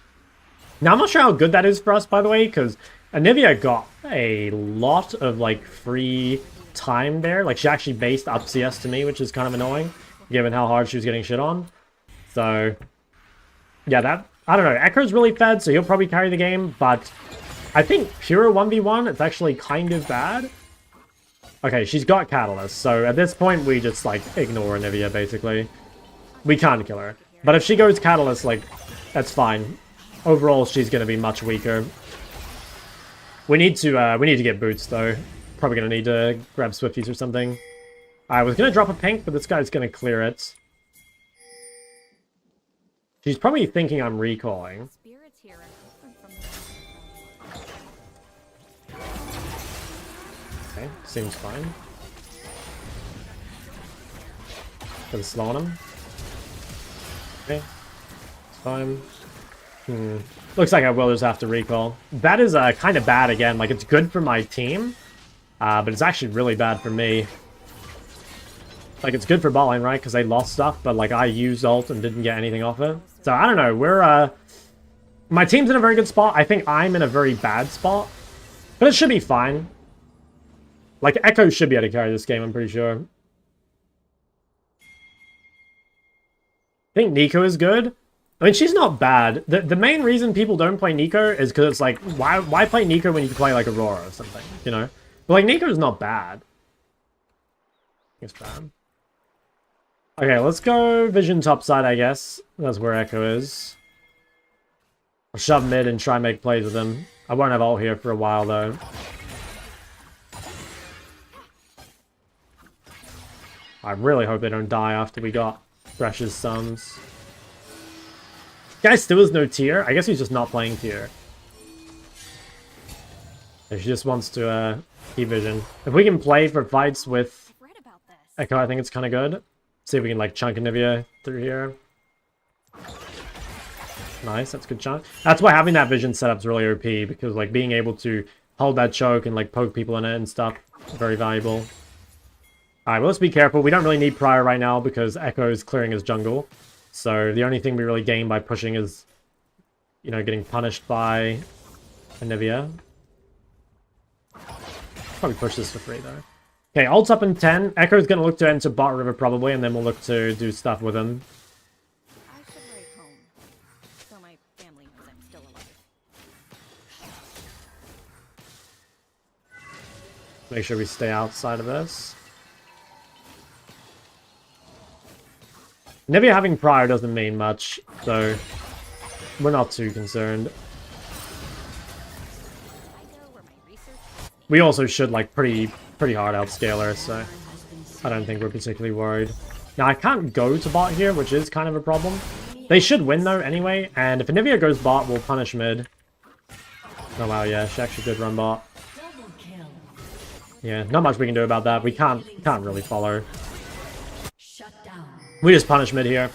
Now, I'm not sure how good that is for us, by the way, because Anivia got a lot of, like, free time there. Like, she actually based up CS to me, which is kind of annoying, given how hard she was getting shit on. So, yeah, that... I don't know. Echo's really fed, so he'll probably carry the game, but I think pure 1v1, it's actually kind of bad. Okay, she's got Catalyst, so at this point, we just, like, ignore Anivia, basically. we can't kill her. But if she goes Catalyst, like, that's fine. Overall, she's going to be much weaker. We need to get boots, though. Probably going to need to grab Swifties or something. I was going to drop a pink, but this guy's going to clear it. She's probably thinking I'm recalling. Spirits here are different from the Okay, seems fine. Got a slow on him. Okay, it's fine. Looks like I will just have to recall. That is kind of bad again. Like, it's good for my team, but it's actually really bad for me. Like, it's good for bot lane, right? Because they lost stuff, but, like, I used ult and didn't get anything off it. So, I don't know. We're, my team's in a very good spot. I think I'm in a very bad spot. But it should be fine. Like, Echo should be able to carry this game, I'm pretty sure. I think Nico is good. I mean, she's not bad. The main reason people don't play Nico is because it's like, why play Nico when you can play, like, Aurora or something, you know? But, like, Nico's not bad. It's bad. Okay, let's go Vision topside, I guess. That's where Echo is. I'll shove mid and try and make plays with him. I won't have ult here for a while, though. I really hope they don't die after we got Thresh's sums. Guy still has no tier. I guess he's just not playing tier. She just wants to keep Vision. If we can play for fights with I've read about this. Echo, I think it's kind of good. See if we can, like, chunk Anivia through here. Nice, that's a good chunk. That's why having that Vision setup is really OP, because, like, being able to hold that choke and, like, poke people in it and stuff, very valuable. Alright, well, let's be careful. We don't really need Prior right now, because Echo is clearing his jungle. So, the only thing we really gain by pushing is, you know, getting punished by Anivia. Probably push this for free, though. Okay, ult's up in 10. Echo's gonna look to enter bot river probably, and then we'll look to do stuff with him. I should write home, so my family knows I'm still alive. Make sure we stay outside of this. Nivea having Prior doesn't mean much, so we're not too concerned. I go where my research takes me. We also should, like, pretty hard outscale her, so I don't think we're particularly worried. Now, I can't go to bot here, which is kind of a problem. They should win, though, anyway, and if Anivia goes bot, we'll punish mid. Oh, wow, yeah, she actually did run bot. Yeah, not much we can do about that. We can't really follow. We just punish mid here.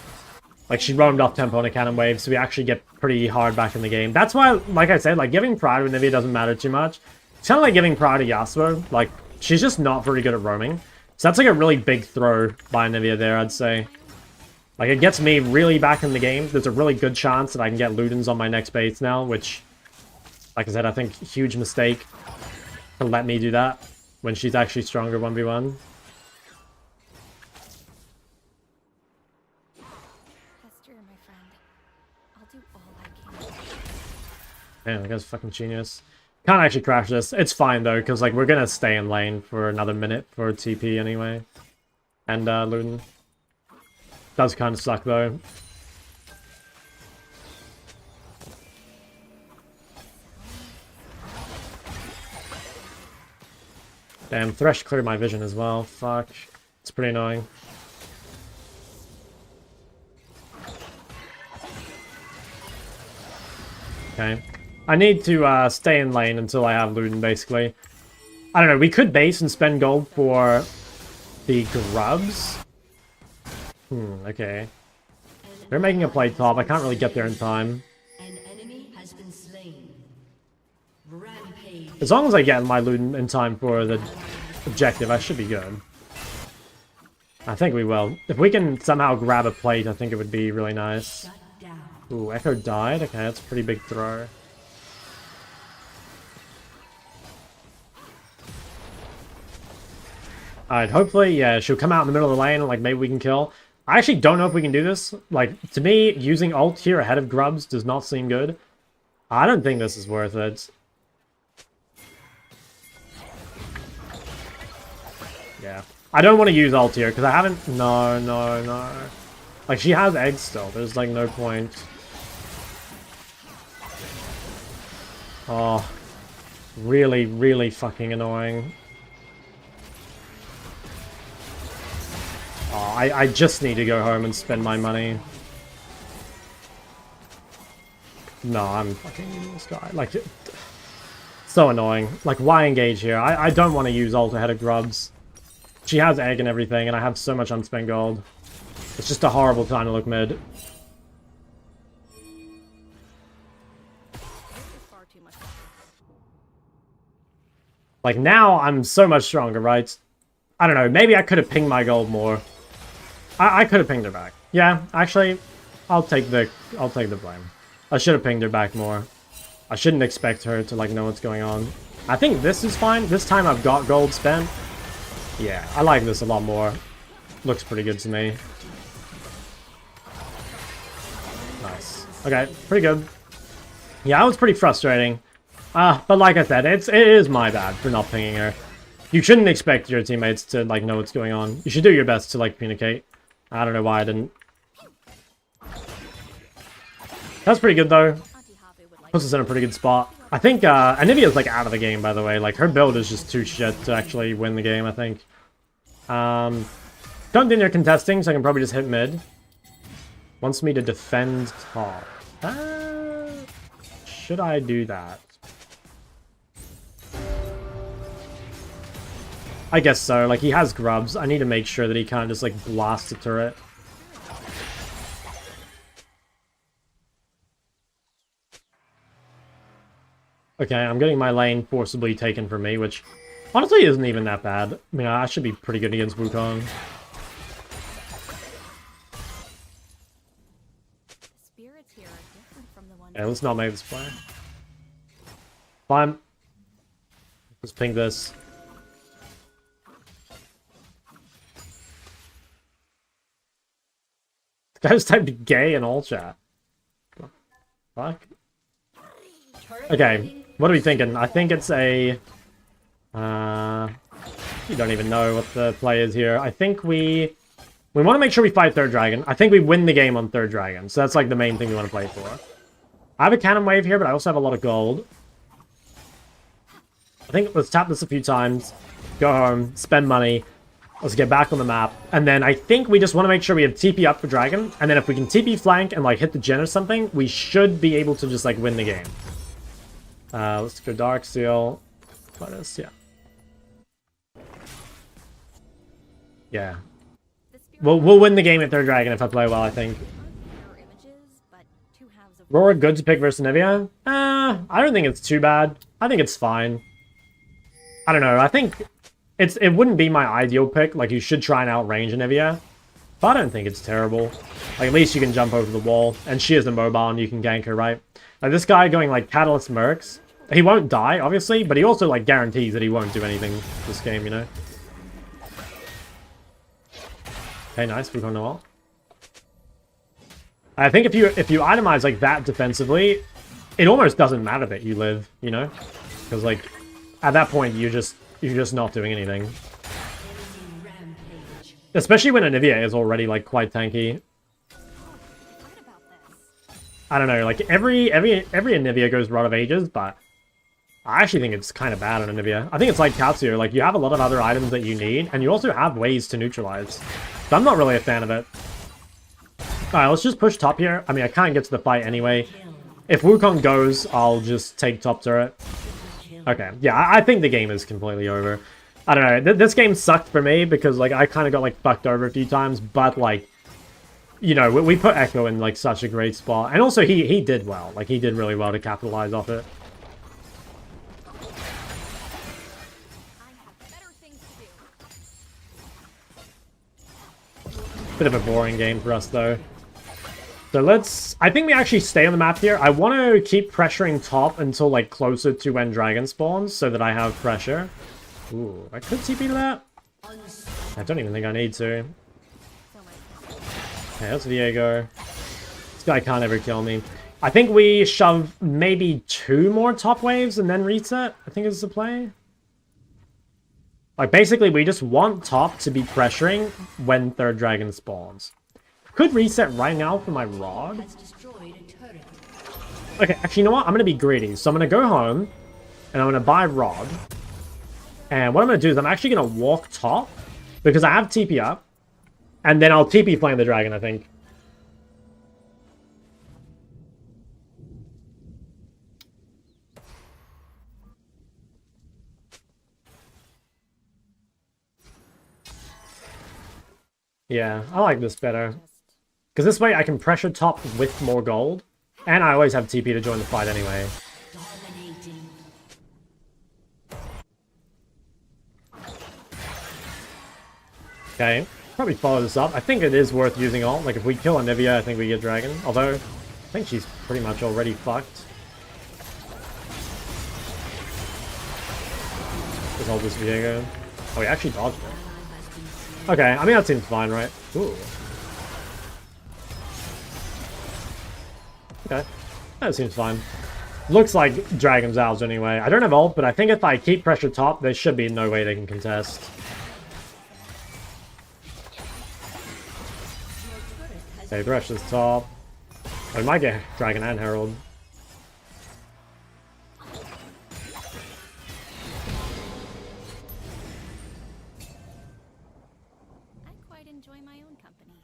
Like, she roamed off tempo on a cannon wave, so we actually get pretty hard back in the game. That's why, like I said, like, giving Pride to Nivea doesn't matter too much. It's kind of like giving Pride to Yasuo. Like, she's just not very good at roaming. So that's, like, a really big throw by Nivea there, I'd say. Like, it gets me really back in the game. There's a really good chance that I can get Ludens on my next base now, which, like I said, I think huge mistake to let me do that when she's actually stronger 1v1. Hester, my friend, I'll do all I can. Man, that guy's fucking genius. Can't actually crash this. It's fine, though, because, like, we're gonna stay in lane for another minute for TP anyway. And, Luden. Does kind of suck, though. Damn, Thresh cleared my vision as well. Fuck. It's pretty annoying. Okay. I need to stay in lane until I have Luden, basically. I don't know, we could base and spend gold for the grubs. Okay. They're making a play top. I can't really get there in time. An enemy has been slain. Rampage. As long as I get my Luden in time for the objective, I should be good. I think we will. If we can somehow grab a plate, I think it would be really nice. Shut down. Ooh, Echo died? Okay, that's a pretty big throw. Alright, hopefully, yeah, she'll come out in the middle of the lane and, like, maybe we can kill. I actually don't know if we can do this. Like, to me, using ult here ahead of grubs does not seem good. I don't think this is worth it. Yeah. I don't want to use ult here, because I haven't... No. Like, she has eggs still. There's, like, no point. Oh. Really, really fucking annoying. Oh, I just need to go home and spend my money. No, I'm fucking using this guy. Like, so annoying. Like, why engage here? I don't want to use ult ahead of grubs. She has egg and everything, and I have so much unspent gold. It's just a horrible time to look mid. Far too much. Like, now I'm so much stronger, right? I don't know, maybe I could have pinged my gold more. I could have pinged her back. Yeah, actually, I'll take the blame. I should have pinged her back more. I shouldn't expect her to, like, know what's going on. I think this is fine. This time I've got gold spent. Yeah, I like this a lot more. Looks pretty good to me. Nice. Okay, pretty good. Yeah, that was pretty frustrating. But like I said, it is my bad for not pinging her. You shouldn't expect your teammates to, like, know what's going on. You should do your best to, like, communicate. I don't know why I didn't. That's pretty good, though. Puts us in a pretty good spot. I think Anivia's, like, out of the game, by the way. Like, her build is just too shit to actually win the game, I think. Don't think they're contesting, so I can probably just hit mid. Wants me to defend top. Should I do that? I guess so. Like, he has grubs. I need to make sure that he can't just, like, blast a turret. Okay, I'm getting my lane forcibly taken from me, which honestly isn't even that bad. I mean, I should be pretty good against Wukong. Spirits here are different from the ones. Yeah, let's not make this play. Fine. Let's ping this. The guy just typed gay in all chat. Fuck. Okay, what are we thinking? I think it's a... you don't even know what the play is here. I think we want to make sure we fight third dragon. I think we win the game on third dragon. So that's like the main thing we want to play for. I have a cannon wave here, but I also have a lot of gold. I think let's tap this a few times. Go home, spend money. Let's get back on the map. And then I think we just want to make sure we have TP up for dragon. And then if we can TP flank and like hit the gen or something, we should be able to just like win the game. Let's go Dark Seal. Let us, yeah. Yeah. We'll win the game at third dragon if I play well, I think. Roar good to pick versus Nivea? I don't think it's too bad. I think it's fine. I don't know. I think it wouldn't be my ideal pick. Like, you should try and outrange Nivea. But I don't think it's terrible. Like, at least you can jump over the wall. And she is a mobile and you can gank her, right? Like, this guy going, like, Catalyst Mercs. He won't die, obviously. But he also, like, guarantees that he won't do anything this game, you know? Okay, nice. Wukong Noel. I think if you itemize like that defensively, it almost doesn't matter that you live, you know? Because like at that point you're just not doing anything. Especially when Anivia is already like quite tanky. I don't know, like every Anivia goes Rod of Ages, but I actually think it's kind of bad on Anivia. I think it's like Katsuo, like you have a lot of other items that you need, and you also have ways to neutralize. So I'm not really a fan of it. Alright, let's just push top here. I mean, I can't get to the fight anyway. If Wukong goes, I'll just take top turret. Okay, yeah, I think the game is completely over. I don't know, this game sucked for me because, like, I kind of got, like, fucked over a few times, but, like, you know, we put Echo in, like, such a great spot. And also, he did well. Like, he did really well to capitalize off it. Bit of a boring game for us, though. So let's... I think we actually stay on the map here. I want to keep pressuring top until, like, closer to when dragon spawns, so that I have pressure. Ooh, I could TP to that? I don't even think I need to. Okay, that's Viego. This guy can't ever kill me. I think we shove maybe 2 more top waves and then reset, I think is the play. Like, basically, we just want top to be pressuring when third dragon spawns. could reset right now for my rod. Has destroyed a turret. Okay, actually, you know what? I'm going to be greedy. So I'm going to go home, and I'm going to buy rod. And what I'm going to do is I'm actually going to walk top, because I have TP up. And then I'll TP Flame the Dragon, I think. Yeah, I like this better. Because this way I can pressure top with more gold. And I always have TP to join the fight anyway. Dominating. Okay, probably follow this up. I think it is worth using ult. Like, if we kill Anivia, I think we get Dragon. Although, I think she's pretty much already fucked. Just ult this Viego. Oh, he actually dodged it. Okay, I mean, that seems fine, right? Ooh. Okay, that seems fine. Looks like Dragon's ours anyway. I don't have ult, but I think if I keep pressure top, there should be no way they can contest. Okay, Thresh is top. I might get Dragon and Herald. I quite enjoy my own company.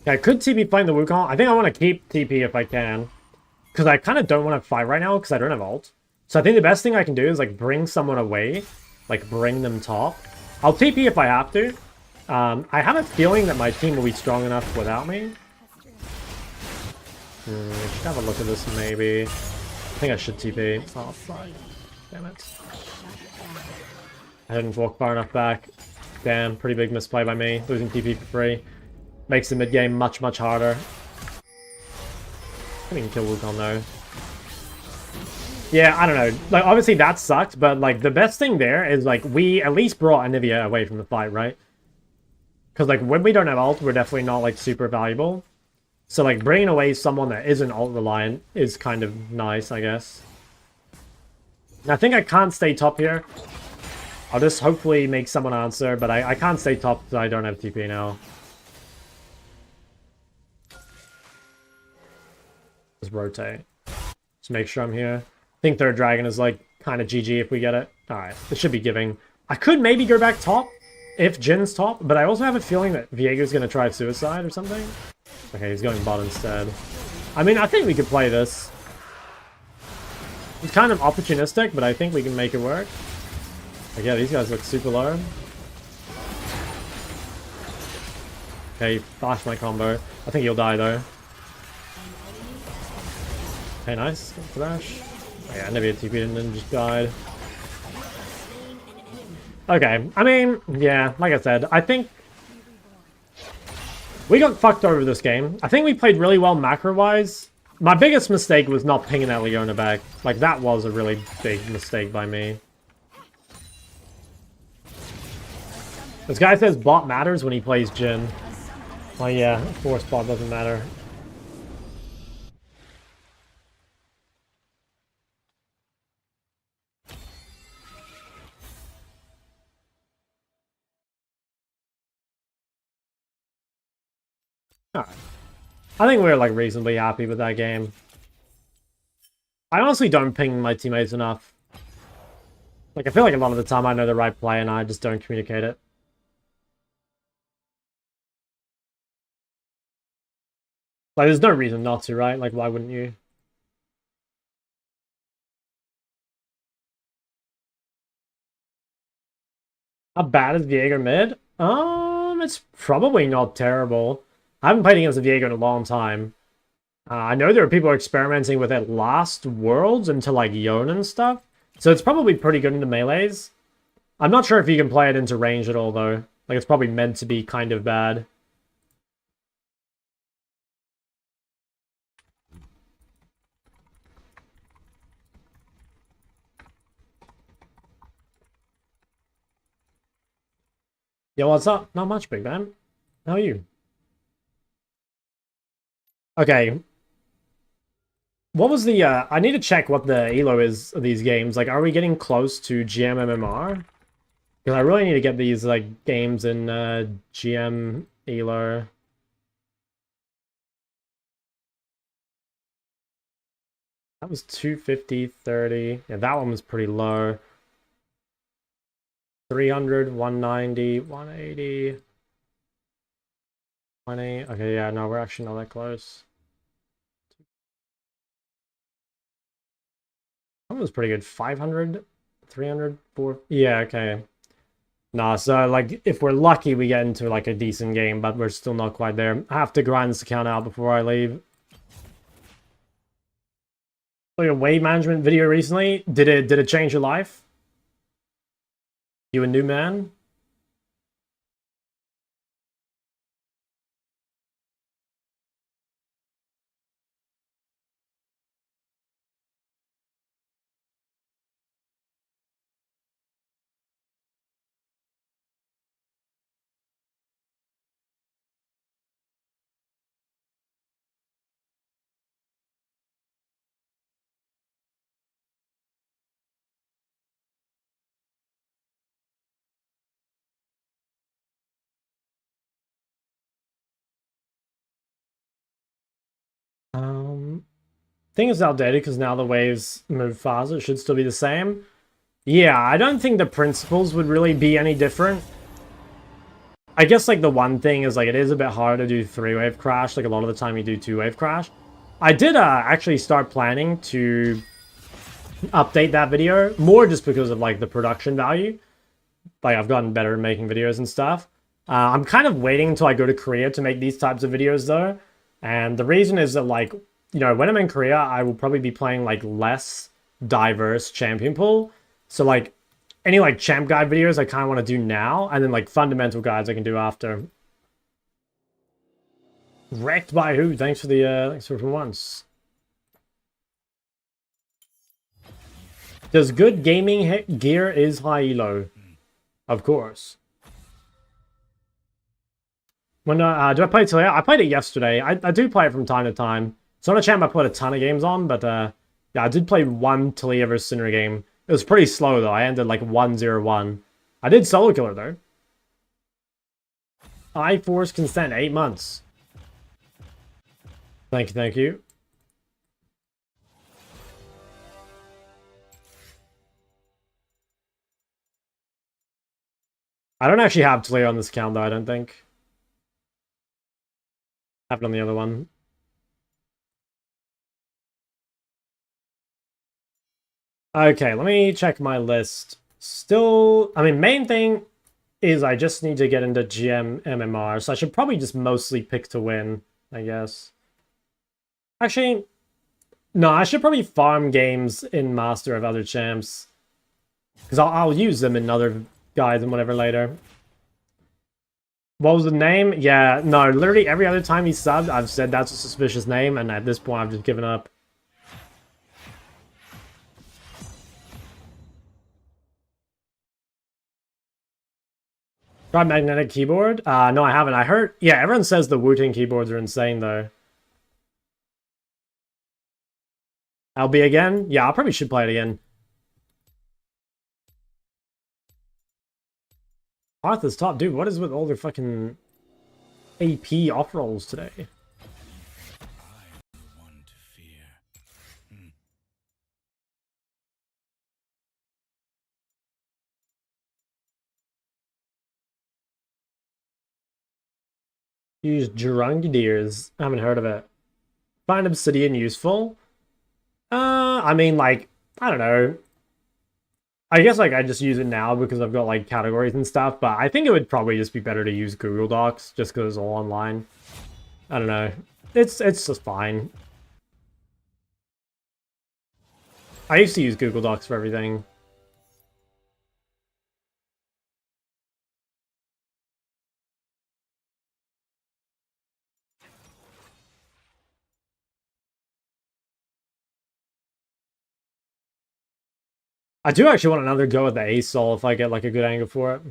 Okay, I could TP playing the Wukong. I think I want to keep TP if I can. Because I kind of don't want to fight right now because I don't have ult. So I think the best thing I can do is like bring someone away. Like bring them top. I'll TP if I have to. I have a feeling that my team will be strong enough without me. We should have a look at this maybe. I think I should TP. Oh, fuck. Damn it. I didn't walk far enough back. Damn, pretty big misplay by me. Losing TP for free. Makes the mid game much, much harder. I think we can kill Wukong though. Yeah, I don't know. Like, obviously that sucked, but like the best thing there is like we at least brought Anivia away from the fight, right? Because like when we don't have ult, we're definitely not like super valuable. So, like, bringing away someone that isn't ult-reliant is kind of nice, I guess. I think I can't stay top here. I'll just hopefully make someone answer, but I can't stay top because I don't have TP now. Just rotate. Just make sure I'm here. I think third dragon is, like, kind of GG if we get it. Alright, it should be giving. I could maybe go back top if Jin's top, but I also have a feeling that Viego's going to try suicide or something. Okay, he's going bot instead. I mean, I think we could play this. It's kind of opportunistic, but I think we can make it work. Like, yeah, these guys look super low. Okay, flash my combo. I think he'll die, though. Okay, nice. Flash. Oh, yeah, Anivia TP'd and then just died. Okay, I mean, yeah, like I said, I think we got fucked over this game. I think we played really well macro-wise. My biggest mistake was not pinging that Leona back. Like, that was a really big mistake by me. This guy says bot matters when he plays Jhin. Oh yeah, of course bot doesn't matter. Alright. I think we're like reasonably happy with that game. I honestly don't ping my teammates enough. Like, I feel like a lot of the time I know the right play and I just don't communicate it. Like, there's no reason not to, right? Like, why wouldn't you? How bad is Viego mid? It's probably not terrible. I haven't played against a Viego in a long time. I know there are people experimenting with it last Worlds into, like, Yone and stuff. So it's probably pretty good into melees. I'm not sure if you can play it into range at all, though. Like, it's probably meant to be kind of bad. Yo, what's up? Not much, big man. How are you? Okay. What was the, I need to check what the elo is of these games. Like, are we getting close to GM MMR? Because I really need to get these, like, games in, GM elo. That was 250, 30. Yeah, that one was pretty low. 300, 190, 180. 20. Okay, yeah, no, we're actually not that close. That one was pretty good. 500, 300, 4. Yeah, okay. Nah, so like if we're lucky, we get into like a decent game, but we're still not quite there. I have to grind this account out before I leave. Like a wave management video recently. Did it change your life? You a new man? Thing is outdated because now the waves move faster. It should still be the same. Yeah, I don't think the principles would really be any different. I guess like the one thing is like it is a bit harder to do 3-wave crash. Like a lot of the time you do 2-wave crash. I did actually start planning to update that video more just because of like the production value. Like I've gotten better at making videos and stuff. I'm kind of waiting until I go to Korea to make these types of videos though. And the reason is that like, you know, when I'm in Korea, I will probably be playing like less diverse champion pool. So like any like champ guide videos I kind of want to do now, and then like fundamental guides I can do after. Wrecked by who? Thanks for the thanks for once. Does good gaming gear is high elo? Of course. When do I play it today? I played it yesterday. I do play it from time to time. It's not a champ I put a ton of games on, but yeah, I did play one Talia vs Syndra game. It was pretty slow though. I ended like 1-0-1. I did solo killer though. I force consent 8 months. Thank you, thank you. I don't actually have Talia on this account though, I don't think. I have it on the other one. Okay, let me check my list. Still, I mean, main thing is I just need to get into GM MMR, so I should probably just mostly pick to win, I guess. Actually, no, I should probably farm games in Master of other champs. Because I'll use them in other guides and whatever later. What was the name? Yeah, no, literally every other time he subbed, I've said that's a suspicious name, and at this point I've just given up. Tried magnetic keyboard? No, I haven't. I heard... Yeah, everyone says the Wu-Tang keyboards are insane, though. LB again? Yeah, I probably should play it again. Arthur's top. Dude, what is with all their fucking AP off-rolls today? Use Gerungideers. I haven't heard of it. Find Obsidian useful? I mean, like, I don't know. I guess, like, I just use it now because I've got, like, categories and stuff, but I think it would probably just be better to use Google Docs just because it's all online. I don't know. It's just fine. I used to use Google Docs for everything. I do actually want another go at the ASOL if I get like a good angle for it.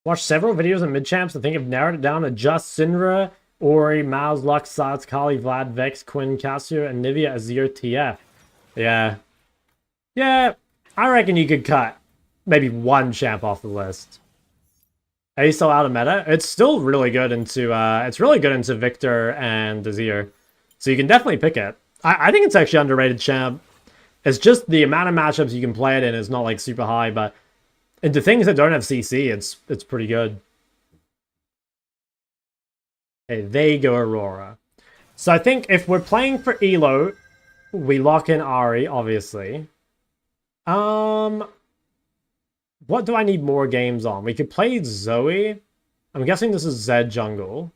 Watched several videos of mid-champs and think I've narrowed it down to just Syndra, Ori, Mouse, Lux, Sots, Kali, Vlad, Vex, Quinn, Cassio, and Nivea, Azir, TF. Yeah. Yeah, I reckon you could cut maybe one champ off the list. Ace still out of meta. It's still really good into Victor and Azir. So you can definitely pick it. I think it's actually underrated champ. It's just the amount of matchups you can play it in is not like super high, but into things that don't have CC, it's pretty good. Okay, there you go, Aurora. So I think if we're playing for Elo, we lock in Ahri, obviously. What do I need more games on? We could play Zoe. I'm guessing this is Zed jungle.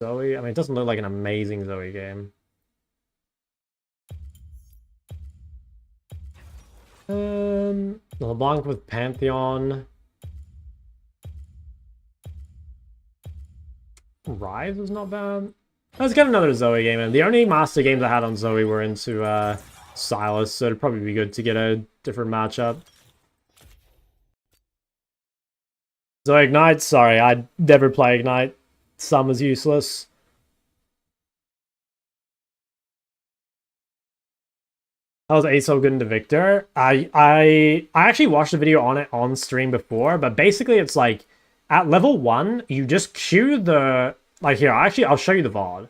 Zoe, I mean, it doesn't look like an amazing Zoe game. LeBlanc with Pantheon. Rise is not bad. Let's get another Zoe game in. The only master games I had on Zoe were into Silas, so it'd probably be good to get a different matchup. Zoe Ignite? Sorry, I'd never play Ignite. Summer's useless. How was Ace so good into Victor? I actually watched a video on it on stream before, but basically it's like at level 1, you just queue the like here, I'll show you the VOD.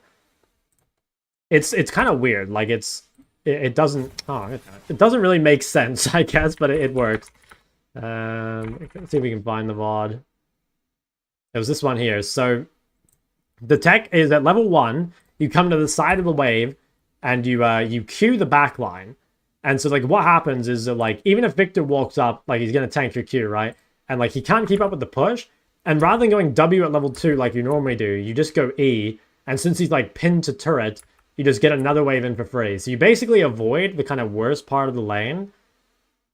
It's kind of weird. Like it doesn't it doesn't really make sense, I guess, but it works. Let's see if we can find the VOD. It was this one here. So the tech is at level 1, you come to the side of the wave and you queue the back line. And so like what happens is that like even if Victor walks up, like he's gonna tank your Q, right? And like he can't keep up with the push. And rather than going W at level 2 like you normally do, you just go E. And since he's like pinned to turret, you just get another wave in for free. So you basically avoid the kind of worst part of the lane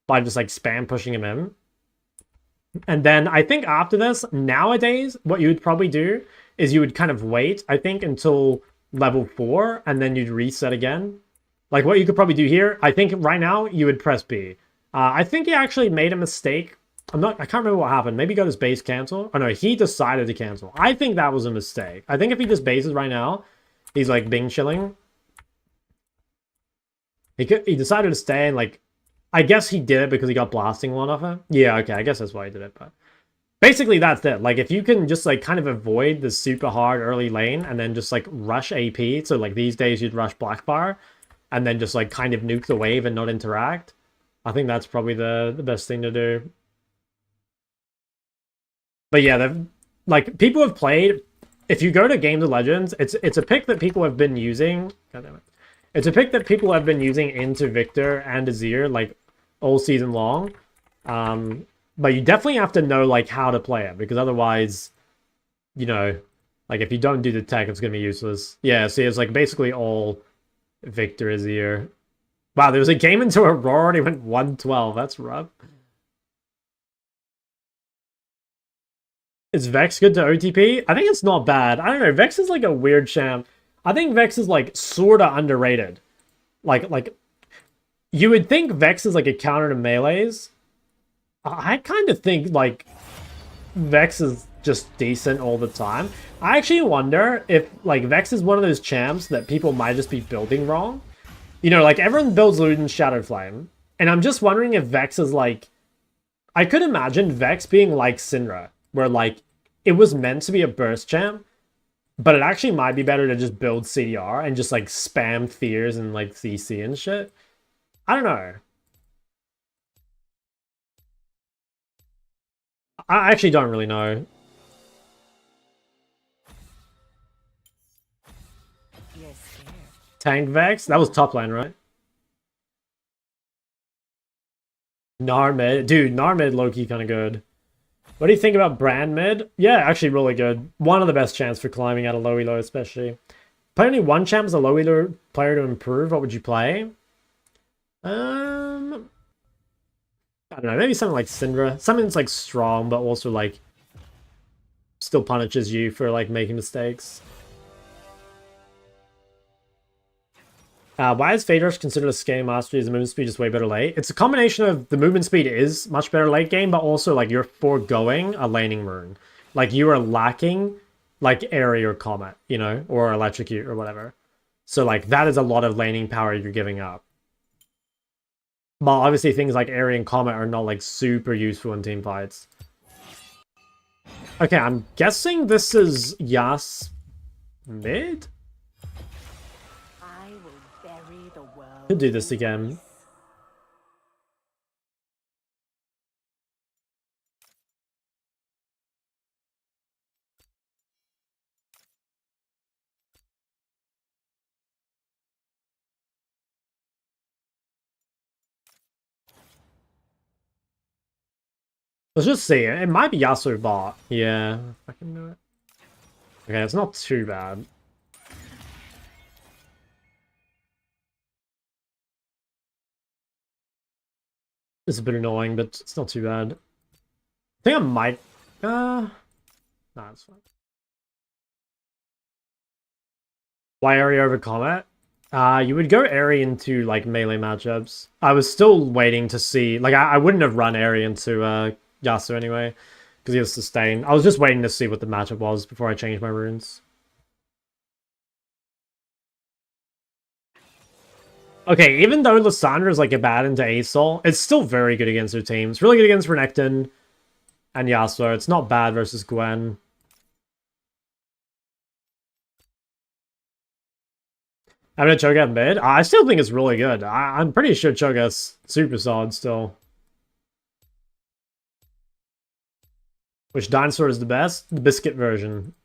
by just like spam pushing him in. And then I think after this, nowadays, what you would probably do is you would kind of wait, I think, until level 4, and then you'd reset again. Like what you could probably do here, I think right now you would press B. I think he actually made a mistake. I can't remember what happened. Maybe he got his base cancel. Oh no, he decided to cancel. I think that was a mistake. I think if he just bases right now, he's like Bing chilling. He decided to stay and like, I guess he did it because he got blasting one off it. Yeah, okay, I guess that's why he did it, but basically that's it. Like if you can just like kind of avoid the super hard early lane and then just like rush AP, so like these days you'd rush Blackbar and then just like kind of nuke the wave and not interact. I think that's probably the best thing to do. But yeah, like people have played. If you go to Games of Legends, it's a pick that people have been using. God damn it. It's a pick that people have been using into Victor and Azir like all season long. But you definitely have to know like how to play it, because otherwise, you know, like if you don't do the tech, it's gonna be useless. Yeah, see, it's like basically all Victor Azir. Wow, there was a game into Aurora and he went 112. That's rough. Is Vex good to OTP? I think it's not bad. I don't know. Vex is like a weird champ. I think Vex is like sorta underrated. Like you would think Vex is like a counter to melees. I kind of think like Vex is just decent all the time. I actually wonder if like Vex is one of those champs that people might just be building wrong. You know, like everyone builds Luden's Shadow Flame, and I'm just wondering if Vex is like, I could imagine Vex being like Syndra, where like it was meant to be a burst champ, but it actually might be better to just build CDR and just like spam fears and like CC and shit. I don't know. I actually don't really know. You're scared. Tank Vex? That was top lane, right? Narmid. Dude, Narmid low-key kind of good. What do you think about Brand Mid? Yeah, actually really good. One of the best champs for climbing out of low elo, especially. Play only one champ as a low elo player to improve. What would you play? I don't know. Maybe something like Syndra. Something that's like strong, but also like still punishes you for like making mistakes. Why is Phaedrus considered a scaling mastery as the movement speed is way better late? It's a combination of the movement speed is much better late game, but also like you're foregoing a laning rune. Like you are lacking like Airy or Comet, you know, or Electrocute or whatever. So like that is a lot of laning power you're giving up. But obviously things like Aerie and Comet are not like super useful in team fights. Okay, I'm guessing this is Yas mid? I will bury the world. Could do this again. Let's just see. It might be Yasuo bot. Yeah, if I can do it. Okay, it's not too bad. It's a bit annoying, but it's not too bad. I think I might... Nah, it's fine. Why Aerie over Comet? You would go Aerie into, like, melee matchups. I was still waiting to see... Like, I wouldn't have run Aerie into Yasuo anyway, because he has sustain. I was just waiting to see what the matchup was before I changed my runes. Okay, even though Lissandra is like a bad into Asol, it's still very good against her team. It's really good against Renekton and Yasuo. It's not bad versus Gwen. I'm gonna Cho'Gath mid. I still think it's really good. I'm pretty sure Cho'Gath's super solid still. Which dinosaur is the best? The biscuit version.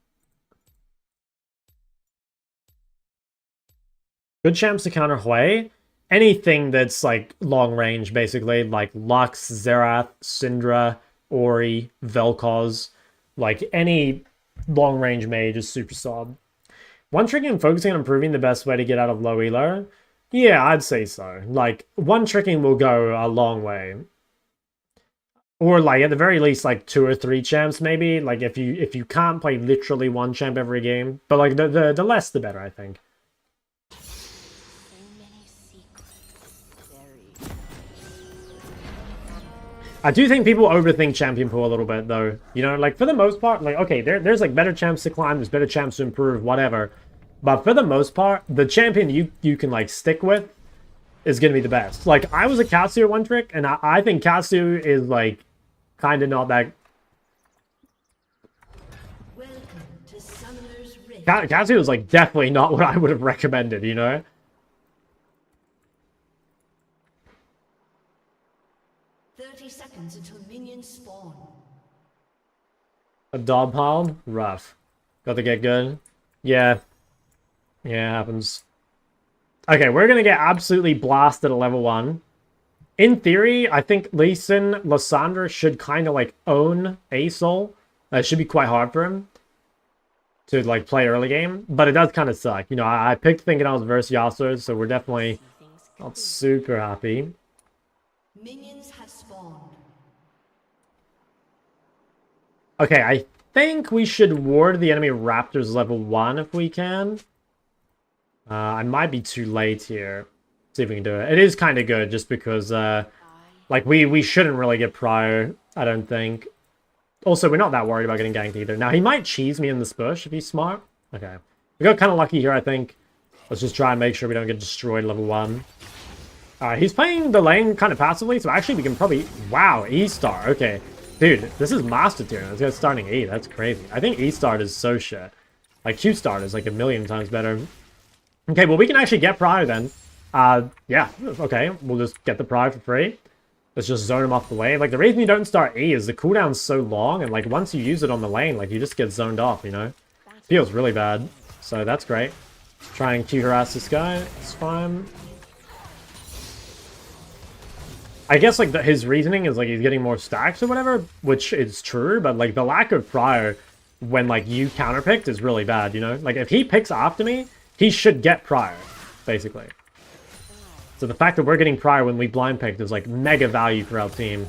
Good champs to counter Hui. Anything that's like long range, basically, like Lux, Xerath, Syndra, Ori, Vel'Koz. Like any long range mage is super solid. One tricking and focusing on improving the best way to get out of low elo? Yeah, I'd say so. Like, one tricking will go a long way. Or like at the very least like 2 or 3 champs maybe. Like if you can't play literally one champ every game. But like the less the better, I think. I do think people overthink champion pool a little bit though. You know, like for the most part, like okay, there's like better champs to climb, there's better champs to improve, whatever. But for the most part, the champion you can like stick with is gonna be the best. Like I was a Cassio one trick, and I think Cassio is like kind of not that. Cassio is like definitely not what I would have recommended, you know? 30 seconds until minions spawn. A dog pile? Rough. Got to get good. Yeah. Yeah, it happens. Okay, we're gonna get absolutely blasted at level 1. In theory, I think Lee Sin, Lissandra should kind of like own Asol. It should be quite hard for him to like play early game, but it does kind of suck. You know, I picked thinking I was versus Yasuo, so we're definitely not super happy. Minions have spawned. Okay, I think we should ward the enemy Raptors level 1 if we can. I might be too late here. See if we can do it. It is kind of good just because, like, we shouldn't really get prior, I don't think. Also, we're not that worried about getting ganked either. Now, he might cheese me in this bush if he's smart. Okay. We got kind of lucky here, I think. Let's just try and make sure we don't get destroyed level 1. He's playing the lane kind of passively, so actually we can probably... Wow, E-Star. Okay. Dude, this is Master Tier. This guy's starting E. That's crazy. I think E-Star is so shit. Like, Q-Star is like a million times better. Okay, well, we can actually get Prior then. Yeah, okay. We'll just get the Prior for free. Let's just zone him off the way. Like, the reason you don't start E is the cooldown's so long, and, like, once you use it on the lane, like, you just get zoned off, you know? Feels really bad. So that's great. Try and Q-harass this guy. It's fine. I guess, like, his reasoning is, like, he's getting more stacks or whatever, which is true, but, like, the lack of Prior when, like, you counterpicked is really bad, you know? Like, if he picks after me, he should get Prior, basically. So the fact that we're getting Prior when we blind picked is, like, mega value for our team.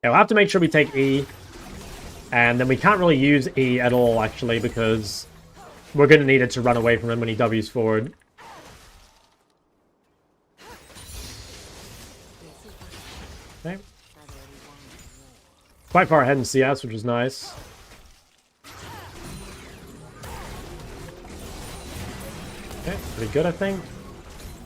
Yeah, we'll have to make sure we take E. And then we can't really use E at all, actually, because we're going to need it to run away from him when he W's forward. Okay. Quite far ahead in CS, which is nice. Okay, pretty good, I think.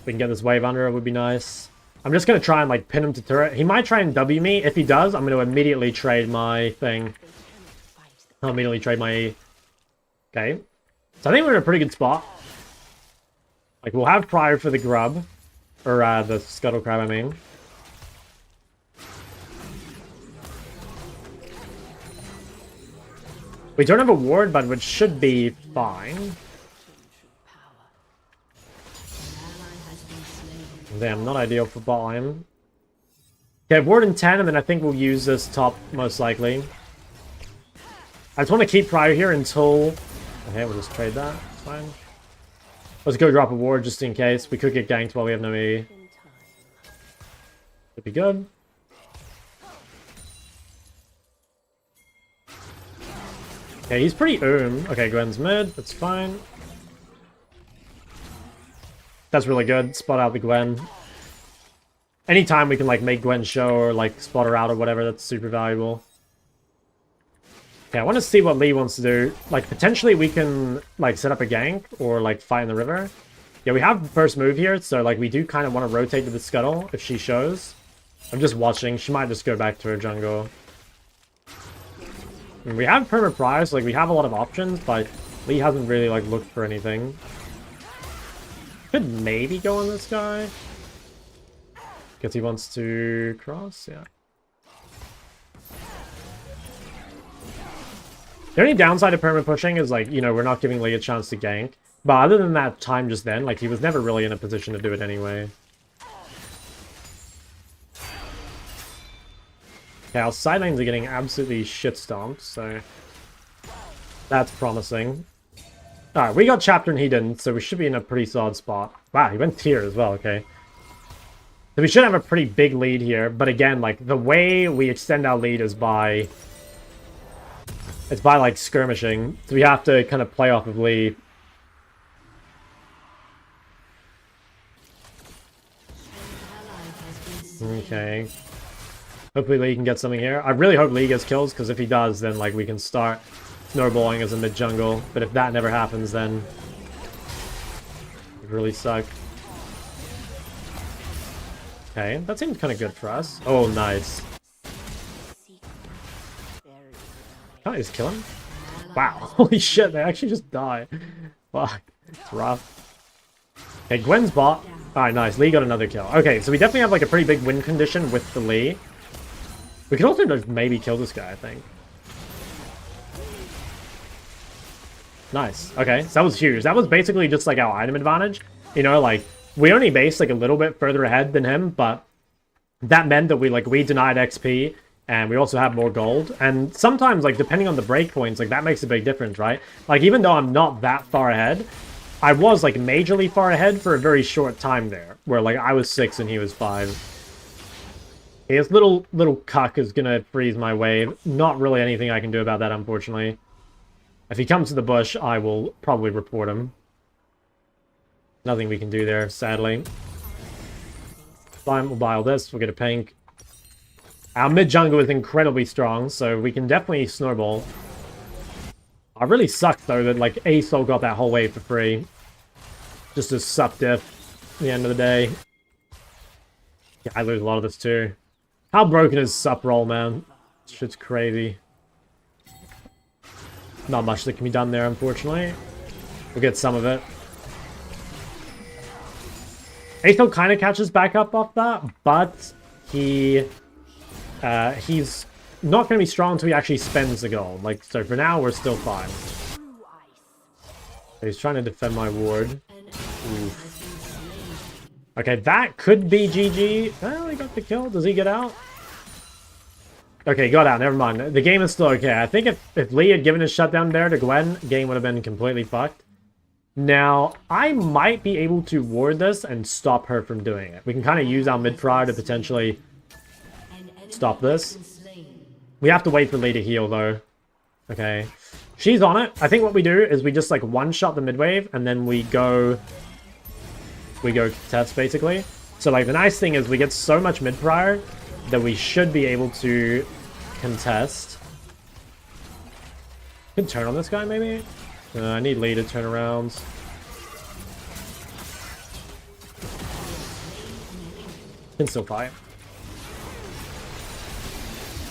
we can get this wave under, it would be nice. I'm just going to try and like pin him to turret. He might try and W me. If he does, I'm going to immediately trade my thing. I'll immediately trade my E. Okay. So I think we're in a pretty good spot. Like, we'll have Prior for the grub. Or, the Scuttle Crab, I mean. We don't have a ward, but it should be fine. Damn, not ideal for bot lane. Okay, ward in 10, and then I think we'll use this top, most likely. I just want to keep Prior here until... Okay, we'll just trade that. It's fine. Let's go drop a ward just in case. We could get ganked while we have no E. Could be good. Okay, he's pretty Okay, Gwen's mid. That's fine. That's really good. Spot out the Gwen. Anytime we can, like, make Gwen show or, like, spot her out or whatever, that's super valuable. Okay, I want to see what Lee wants to do. Like, potentially we can, like, set up a gank or, like, fight in the river. Yeah, we have the first move here, so, like, we do kind of want to rotate to the scuttle if she shows. I'm just watching. She might just go back to her jungle. And we have perma Prior, so, like, we have a lot of options, but Lee hasn't really, like, looked for anything. Could maybe go on this guy. Because he wants to cross, yeah. The only downside of perma pushing is, like, you know, we're not giving Lee a chance to gank. But other than that time just then, like, he was never really in a position to do it anyway. Okay, our side lanes are getting absolutely shit-stomped, so... That's promising. Alright, we got Chapter and he didn't, so we should be in a pretty solid spot. Wow, he went tier as well, okay. So we should have a pretty big lead here, but again, like, the way we extend our lead is by... It's by, like, skirmishing. So we have to kind of play off of Lee. Okay. Hopefully Lee can get something here. I really hope Lee gets kills, because if he does, then, like, we can start snowballing as a mid-jungle. But if that never happens, then... it would really suck. Okay, that seems kind of good for us. Oh, nice. Can't I just kill him? Wow, holy shit, they actually just die. Fuck, it's rough. Okay, Gwen's bot. Alright, nice. Lee got another kill. Okay, so we definitely have like a pretty big win condition with the Lee. We could also just maybe kill this guy, I think. Nice. Okay, so that was huge. That was basically just like our item advantage. You know, like, we only based like a little bit further ahead than him, but that meant that we denied XP. And we also have more gold. And sometimes, like, depending on the breakpoints, like, that makes a big difference, right? Like, even though I'm not that far ahead, I was, like, majorly far ahead for a very short time there. Where, like, I was 6 and he was 5. His little cuck is gonna freeze my wave. Not really anything I can do about that, unfortunately. If he comes to the bush, I will probably report him. Nothing we can do there, sadly. Fine, we'll buy all this. We'll get a pink. Our mid-jungle is incredibly strong, so we can definitely snowball. I really sucked, though, that, like, ASOL got that whole wave for free. Just a sup diff at the end of the day. Yeah, I lose a lot of this, too. How broken is sup roll, man? Shit's crazy. Not much that can be done there, unfortunately. We'll get some of it. ASOL kind of catches back up off that, but he's not going to be strong until he actually spends the gold. Like, so for now, we're still fine. He's trying to defend my ward. Oof. Okay, that could be GG. Oh, he got the kill. Does he get out? Okay, he got out. Never mind. The game is still okay. I think if Lee had given his shutdown there to Gwen, the game would have been completely fucked. Now, I might be able to ward this and stop her from doing it. We can kind of use our mid-prior to potentially stop this. We have to wait for Lee to heal, though. Okay. She's on it. I think what we do is we just, like, one-shot the mid-wave, and then we go test, basically. So, like, the nice thing is we get so much mid-prior that we should be able to contest. Could turn on this guy, maybe? I need Lee to turn around. Can still fight.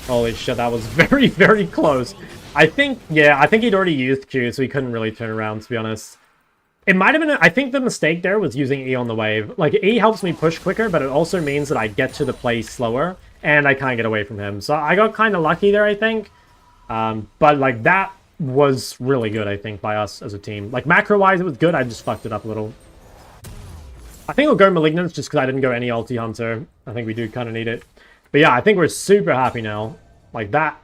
Holy shit, that was very, very close. I think he'd already used Q, so he couldn't really turn around, to be honest. It might have been, I think the mistake there was using E on the wave. Like, E helps me push quicker, but it also means that I get to the play slower, and I can't get away from him. So I got kind of lucky there, I think. But, like, that was really good, I think, by us as a team. Like, macro-wise, it was good, I just fucked it up a little. I think we'll go Malignance just because I didn't go any ulti Hunter. I think we do kind of need it. But yeah, I think we're super happy now. Like, that,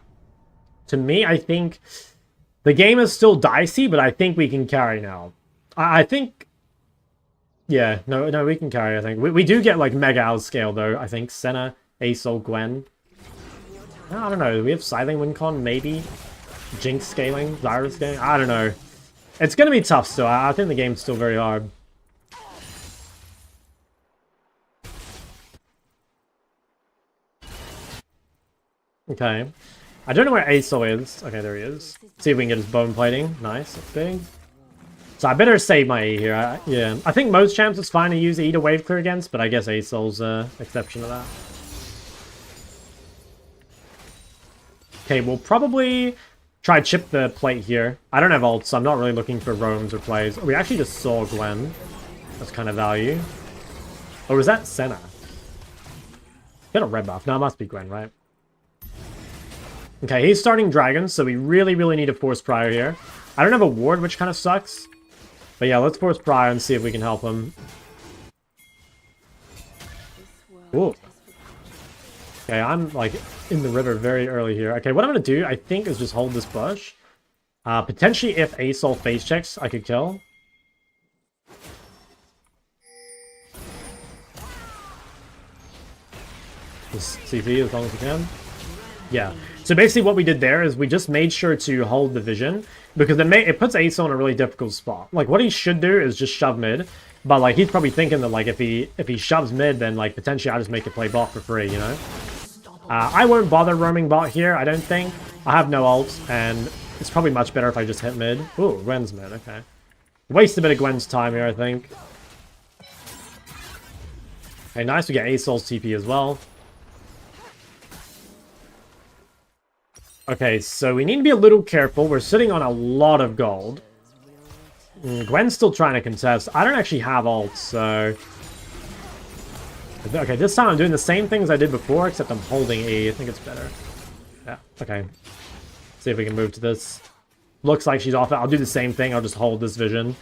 to me, I think the game is still dicey, but I think we can carry now. I think, yeah, no, we can carry, I think. We do get, like, mega outscale, though, I think. Senna, Asol, Gwen. I don't know, do we have Scything Wincon, maybe? Jinx scaling, Zyra scaling? I don't know. It's going to be tough still. I think the game's still very hard. Okay. I don't know where Asol is. Okay, there he is. See if we can get his bone plating. Nice, that's big. So I better save my E here. Yeah, I think most champs it's fine to use E to wave clear against, but I guess Asol's exception to that. Okay, we'll probably try chip the plate here. I don't have ults, so I'm not really looking for roams or plays. Oh, we actually just saw Gwen. That's kind of value. Or was that Senna? Got a red buff. No, it must be Gwen, right? Okay, he's starting dragons, so we really, really need a force prior here. I don't have a ward, which kind of sucks. But yeah, let's force prior and see if we can help him. Ooh. Okay, I'm like in the river very early here. Okay, what I'm going to do, I think, is just hold this bush. Potentially, if Asol face checks, I could kill. Just CP as long as we can. Yeah. So basically what we did there is we just made sure to hold the vision, because it puts Asol in a really difficult spot. Like, what he should do is just shove mid, but like he's probably thinking that like if he shoves mid, then like potentially I'll just make a play bot for free, you know? I won't bother roaming bot here, I don't think. I have no ult, and it's probably much better if I just hit mid. Ooh, Gwen's mid, okay. Waste a bit of Gwen's time here, I think. Okay, nice, we get Asol's TP as well. Okay, so we need to be a little careful. We're sitting on a lot of gold. Gwen's still trying to contest. I don't actually have ult, so... Okay, this time I'm doing the same things I did before, except I'm holding E. I think it's better. Yeah, okay. See if we can move to this. Looks like she's off it. I'll do the same thing. I'll just hold this vision.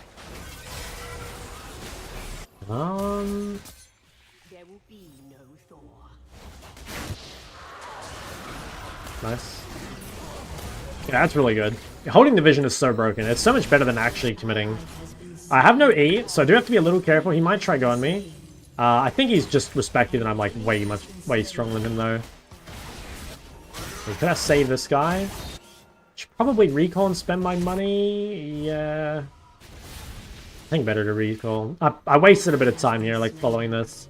There will be no Thor. Nice. Yeah, that's really good. Holding the vision is so broken. It's so much better than actually committing. I have no E, so I do have to be a little careful. He might try going me. I think he's just respected, and I'm like way stronger than him though. So could I save this guy? Should probably recall and spend my money. Yeah. I think better to recall. I wasted a bit of time here, like following this.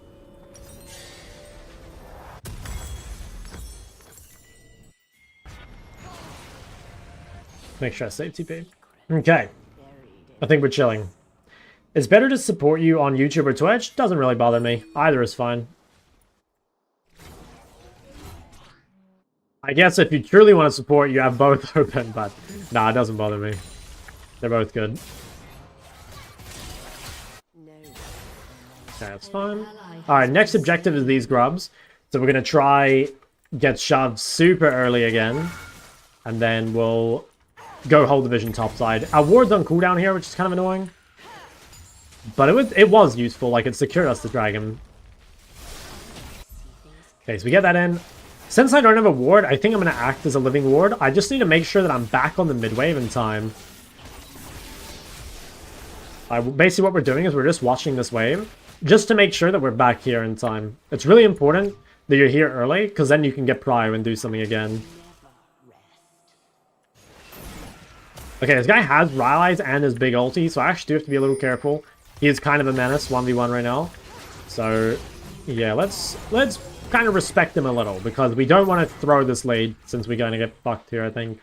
Make sure I save TP. Okay. I think we're chilling. It's better to support you on YouTube or Twitch. Doesn't really bother me. Either is fine. I guess if you truly want to support, you have both open, but nah, it doesn't bother me. They're both good. Okay, that's fine. Alright, next objective is these grubs. So we're going to try get shoved super early again. And then we'll go hold the vision topside. Our ward's on cooldown here, which is kind of annoying. But it was useful, like it secured us the dragon. Okay, so we get that in. Since I don't have a ward, I think I'm going to act as a living ward. I just need to make sure that I'm back on the mid-wave in time. Basically what we're doing is we're just watching this wave, just to make sure that we're back here in time. It's really important that you're here early, because then you can get prio and do something again. Okay, this guy has Rylai's and his big ulti, so I actually do have to be a little careful. He is kind of a menace, 1v1 right now. So, yeah, let's kind of respect him a little, because we don't want to throw this lead, since we're going to get fucked here, I think.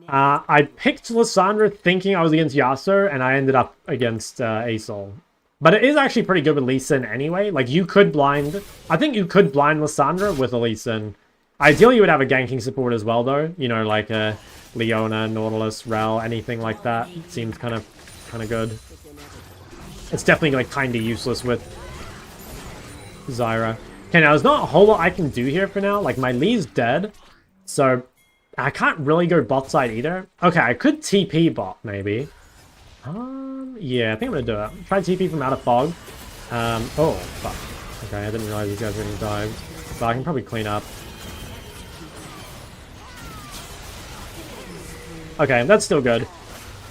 I picked Lissandra thinking I was against Yasuo, and I ended up against Asol. But it is actually pretty good with Lee Sin anyway. Like, you could blind... I think you could blind Lissandra with a Lee Sin. Ideally, you would have a ganking support as well, though. You know, like a Leona, Nautilus, Rel, anything like that. Seems kind of good. It's definitely, like, kind of useless with Zyra. Okay, now there's not a whole lot I can do here for now. Like, my Lee's dead. So, I can't really go bot side either. Okay, I could TP bot, maybe. Yeah, I think I'm gonna do it. Try TP from out of fog. Oh, fuck. Okay, I didn't realize these guys were getting dived. But I can probably clean up. Okay, that's still good.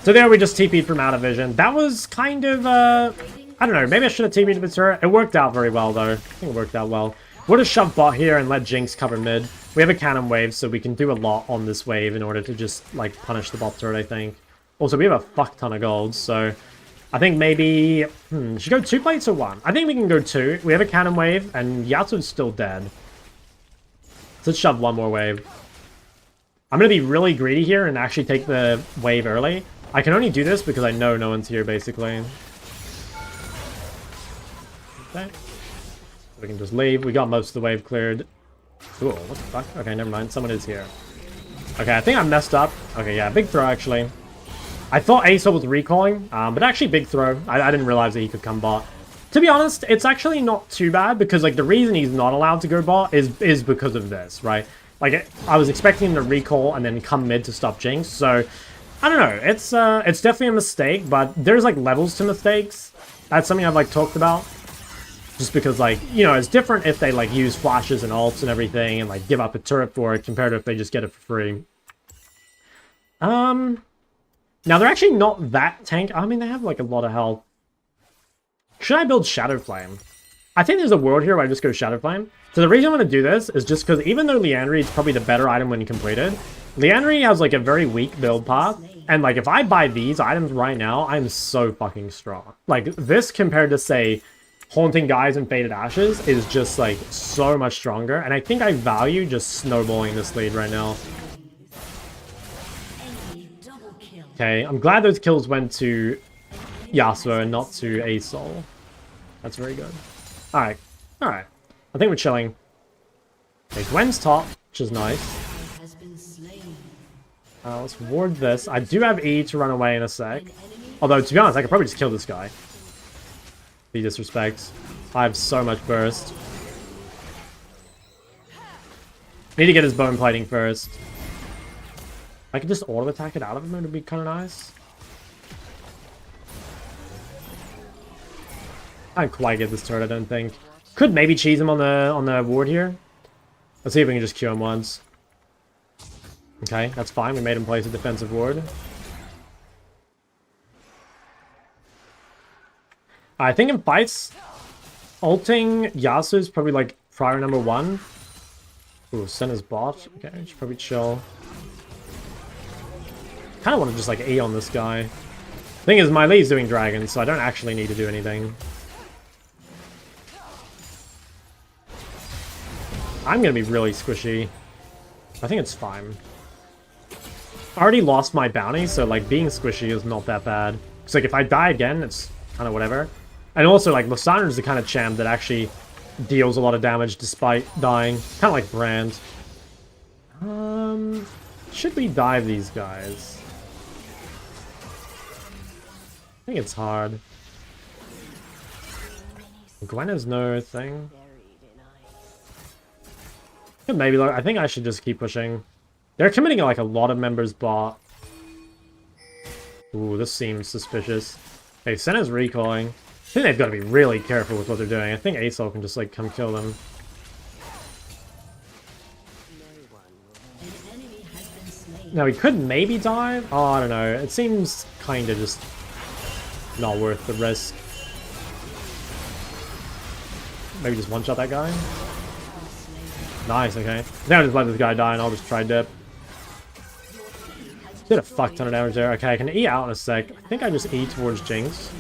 So there we just TP'd from out of vision. That was kind of, I don't know, maybe I should have TP'd with turret. It worked out very well, though. I think it worked out well. We'll just shove bot here and let Jinx cover mid. We have a cannon wave, so we can do a lot on this wave in order to just, like, punish the bot turret, I think. Also, we have a fuck ton of gold, so I think maybe... should go 2 plates or 1? I think we can go 2. We have a cannon wave, and Yasuo's still dead. So let's shove 1 more wave. I'm going to be really greedy here and actually take the wave early. I can only do this because I know no one's here, basically. Okay. We can just leave. We got most of the wave cleared. Cool. What the fuck? Okay, never mind. Someone is here. Okay, I think I messed up. Okay, yeah, big throw, actually. I thought Aesop was recalling, but actually big throw. I didn't realize that he could come bot. To be honest, it's actually not too bad, because, like, the reason he's not allowed to go bot is because of this, right? Like, I was expecting him to recall and then come mid to stop Jinx, so... I don't know, it's definitely a mistake, but there's, like, levels to mistakes. That's something I've, like, talked about. Just because, like, you know, it's different if they, like, use flashes and ults and everything and, like, give up a turret for it compared to if they just get it for free. Now, they're actually not that tank. I mean, they have, like, a lot of health. Should I build Shadow Flame? I think there's a world here where I just go Shadow Flame. So the reason I'm going to do this is just because even though Liandry is probably the better item when completed, Liandry has, like, a very weak build path. And, like, if I buy these items right now, I'm so fucking strong. Like, this compared to, say, Haunting Guys and Faded Ashes is just, like, so much stronger. And I think I value just snowballing this lead right now. Okay, I'm glad those kills went to Yasuo and not to Asol. That's very good. Alright, alright. I think we're chilling. Okay, Gwen's top, which is nice. Let's ward this. I do have E to run away in a sec. Although, to be honest, I could probably just kill this guy. Be disrespect. I have so much burst. Need to get his bone plating first. I could just auto attack it out of him, it would be kind of nice. I can't quite get this turret, I don't think. Could maybe cheese him on the ward here. Let's see if we can just Q him once. Okay, that's fine. We made him place a defensive ward. I think in fights, ulting Yasuo is probably like prior number 1. Ooh, Senna's bot. Okay, should probably chill. Kind of want to just like E on this guy. Thing is, my Lee's doing dragon, so I don't actually need to do anything. I'm gonna be really squishy. I think it's fine. I already lost my bounty, so like being squishy is not that bad. Because like if I die again, it's kind of whatever. And also like Lysandra is the kind of champ that actually deals a lot of damage despite dying. Kind of like Brand. Should we dive these guys? I think it's hard. Gwen has no thing. Maybe like, I think I should just keep pushing. They're committing like a lot of members bot. Ooh, this seems suspicious. Hey, Senna's recalling. I think they've got to be really careful with what they're doing. I think Asol can just like come kill them. Now we could maybe dive. Oh, I don't know. It seems kind of just not worth the risk. Maybe just one-shot that guy. Nice, okay. Now I'll just let this guy die and I'll just try dip. Did a fuck ton of damage there. Okay, I can E out in a sec. I think I just E towards Jinx.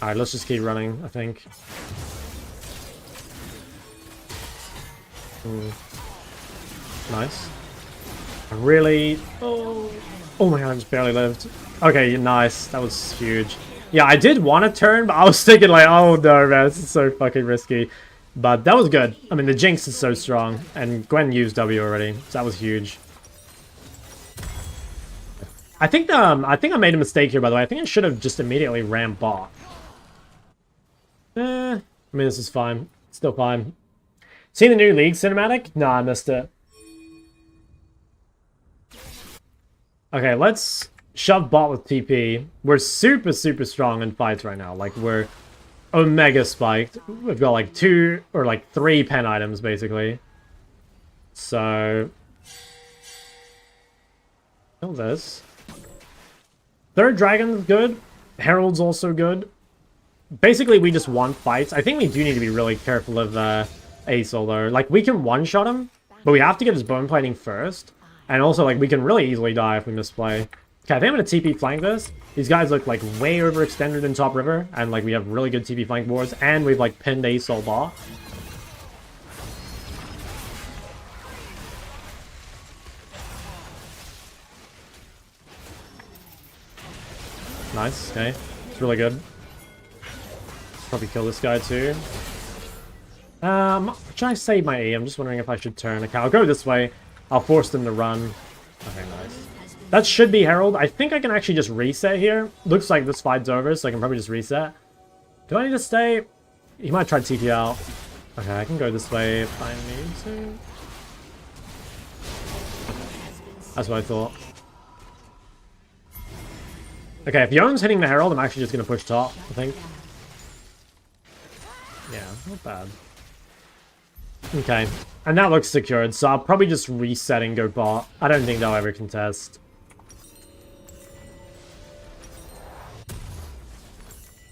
Alright, let's just keep running, I think. Nice. I really... Oh my god, I just barely lived. Okay, nice. That was huge. Yeah, I did want to turn, but I was thinking like, oh no, man, this is so fucking risky. But that was good. I mean, the Jinx is so strong, and Gwen used W already, so that was huge. I think I made a mistake here, by the way. I think I should have just immediately ran bot. I mean, this is fine. Still fine. Seen the new League cinematic? Nah, I missed it. Okay, let's shove bot with TP. We're super, super strong in fights right now. Like, we're omega spiked. We've got like 2 or like 3 pen items, basically. So... kill this. Third Dragon's good. Herald's also good. Basically, we just want fights. I think we do need to be really careful of Acel, though. Like, we can one-shot him, but we have to get his bone plating first. And also, like, we can really easily die if we misplay. Okay, I think I'm going to TP flank this. These guys look, like, way overextended in top river. And, like, we have really good TP flank boards. And we've, like, pinned Acel bot. Nice, okay. It's really good. Probably kill this guy too. Should I save my E? I'm just wondering if I should turn. Okay, I'll go this way. I'll force them to run. Okay, nice. That should be Herald. I think I can actually just reset here. Looks like this fight's over, so I can probably just reset. Do I need to stay? He might try to TP out. Okay, I can go this way if I need to. That's what I thought. Okay, if Yone's hitting the Herald, I'm actually just going to push top, I think. Yeah, not bad. Okay, and that looks secured, so I'll probably just reset and go bot. I don't think they'll ever contest.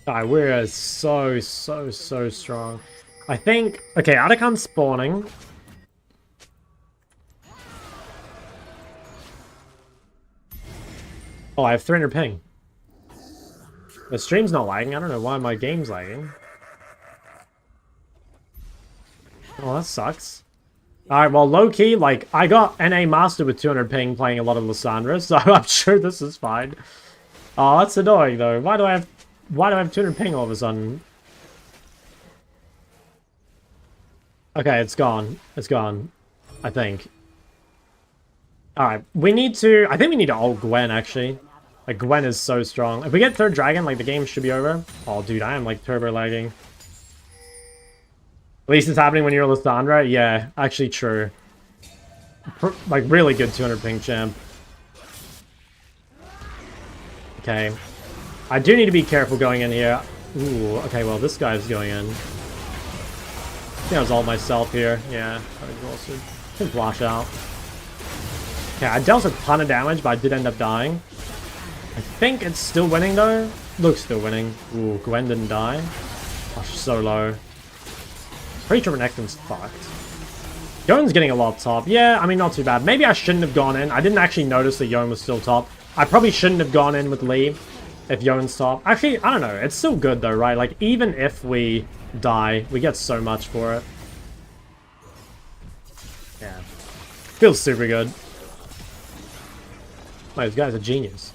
Alright, we're so strong. I think... okay, Atakan spawning. Oh, I have 300 ping. The stream's not lagging. I don't know why my game's lagging. Oh, that sucks. Alright, well, low-key, like, I got NA Master with 200 ping playing a lot of Lissandra, so I'm sure this is fine. Oh, that's annoying, though. Why do I have 200 ping all of a sudden? Okay, it's gone. It's gone. I think. Alright, we need to... I think we need to ult Gwen, actually. Like, Gwen is so strong. If we get third dragon, like, the game should be over. Oh, dude, I am, like, turbo lagging. At least it's happening when you're Lissandra. Yeah, actually true. Like, really good 200 ping champ. Okay. I do need to be careful going in here. Ooh, okay, well, this guy's going in. I think I was all myself here. Yeah, I'm exhausted. I can flash out. Okay, I dealt a ton of damage, but I did end up dying. I think it's still winning, though. Looks still winning. Ooh, Gwen didn't die. Oh, she's so low. Pretty sure Renekton's fucked. Yone's getting a lot top. Yeah, I mean, not too bad. Maybe I shouldn't have gone in. I didn't actually notice that Yone was still top. I probably shouldn't have gone in with Lee if Yone's top. Actually, I don't know. It's still good, though, right? Like, even if we die, we get so much for it. Yeah. Feels super good. Oh, this guy's a genius.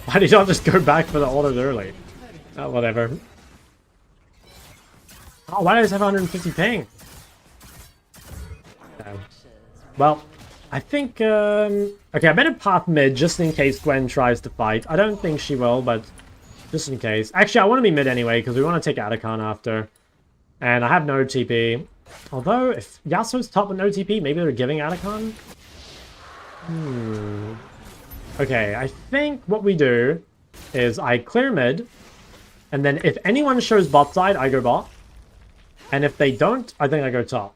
Why did y'all just go back for the autos early? Oh, whatever. Oh, why does it have 150 ping? No. Well, I think, okay, I better path mid just in case Gwen tries to fight. I don't think she will, but just in case. Actually, I want to be mid anyway, because we want to take Atakan after. And I have no TP. Although, if Yasuo's top with no TP, maybe they're giving Atakan? Okay, I think what we do is I clear mid, and then if anyone shows bot side, I go bot. And if they don't, I think I go top.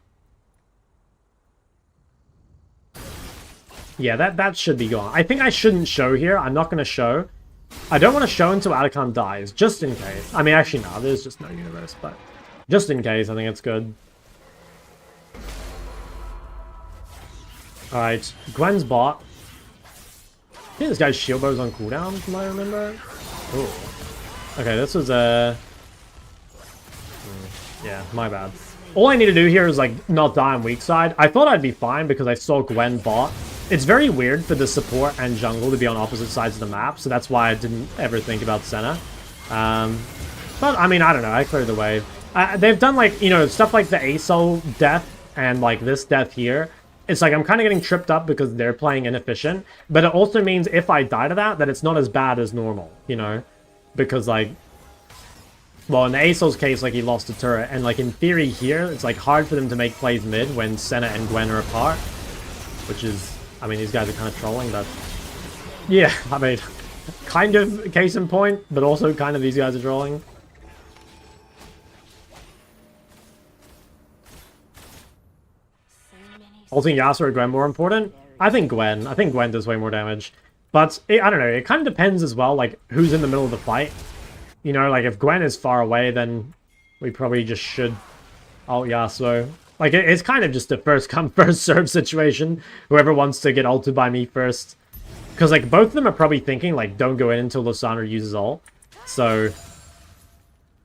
Yeah, that should be gone. I think I shouldn't show here. I'm not going to show. I don't want to show until Atakan dies, just in case. I mean, actually, no, there's just no universe, but just in case, I think it's good. Alright, Gwen's bot. I think this guy's shield bow's on cooldown, from what I remember. Ooh. Okay, this was a... yeah, my bad. All I need to do here is, like, not die on weak side. I thought I'd be fine because I saw Gwen bot. It's very weird for the support and jungle to be on opposite sides of the map, so that's why I didn't ever think about Senna. But, I mean, I don't know, I cleared the wave. They've done, like, you know, stuff like the ASOL death and, like, this death here. It's like I'm kind of getting tripped up because they're playing inefficient, but it also means if I die to that it's not as bad as normal, you know? Because, like, well, in the ASOL's case, like, he lost a turret, and, like, in theory here, it's, like, hard for them to make plays mid when Senna and Gwen are apart, which is, I mean, these guys are kind of trolling, but yeah, I mean, kind of case in point, but also kind of these guys are trolling. Ulting Yasuo or Gwen more important? I think Gwen. I think Gwen does way more damage. But, I don't know, it kind of depends as well, like, who's in the middle of the fight. You know, like, if Gwen is far away, then we probably just should ult Yasuo. Like, it's kind of just a first come, first serve situation. Whoever wants to get ulted by me first. Because, like, both of them are probably thinking, like, don't go in until Lissandra uses ult. So,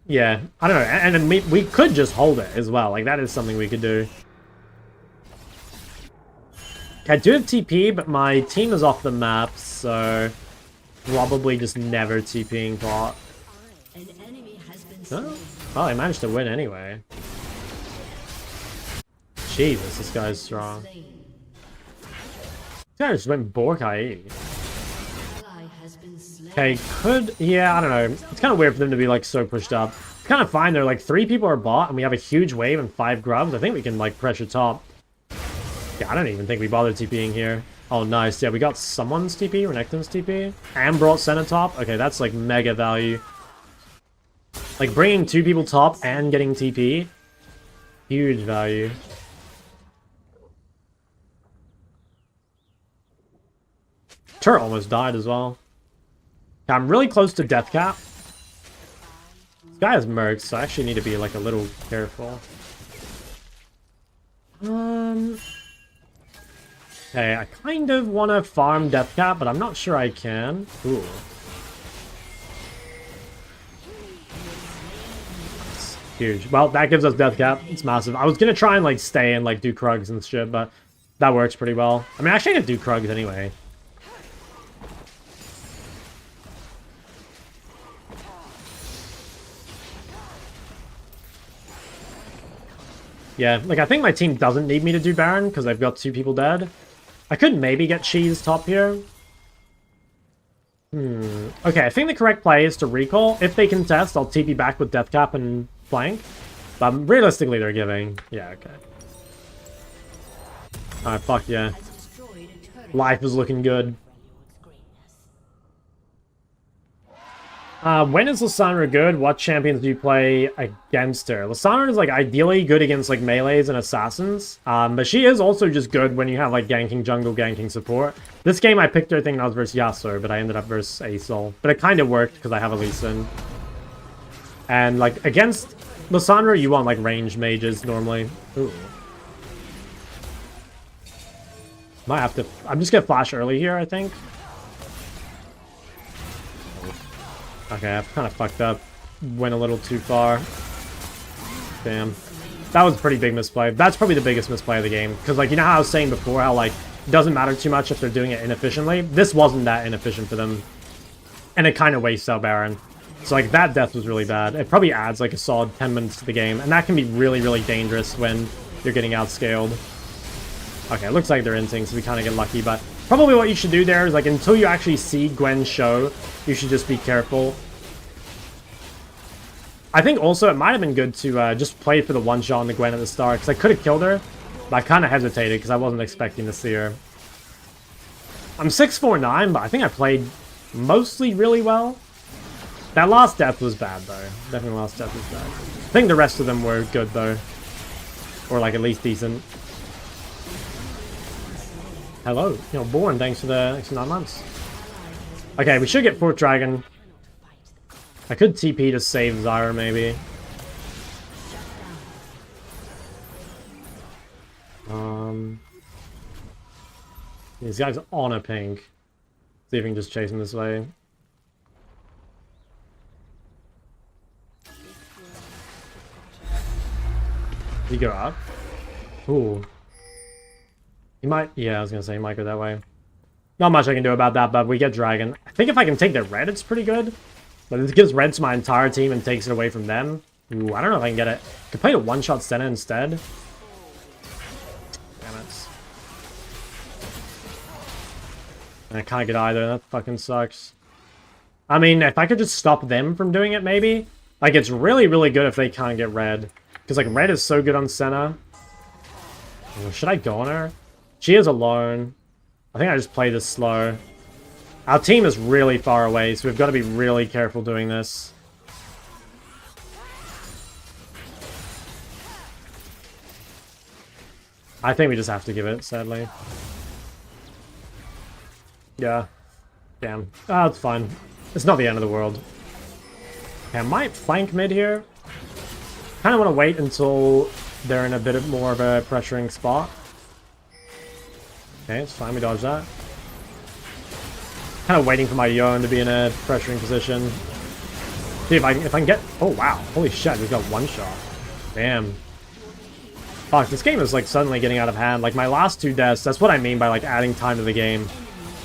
yeah, I don't know. And we could just hold it as well. Like, that is something we could do. I do have TP, but my team is off the map, so probably just never TPing bot. Oh, well, I managed to win anyway. Jesus, this guy's strong. This guy just went Borkai. Okay, could... Yeah, I don't know. It's kind of weird for them to be, like, so pushed up. It's kind of fine. They're, like, 3 people are bot, and we have a huge wave and 5 grubs. I think we can, like, pressure top. Yeah, I don't even think we bothered TPing here. Oh, nice. Yeah, we got someone's TP, Renekton's TP, and brought Senna top. Okay, that's, like, mega value. Like, bringing 2 people top and getting TP. Huge value. Turret almost died as well. Yeah, I'm really close to death cap. This guy has mercs, so I actually need to be, like, a little careful. Okay, I kind of want to farm death cap, but I'm not sure I can. Ooh. That's huge. Well, that gives us death cap. It's massive. I was going to try and, like, stay and, like, do Krugs and shit, but that works pretty well. I mean, actually, I could do Krugs anyway. Yeah, like, I think my team doesn't need me to do Baron, because I've got 2 people dead. I could maybe get Cheese top here. Okay, I think the correct play is to recall. If they contest, I'll TP back with Death Cap and flank. But realistically, they're giving. Yeah, okay. Alright, fuck yeah. Life is looking good. When is Lissandra good? What champions do you play against her? Lissandra is, like, ideally good against, like, melees and assassins. But she is also just good when you have, like, ganking jungle, ganking support. This game I picked her, I think, I was versus Yasuo, but I ended up versus ASOL. But it kind of worked because I have a Lee Sin. And, like, against Lissandra, you want, like, ranged mages normally. Ooh. Might have to... I'm just gonna flash early here, I think. Okay, I've kind of fucked up. Went a little too far. Damn. That was a pretty big misplay. That's probably the biggest misplay of the game. Because, like, you know how I was saying before, how, like, it doesn't matter too much if they're doing it inefficiently? This wasn't that inefficient for them. And it kind of wastes out Baron. So, like, that death was really bad. It probably adds, like, a solid 10 minutes to the game. And that can be really, really dangerous when you're getting outscaled. Okay, it looks like they're inting, so we kind of get lucky, but... Probably what you should do there is, like, until you actually see Gwen show, you should just be careful. I think also it might have been good to just play for the one-shot on the Gwen at the start, because I could have killed her, but I kind of hesitated because I wasn't expecting to see her. I'm 649, but I think I played mostly really well. That last death was bad, though. Definitely last death was bad. I think the rest of them were good, though. Or, like, at least decent. Hello, you know, Born, thanks for the 9 months. Okay, we should get Fort Dragon. I could TP to save Zyra, maybe. These guys on a pink. See if we can just chase him this way. Did he go up? Ooh. He might, yeah, I was gonna say he might go that way. Not much I can do about that, but we get Dragon. I think if I can take the red, it's pretty good. But it gives red to my entire team and takes it away from them. Ooh, I don't know if I can get it. I could play a one-shot Senna instead. Damn it. And I can't get either. That fucking sucks. I mean, if I could just stop them from doing it, maybe. Like, it's really, really good if they can't get red. Because, like, red is so good on Senna. Ooh, should I go on her? She is alone. I think I just play this slow. Our team is really far away, so we've got to be really careful doing this. I think we just have to give it, sadly. Yeah. Damn. Ah, it's fine. It's not the end of the world. Okay, I might flank mid here. Kind of want to wait until they're in a bit more of a pressuring spot. Okay, it's fine. We dodge that. Kind of waiting for my Yone to be in a pressuring position. See if I can get... Oh, wow. Holy shit, we've got one shot. Damn. Fuck, this game is, like, suddenly getting out of hand. Like, my last two deaths, that's what I mean by, like, adding time to the game.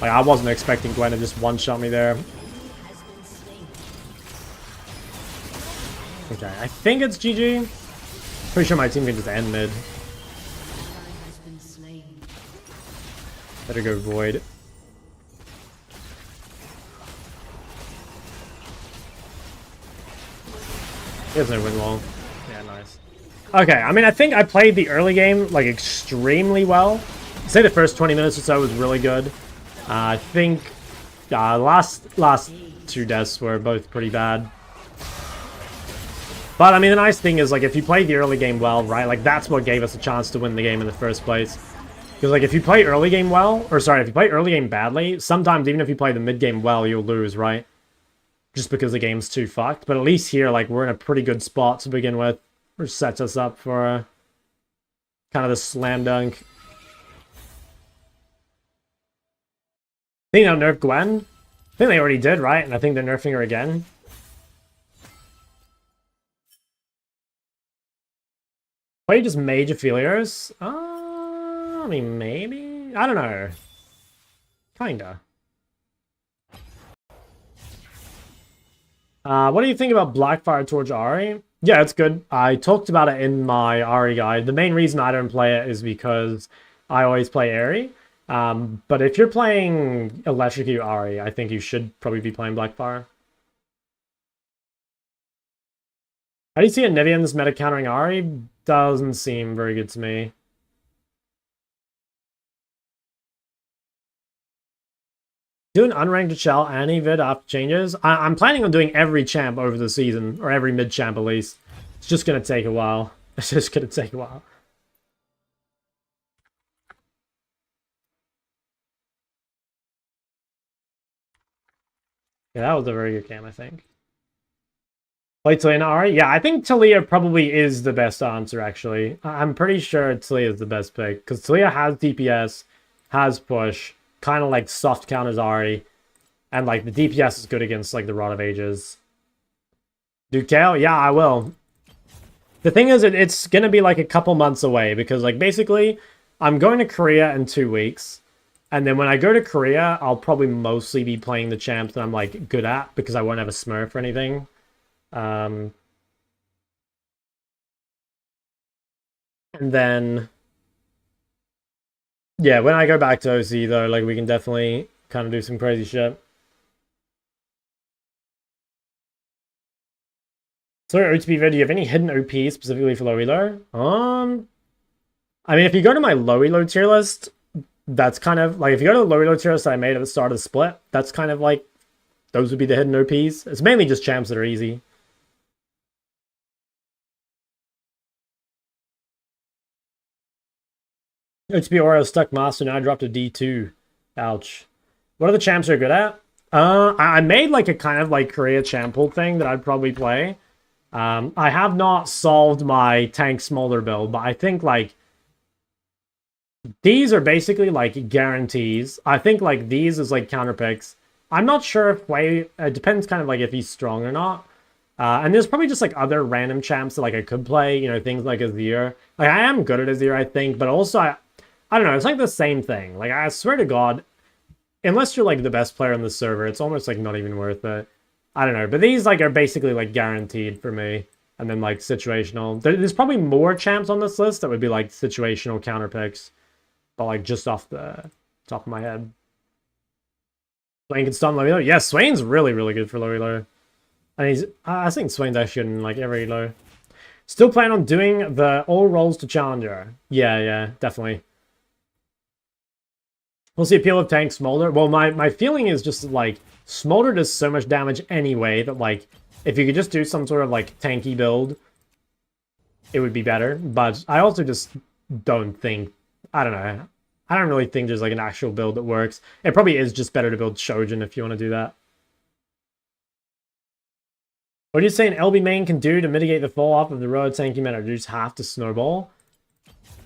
Like, I wasn't expecting Gwen to just one-shot me there. Okay, I think it's GG. Pretty sure my team can just end mid. Better go Void. He has no win wall. Yeah, nice. Okay, I mean, I think I played the early game, like, extremely well. I'd say the first 20 minutes or so was really good. I think last two deaths were both pretty bad. But, I mean, the nice thing is, like, if you play the early game well, right, like, that's what gave us a chance to win the game in the first place. Because, like, if you play early game well, or sorry, if you play early game badly, sometimes even if you play the mid game well, you'll lose, right? Just because the game's too fucked. But at least here, like, we're in a pretty good spot to begin with. Which sets us up for kind of the slam dunk. I think they'll nerf Gwen. I think they already did, right? And I think they're nerfing her again. Play just Mage Aphelios? I mean, maybe? I don't know. Kinda. What do you think about Blackfire Torch Ahri? Yeah, it's good. I talked about it in my Ahri guide. The main reason I don't play it is because I always play Ahri. But if you're playing Electrocute Ahri, I think you should probably be playing Blackfire. How do you see a Nivea in this meta countering Ahri? Doesn't seem very good to me. Do an unranked Chall any vid after changes? I'm planning on doing every champ over the season, or every mid champ at least. It's just gonna take a while. It's just gonna take a while. Yeah, that was a very good game, I think. Play Talia and Ahri? Yeah, I think Talia probably is the best answer, actually. I'm pretty sure Talia is the best pick, because Talia has DPS, has push, kind of like soft counters Ahri, and like the DPS is good against like the Rod of Ages. Do Chall? Yeah, I will. The thing is, it's gonna be like a couple months away because like basically I'm going to Korea in 2 weeks, and then when I go to Korea, I'll probably mostly be playing the champs that I'm like good at because I won't have a Smurf or anything. And then. Yeah, when I go back to OC, though, like, we can definitely kind of do some crazy shit. So, OTP vid, do you have any hidden OPs specifically for low elo? I mean, if you go to my low elo tier list, that's kind of, like, if you go to the low elo tier list that I made at the start of the split, that's kind of like, those would be the hidden OPs. It's mainly just champs that are easy. OTP Oreo stuck master, now I dropped a D2. Ouch. What are the champs you're good at? I made like a kind of like Korea champ pool thing that I'd probably play. I have not solved my tank smolder build, but I think like these are basically like guarantees. I think like these is like counter picks. I'm not sure if it depends kind of like if he's strong or not. And there's probably just like other random champs that like I could play, you know, things like Azir. Like I am good at Azir, I think, but also I don't know, it's like the same thing. Like, I swear to God, unless you're like the best player on the server, it's almost like not even worth it. I don't know, but these like are basically like guaranteed for me. And then like situational. There's probably more champs on this list that would be like situational counter picks. But like just off the top of my head. Swain can stun low elo. Yeah, Swain's really, really good for low elo. And he's I think Swain's actually in like every elo. Still plan on doing the all rolls to Challenger. Yeah, definitely. What's the appeal of tank Smolder? Well, my feeling is just like Smolder does so much damage anyway that like if you could just do some sort of like tanky build, it would be better. But I also just don't think, I don't know. I don't really think there's like an actual build that works. It probably is just better to build Shojin if you want to do that. What do you say an LB main can do to mitigate the fall off of the road tanky meta? Do you just have to snowball?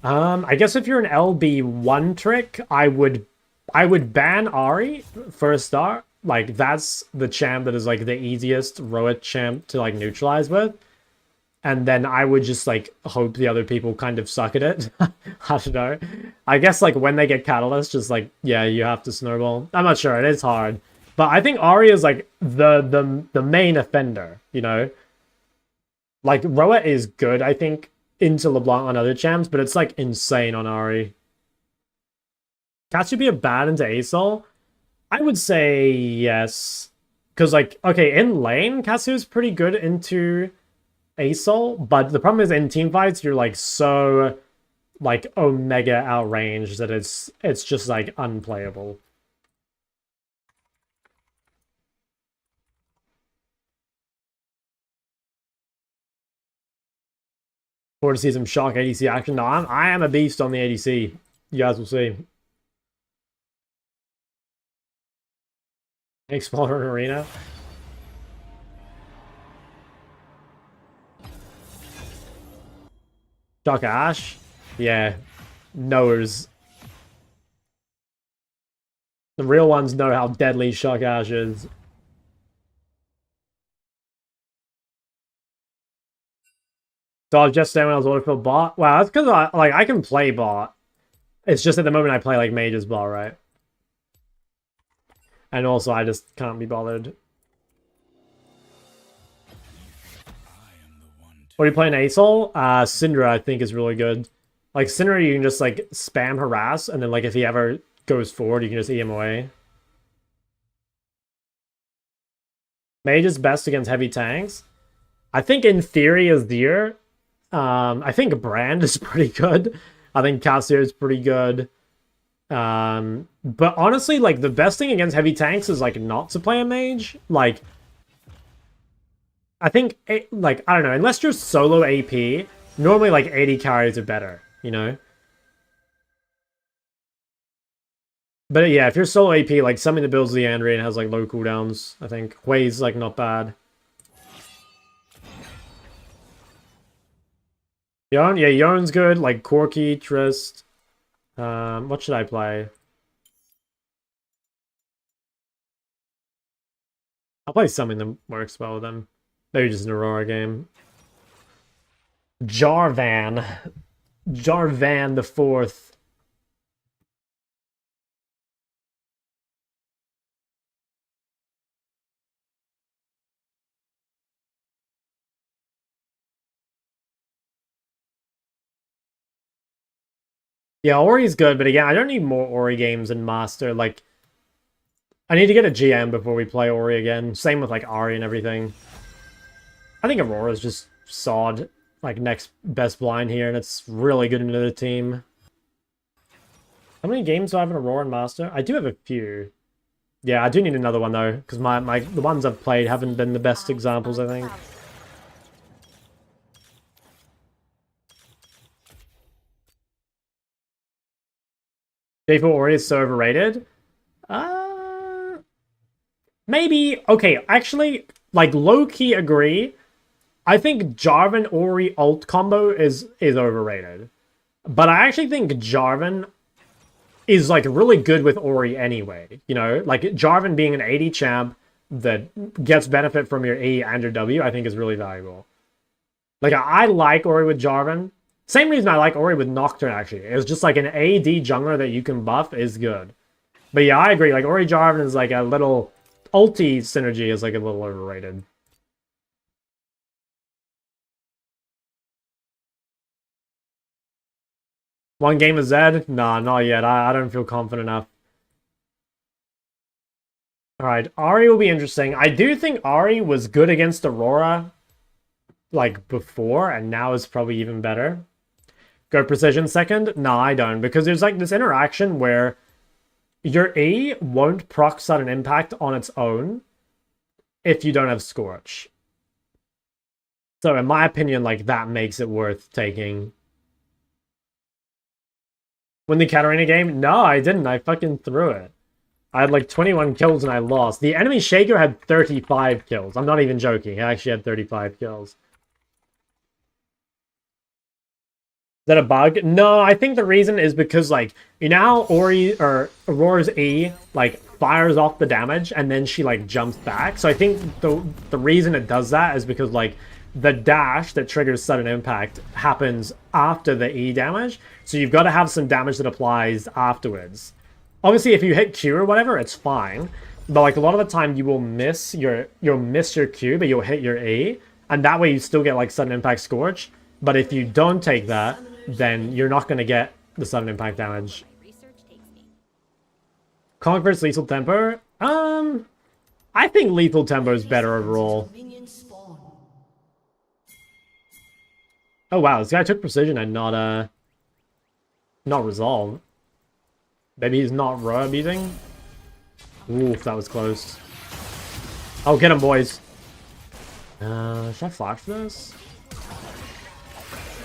I guess if you're an LB one trick, I would ban Ahri for a start. Like, that's the champ that is, like, the easiest Roa champ to, like, neutralize with. And then I would just, like, hope the other people kind of suck at it. I don't know. I guess, like, when they get Catalyst, just, like, yeah, you have to snowball. I'm not sure. It is hard. But I think Ahri is, like, the main offender, you know? Like, Roa is good, I think, into LeBlanc on other champs, but it's, like, insane on Ahri. Cassiopeia bad into Asol? I would say yes. Because, like, okay, in lane, Cassio's pretty good into Asol, but the problem is in teamfights, you're, like, so, like, Omega outranged that it's just, like, unplayable. Forward to see some shock ADC action. No, I am a beast on the ADC. You guys will see. Explorer and Arena. Shock Ash? Yeah. Knowers. The real ones know how deadly Shock Ash is. So I was just saying when I was autofill bot. Wow, that's because I can play bot. It's just at the moment I play like mage's bot, right? And also I just can't be bothered. What are you playing Asol? Syndra I think is really good. Like Syndra you can just like spam harass and then like if he ever goes forward you can just eat him away. Mage is best against heavy tanks. I think in theory Azir. I think Brand is pretty good. I think Cassio is pretty good. But honestly, like, the best thing against heavy tanks is, like, not to play a mage. Like, I think, like, I don't know, unless you're solo AP, normally, like, 80 carries are better, you know? But yeah, if you're solo AP, like, something that builds the Andrea and has, like, low cooldowns, I think. Hui's, like, not bad. Yarn? Yeah, Yarn's good. Like, Corki, Trist. What should I play? I'll play something that works well with them. Maybe just an Aurora game. Jarvan. Jarvan the Fourth. Yeah, Ori's good, but again, I don't need more Ori games in Master. Like, I need to get a GM before we play Ori again. Same with, like, Ahri and everything. I think Aurora's just sawed, like, next best blind here, and it's really good into the team. How many games do I have in Aurora and Master? I do have a few. Yeah, I do need another one, though, because the ones I've played haven't been the best examples, I think. J4 Ori is so overrated. Maybe. Okay, actually, like, low-key agree. I think Jarvan Ori ult combo is overrated. But I actually think Jarvan is, like, really good with Ori anyway. You know? Like, Jarvan being an 80 champ that gets benefit from your E and your W, I think is really valuable. Like, I like Ori with Jarvan. Same reason I like Ori with Nocturne, actually. It's just like an AD jungler that you can buff is good. But yeah, I agree. Like, Ori Jarvan is like a little... Ulti synergy is like a little overrated. One game of Zed? Nah, not yet. I don't feel confident enough. Alright, Ahri will be interesting. I do think Ahri was good against Aurora, like, before, and now is probably even better. Go Precision second? No, I don't, because there's, like, this interaction where your E won't proc sudden impact on its own if you don't have Scorch. So, in my opinion, like, that makes it worth taking. Win the Katarina game? No, I didn't. I fucking threw it. I had like 21 kills and I lost. The enemy Shaker had 35 kills. I'm not even joking. He actually had 35 kills. Is that a bug? No, I think the reason is because, like, you know how Ori or Aurora's E like fires off the damage and then she like jumps back. So I think the reason it does that is because like the dash that triggers sudden impact happens after the E damage. So you've got to have some damage that applies afterwards. Obviously, if you hit Q or whatever, it's fine. But like a lot of the time, you will miss your Q, but you'll hit your E, and that way you still get like sudden impact Scorch. But if you don't take that, then you're not going to get the sudden impact damage. Conqueror's Lethal Tempo? I think Lethal Tempo is better overall. Oh wow, this guy took Precision and not Resolve. Maybe he's not row abusing. Oof, that was close. Oh, get him, boys. Should I flash this?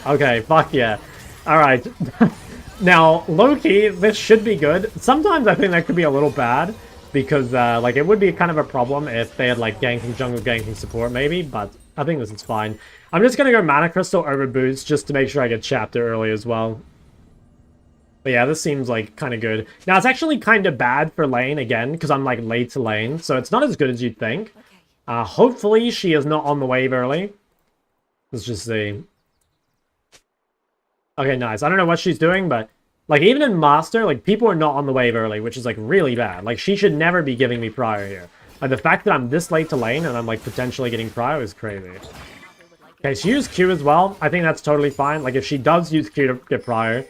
Okay, fuck yeah. Alright. Now, low-key, this should be good. Sometimes I think that could be a little bad, because, like, it would be kind of a problem if they had, like, ganking jungle, ganking support, maybe, but I think this is fine. I'm just gonna go Mana Crystal over Boost, just to make sure I get chapter early as well. But yeah, this seems like kind of good. Now, it's actually kind of bad for lane, again, because I'm like late to lane. So it's not as good as you'd think. Hopefully, she is not on the wave early. Let's just see. Okay, nice. I don't know what she's doing, but like even in Master, like people are not on the wave early, which is like really bad. Like she should never be giving me Prior here. Like the fact that I'm this late to lane and I'm like potentially getting Prior is crazy. Okay, she used Q as well. I think that's totally fine. Like if she does use Q to get Prior,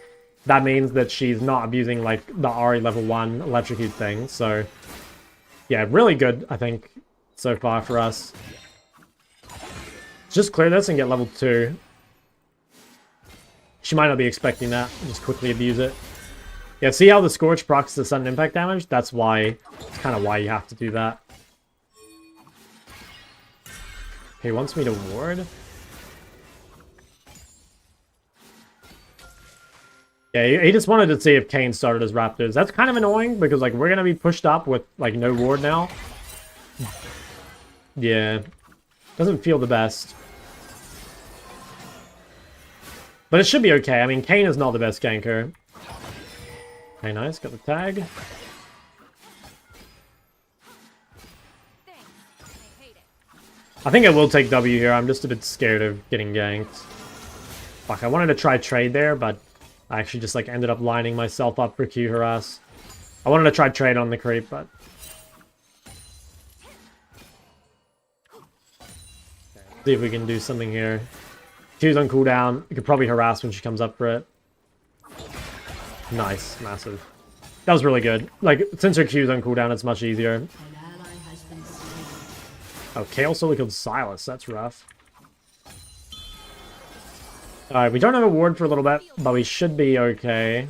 that means that she's not abusing, like, the Ahri level 1 electrocute thing, so... Yeah, really good, I think, so far for us. Just clear this and get level 2. She might not be expecting that. Just quickly abuse it. Yeah, see how the Scorch procs the sudden impact damage? That's why... It's kind of why you have to do that. Okay, he wants me to ward? Yeah, he just wanted to see if Kayn started as Raptors. That's kind of annoying, because, like, we're going to be pushed up with, like, no ward now. Yeah. Doesn't feel the best. But it should be okay. I mean, Kayn is not the best ganker. Okay, nice. Got the tag. I think I will take W here. I'm just a bit scared of getting ganked. Fuck, I wanted to try trade there, but... I actually just, like, ended up lining myself up for Q harass. I wanted to try trade on the creep, but... Okay, see if we can do something here. Q's on cooldown. We could probably harass when she comes up for it. Nice. Massive. That was really good. Like, since her Q's on cooldown, it's much easier. Oh, Kale solo killed Silas. That's rough. Alright, we don't have a ward for a little bit, but we should be okay.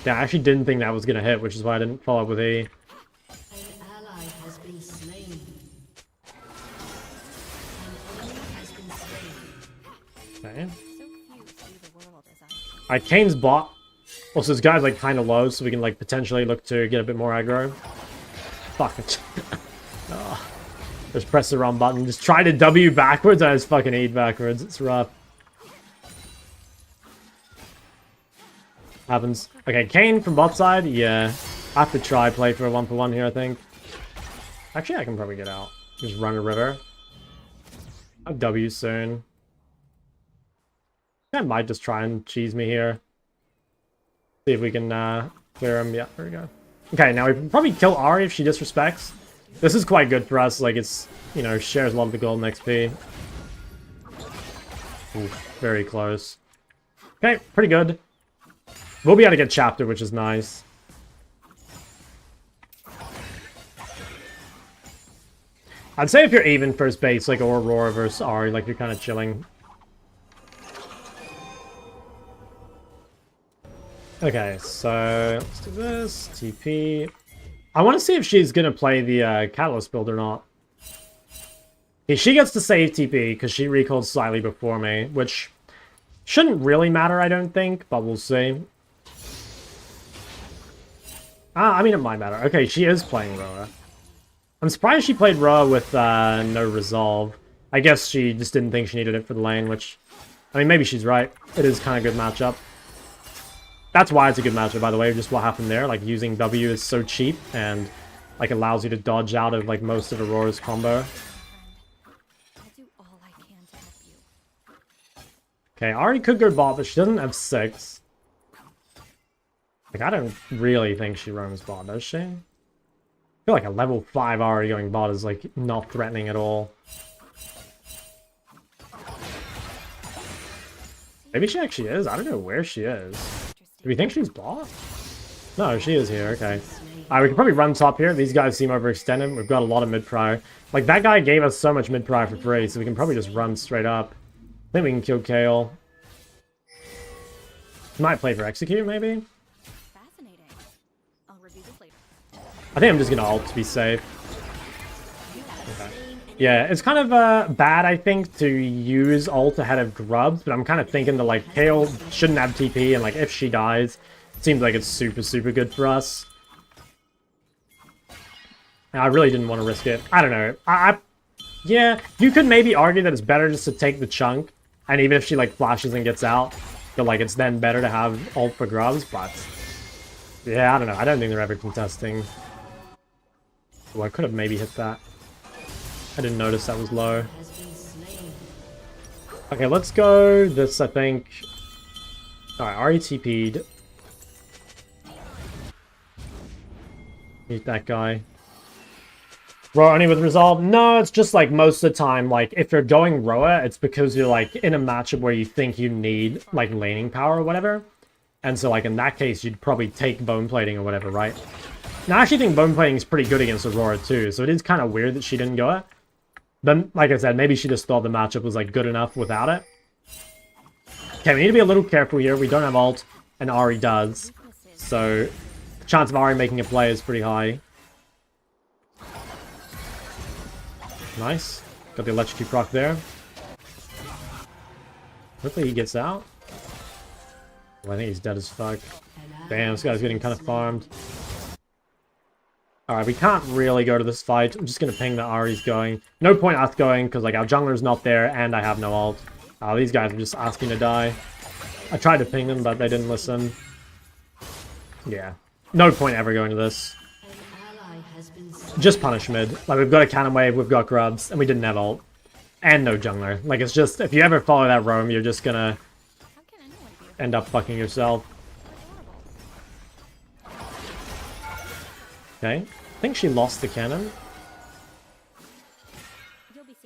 Yeah, I actually didn't think that was going to hit, which is why I didn't follow up with E. An ally has been slain. An enemy has been slain. Okay. Alright, Kane's bot. Also, this guy's like kind of low, so we can like potentially look to get a bit more aggro. Fuck it. Oh. Just press the wrong button. Just try to W backwards. I just fucking E backwards. It's rough. Happens. Okay, Kayn from bot side. Yeah. I have to try play for a 1-for-1 here, I think. Actually, I can probably get out. Just run a river. I'll W soon. I might just try and cheese me here. See if we can clear him. Yeah, there we go. Okay, now we can probably kill Ahri if she disrespects. This is quite good for us. Like, it's, you know, shares a lot of the golden XP. Oof, very close. Okay, pretty good. We'll be able to get chapter, which is nice. I'd say if you're even first base, like Aurora versus Ahri, like you're kind of chilling. Okay, so let's do this. TP. I want to see if she's going to play the Catalyst build or not. Okay, she gets to save TP because she recalled slightly before me, which shouldn't really matter, I don't think, but we'll see. I mean, it might matter. Okay, she is playing Roa. I'm surprised she played Roa with no resolve. I guess she just didn't think she needed it for the lane, which... I mean, maybe she's right. It is kind of a good matchup. That's why it's a good matchup, by the way, just what happened there. Like, using W is so cheap, and, like, allows you to dodge out of, like, most of Aurora's combo. I'll do all I can to help you. Okay, Ahri could go bot, but she doesn't have 6. Like, I don't really think she roams bot, does she? I feel like a level 5 Ahri going bot is, like, not threatening at all. Maybe she actually is. I don't know where she is. Do we think she's bot? No, she is here. Okay. Alright, we can probably run top here. These guys seem overextended. We've got a lot of mid-prio. Like, that guy gave us so much mid-prio for free, so we can probably just run straight up. I think we can kill Chall. Might play for execute, maybe? Fascinating. I'll review this later. I think I'm just gonna ult to be safe. Okay. Yeah, it's kind of bad, I think, to use ult ahead of Grubs, but I'm kind of thinking that, like, Chall shouldn't have TP, and, like, if she dies, it seems like it's super, super good for us. And I really didn't want to risk it. I don't know. Yeah, you could maybe argue that it's better just to take the chunk, and even if she, like, flashes and gets out, but, like, it's then better to have ult for Grubs, but... yeah, I don't know. I don't think they're ever contesting. Well, I could have maybe hit that. I didn't notice that was low. Okay, let's go this, I think. Alright, Ahri TP'd. Meet that guy. Roa only with resolve? No, it's just like most of the time, like, if you're going Roa, it's because you're, like, in a matchup where you think you need, like, laning power or whatever. And so, like, in that case, you'd probably take bone plating or whatever, right? Now, I actually think bone plating is pretty good against Aurora, too, so it is kind of weird that she didn't go it. But, like I said, maybe she just thought the matchup was, like, good enough without it. Okay, we need to be a little careful here. We don't have ult, and Ahri does. So, the chance of Ahri making a play is pretty high. Nice. Got the electrocute proc there. Hopefully he gets out. Well, I think he's dead as fuck. Damn, this guy's getting kind of farmed. Alright, we can't really go to this fight. I'm just going to ping that Ahri's going. No point us going, because like our jungler's not there, and I have no ult. These guys are just asking to die. I tried to ping them, but they didn't listen. Yeah. No point ever going to this. Just punish mid. Like, we've got a cannon wave, we've got grubs, and we didn't have ult. And no jungler. Like, it's just, if you ever follow that roam, you're just gonna end up fucking yourself. Okay. I think she lost the cannon.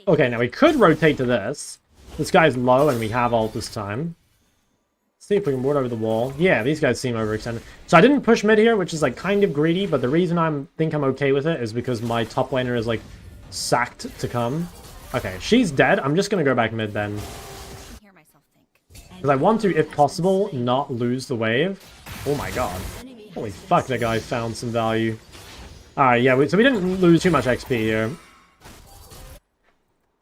Okay, now we could rotate to this. This guy's low and we have ult this time. Let's see if we can ward over the wall. Yeah, these guys seem overextended. So I didn't push mid here, which is like kind of greedy, but the reason I think I'm okay with it is because my top laner is like sacked to come. Okay, she's dead. I'm just gonna go back mid then. Because I want to, if possible, not lose the wave. Oh my god. Holy fuck, that guy found some value. Alright, yeah, so we didn't lose too much XP here.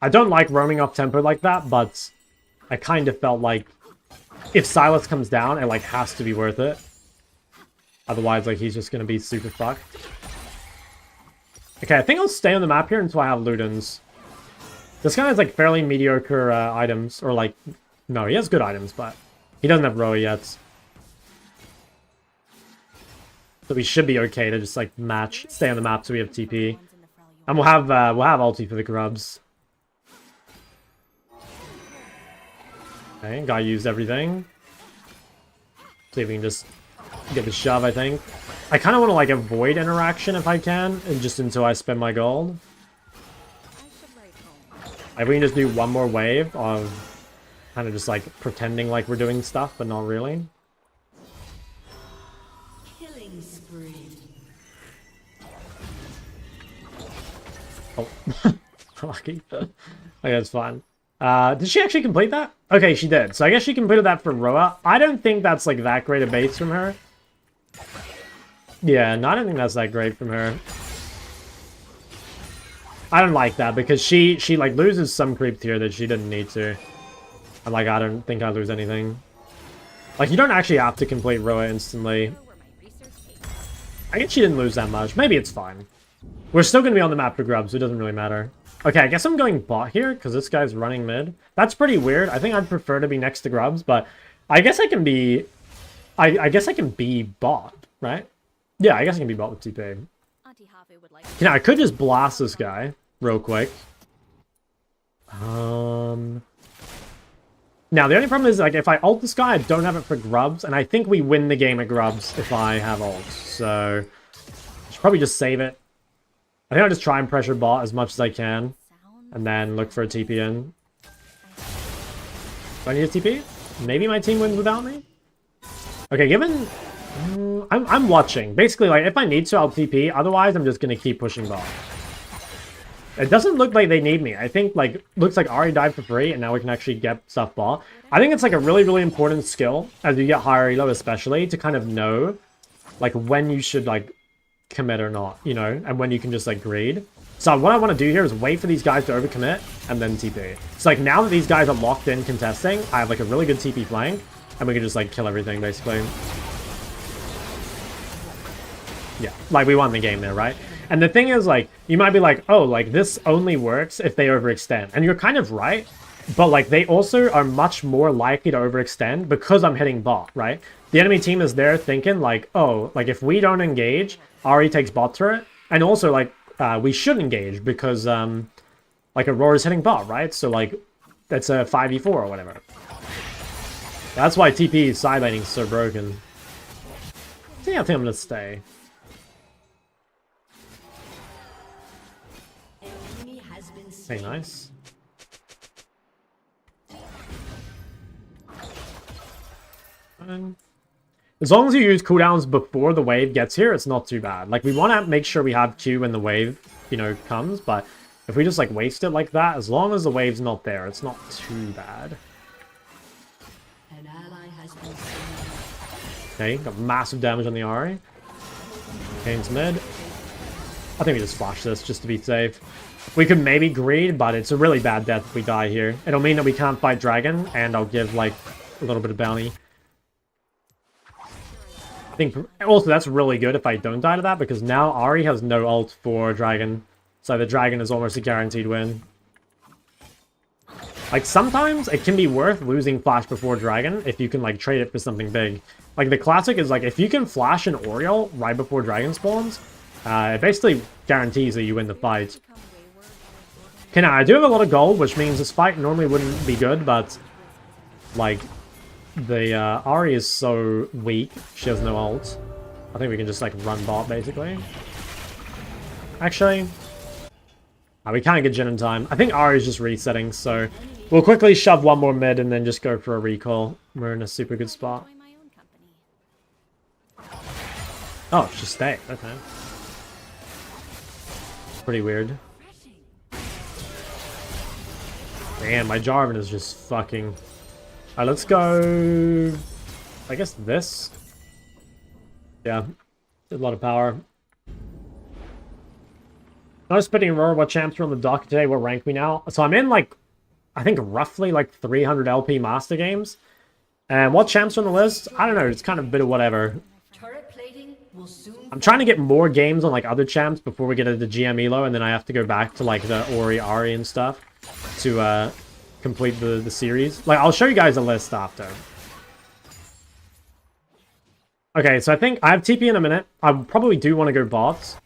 I don't like roaming off tempo like that, but I kind of felt like if Silas comes down, it like has to be worth it. Otherwise, like, he's just gonna be super fucked. Okay, I think I'll stay on the map here until I have Ludens. This guy has like fairly mediocre items, or like, no, he has good items, but he doesn't have Roa yet. So we should be okay to just like match, stay on the map so we have TP. And we'll have ulti for the grubs. Okay, gotta use everything. See if we can just get the shove, I think. I kind of want to, like, avoid interaction if I can, and just until I spend my gold. If we can just do one more wave of kind of just, like, pretending like we're doing stuff, but not really. Killing spree. Oh. Lucky. Okay, that's fine. Did she actually complete that? Okay, she did. So I guess she completed that for Roa. I don't think that's, like, that great a base from her. Yeah, no, I don't think that's that great from her. I don't like that because she like loses some creep tier that she didn't need to. And like I don't think I lose anything. Like you don't actually have to complete Roa instantly. I guess she didn't lose that much. Maybe it's fine. We're still gonna be on the map for grubs, so it doesn't really matter. Okay, I guess I'm going bot here because this guy's running mid. That's pretty weird. I think I'd prefer to be next to grubs, but I guess I can be I guess I can be bot, right? Yeah, I guess I can be bot with TP. You know, I could just blast this guy real quick. Now, the only problem is, like, if I ult this guy, I don't have it for grubs, and I think we win the game at grubs if I have ult. So, I should probably just save it. I think I'll just try and pressure bot as much as I can, and then look for a TP in. Do I need a TP? Maybe my team wins without me? Okay, given... I'm watching. Basically, like, if I need to, I'll TP. Otherwise, I'm just gonna keep pushing bot. It doesn't look like they need me. I think, like, looks like Ahri died for free, and now we can actually get stuff bot. I think it's, like, a really, really important skill, as you get higher elo especially, to kind of know, like, when you should, like, commit or not, you know? And when you can just, like, greed. So what I want to do here is wait for these guys to overcommit, and then TP. So, like, now that these guys are locked in contesting, I have, like, a really good TP flank, and we can just, like, kill everything, basically. Yeah, like, we won the game there, right? And the thing is, like, you might be like, oh, like, this only works if they overextend. And you're kind of right, but, like, they also are much more likely to overextend because I'm hitting bot, right? The enemy team is there thinking, like, oh, like, if we don't engage, Ahri takes bot turret. And also, like, we should engage because, like, Aurora's hitting bot, right? So, like, that's a 5v4 or whatever. That's why TP side laning is so broken. I think I'm gonna stay. Hey, nice. As long as you use cooldowns before the wave gets here, it's not too bad. Like, we want to make sure we have Q when the wave, you know, comes, but if we just, like, waste it like that, as long as the wave's not there, it's not too bad. An ally has been Okay, got massive damage on the Ahri. Kane's mid. I think we just flash this just to be safe. We could maybe greed, but it's a really bad death if we die here. It'll mean that we can't fight dragon, and I'll give, like, a little bit of bounty. I think also that's really good if I don't die to that, because now Ahri has no ult for dragon. So the dragon is almost a guaranteed win. Like, sometimes it can be worth losing flash before dragon if you can, like, trade it for something big. Like, the classic is, like, if you can flash an Oriole right before dragon spawns, it basically guarantees that you win the fight. Okay, now, I do have a lot of gold, which means this fight normally wouldn't be good, but, like, the Ahri is so weak, she has no ult. I think we can just, like, run bot, basically. Actually, we can't get Jhin in time. I think Ahri is just resetting, so we'll quickly shove one more mid and then just go for a recall. We're in a super good spot. Oh, she stayed. Okay. Pretty weird. Damn, my Jarvan is just fucking... Alright, let's go... I guess this? Yeah. Did a lot of power. No spitting Aurora, what champs are on the docket today? What rank we now? So I'm in, like, I think roughly, like, 300 LP Master Games. And what champs are on the list? I don't know, it's kind of a bit of whatever. turret plating will soon. I'm trying to get more games on, like, other champs before we get into GM Elo, and then I have to go back to, like, the Ori, Ahri, and stuff to complete the series. Like, I'll show you guys a list after. Okay, so I think I have TP in a minute. I probably do want to go bots.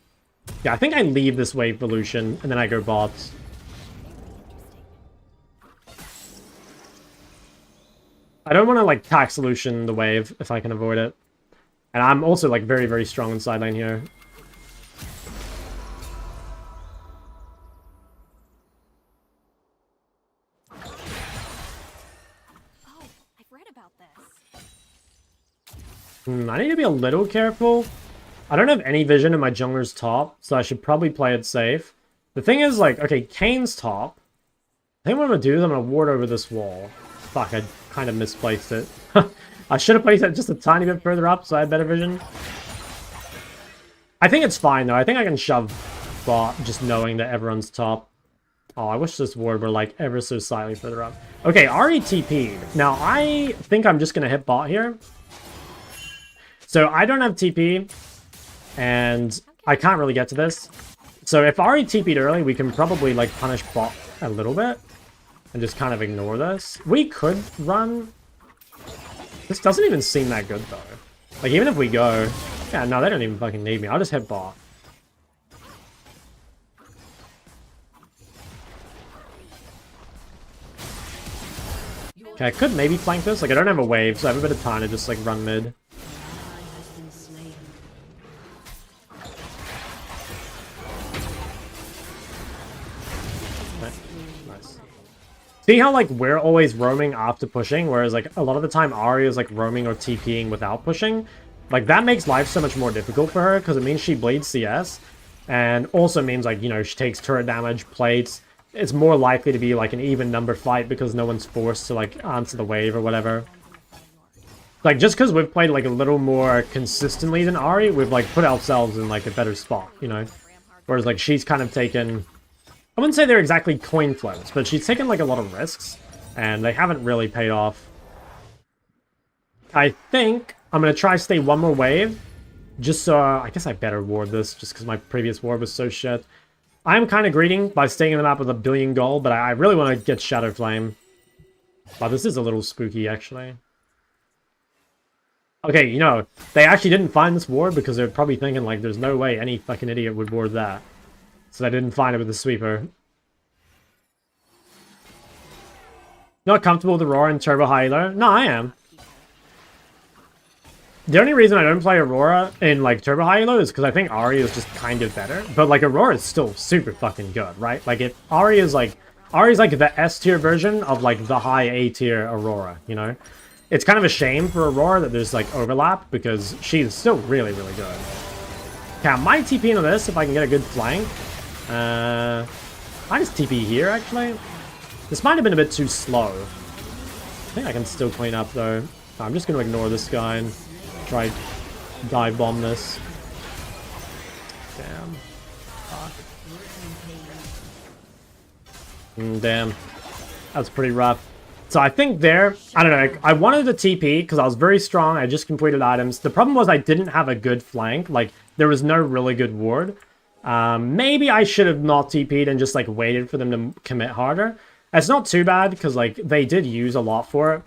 Yeah, I think I leave this wave for Lucian, and then I go bots. I don't want to like tax solution the wave if I can avoid it. And I'm also like very, very strong in side lane here. Oh, I've read about this. I need to be a little careful. I don't have any vision in my jungler's top, so I should probably play it safe. The thing is, like, okay, Kane's top. I think what I'm going to do is I'm going to ward over this wall. Fuck, I kind of misplaced it. I should have placed it just a tiny bit further up so I had better vision. I think it's fine, though. I think I can shove bot just knowing that everyone's top. Oh, I wish this ward were, like, ever so slightly further up. Okay, Ahri TP'd. Now, I think I'm just going to hit bot here. So, I don't have TP, and I can't really get to this. So, if Ahri TP'd early, we can probably, like, punish bot a little bit. And just kind of ignore this. We could run. This doesn't even seem that good, though. Like, even if we go... Yeah, no, they don't even fucking need me. I'll just hit bot. Okay, I could maybe flank this. Like, I don't have a wave, so I have a bit of time to just, like, run mid. Nice. See how, like, we're always roaming after pushing, whereas, like, a lot of the time Ahri is, like, roaming or TPing without pushing? Like, that makes life so much more difficult for her, because it means she bleeds CS, and also means, like, you know, she takes turret damage, plates. It's more likely to be, like, an even number fight because no one's forced to, like, answer the wave or whatever. Like, just because we've played, like, a little more consistently than Ahri, we've, like, put ourselves in, like, a better spot, you know? Whereas, like, she's kind of taken... I wouldn't say they're exactly coin flips, but she's taken, like, a lot of risks, and they haven't really paid off. I think I'm going to try to stay one more wave, just so... I guess I better ward this, just because my previous ward was so shit. I'm kind of greeting by staying in the map with 1 billion gold, but I really want to get Shadow Flame. Wow, this is a little spooky, actually. Okay, you know, they actually didn't find this ward because they're probably thinking, like, there's no way any fucking idiot would ward that. So they didn't find it with the sweeper. Not comfortable with Aurora and Turbo High Elo? No, I am. The only reason I don't play Aurora in, like, Turbo High Elo is because I think Ahri is just kind of better. But, like, Aurora is still super fucking good, right? Like, if Ahri is, like... Ahri's, like, the S-tier version of, like, the high A-tier Aurora, you know? It's kind of a shame for Aurora that there's, like, overlap, because she's still really, really good. Okay, I might TP into this if I can get a good flank. I just TP here, actually. This might have been a bit too slow. I think I can still clean up, though. I'm just going to ignore this guy and try dive bomb this. Damn. Fuck. Damn. That's pretty rough. So I think there, I don't know, I wanted to TP because I was very strong. I just completed items. The problem was I didn't have a good flank. Like, there was no really good ward. Maybe I should have not TP'd and just, like, waited for them to commit harder. It's not too bad because, like, they did use a lot for it.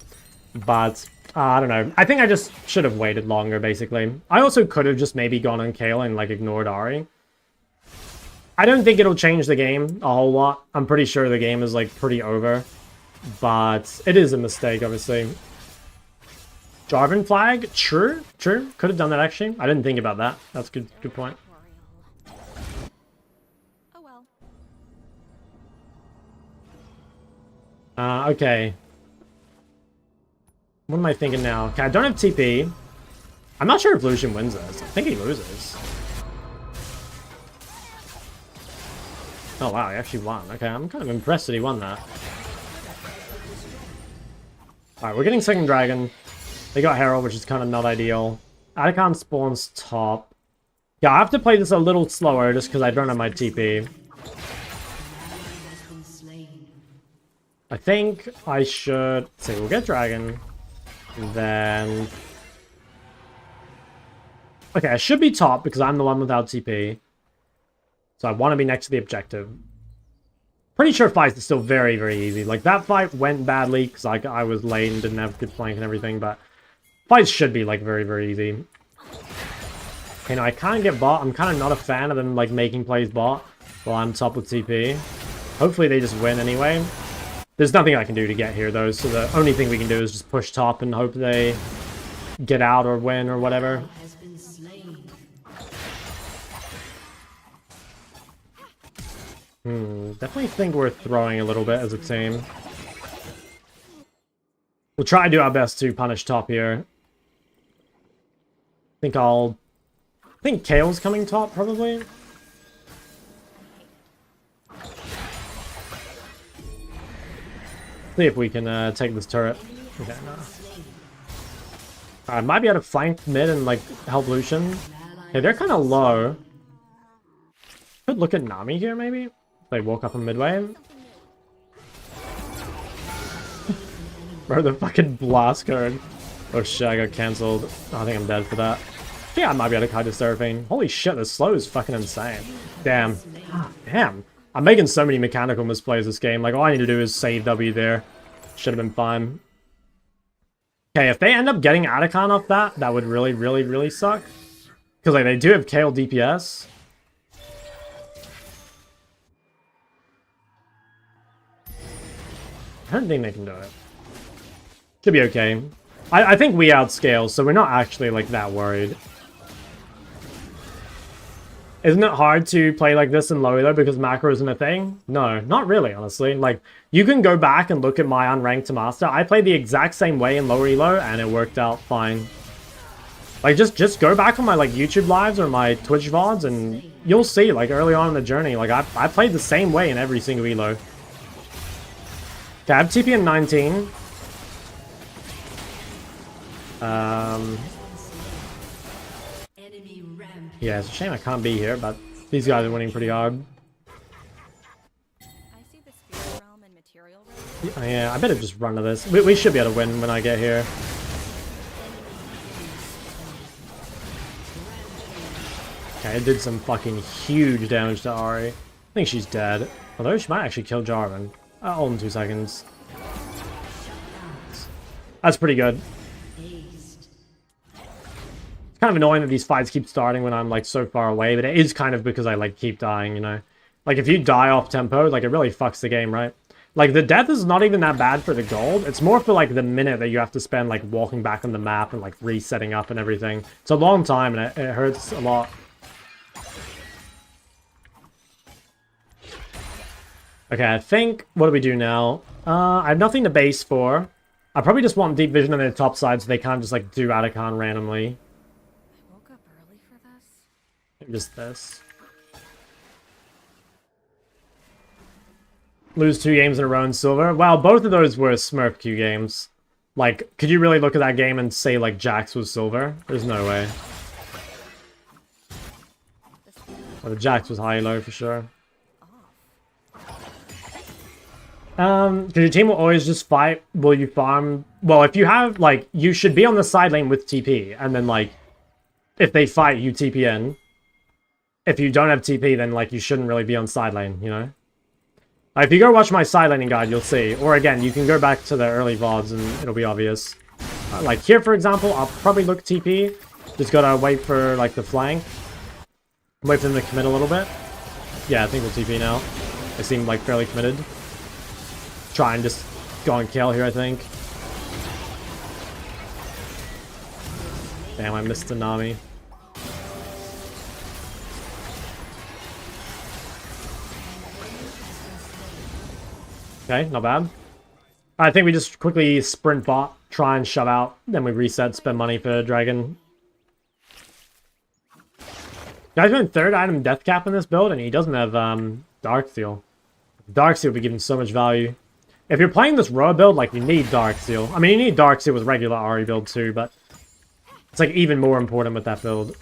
But, I don't know. I think I just should have waited longer, basically. I also could have just maybe gone on Chall and, like, ignored Ahri. I don't think it'll change the game a whole lot. I'm pretty sure the game is, like, pretty over. But it is a mistake, obviously. Jarvan flag? True, true. Could have done that, actually. I didn't think about that. That's a good point. Oh well. Okay. What am I thinking now? Okay, I don't have TP. I'm not sure if Lucian wins this. I think he loses. Oh wow, he actually won. Okay, I'm kind of impressed that he won that. Alright, we're getting second dragon. They got Herald, which is kind of not ideal. Atacon spawns top. Yeah, I have to play this a little slower just because I don't have my TP. I think I should... say we'll get dragon. And then... okay, I should be top because I'm the one without TP. So I want to be next to the objective. Pretty sure fights are still very, very easy. Like, that fight went badly because I was late and didn't have good flank and everything, but fights should be, like, very, very easy. Okay, now I can't get bot. I'm kind of not a fan of them, like, making plays bot while I'm top with TP. Hopefully they just win anyway. There's nothing I can do to get here, though, so the only thing we can do is just push top and hope they get out or win or whatever. Has been slain. Definitely think we're throwing a little bit as a team. We'll try to do our best to punish top here. I think Chall's coming top, probably. See if we can take this turret. Okay, no. Alright, might be able to flank mid and, like, help Lucian. Okay, they're kind of low. Could look at Nami here, maybe? If they walk up in midway. Bro, the fucking blast card. Oh shit, I got cancelled. Oh, I think I'm dead for that. Yeah, I might be able to kite to Seraphine. Holy shit, the slow is fucking insane. Damn. Damn. I'm making so many mechanical misplays this game. Like, all I need to do is save W there. Should have been fine. Okay, if they end up getting Atacon off that, that would really, really, really suck. Because, like, they do have Chall DPS. I don't think they can do it. Should be okay. I think we outscale, so we're not actually, like, that worried. Isn't it hard to play like this in low elo because macro isn't a thing? No, not really, honestly. Like, you can go back and look at my Unranked to Master. I played the exact same way in lower elo, and it worked out fine. Like, just go back on my, like, YouTube lives or my Twitch VODs, and you'll see, like, early on in the journey, like, I played the same way in every single elo. Okay, I have TP in 19. Yeah, it's a shame I can't be here, but these guys are winning pretty hard. I see the spirit realm and material realm. Yeah, I better just run to this. We should be able to win when I get here. Okay, it did some fucking huge damage to Ari. I think she's dead. Although she might actually kill Jarvan. All in 2 seconds. That's pretty good. Kind of annoying that these fights keep starting when I'm, like, so far away, but it is kind of because I, like, keep dying, you know? Like, if you die off tempo, like, it really fucks the game, right? Like, the death is not even that bad for the gold. It's more for, like, the minute that you have to spend, like, walking back on the map and, like, resetting up and everything. It's a long time, and it hurts a lot. Okay, I think, what do we do now? I have nothing to base for. I probably just want deep vision on their top side so they can't just, like, do Atacon randomly. Just this. Lose 2 games in a row in silver. Wow, both of those were Smurf Q games. Like, could you really look at that game and say, like, Jax was silver? There's no way. Well, the Jax was high low for sure. Because your team will always just fight. Will you farm? Well, if you have, like, you should be on the side lane with TP. And then, like, if they fight, you TP in. If you don't have TP, then, like, you shouldn't really be on side lane, you know? If you go watch my side laning guide, you'll see. Or, again, you can go back to the early VODs and it'll be obvious. Like, here, for example, I'll probably look TP. Just gotta wait for, like, the flank. Wait for them to commit a little bit. Yeah, I think we'll TP now. They seem, like, fairly committed. Try and just go and kill here, I think. Damn, I missed the Nami. Okay, not bad. I think we just quickly sprint bot, try and shove out, then we reset, spend money for Dragon. Guy's going 3rd item Death Cap in this build, and he doesn't have Darksteel. Darksteel would be giving so much value. If you're playing this Roa build, like, you need Darksteel. I mean, you need Darksteel with regular Ahri build too, but it's, like, even more important with that build.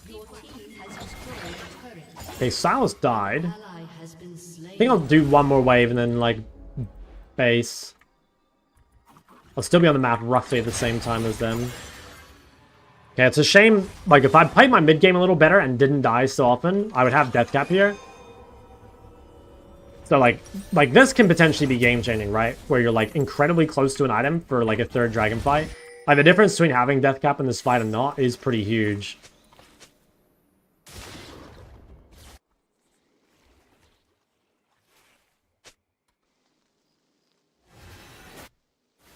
Okay, Silas died. I think I'll do one more wave and then, like, base. I'll still be on the map roughly at the same time as them. Okay, it's a shame. Like, if I played my mid game a little better and didn't die so often, I would have Death Cap here. So, like this can potentially be game-changing, right? Where you're, like, incredibly close to an item for, like, a 3rd dragon fight. Like, the difference between having Death Cap in this fight and not is pretty huge.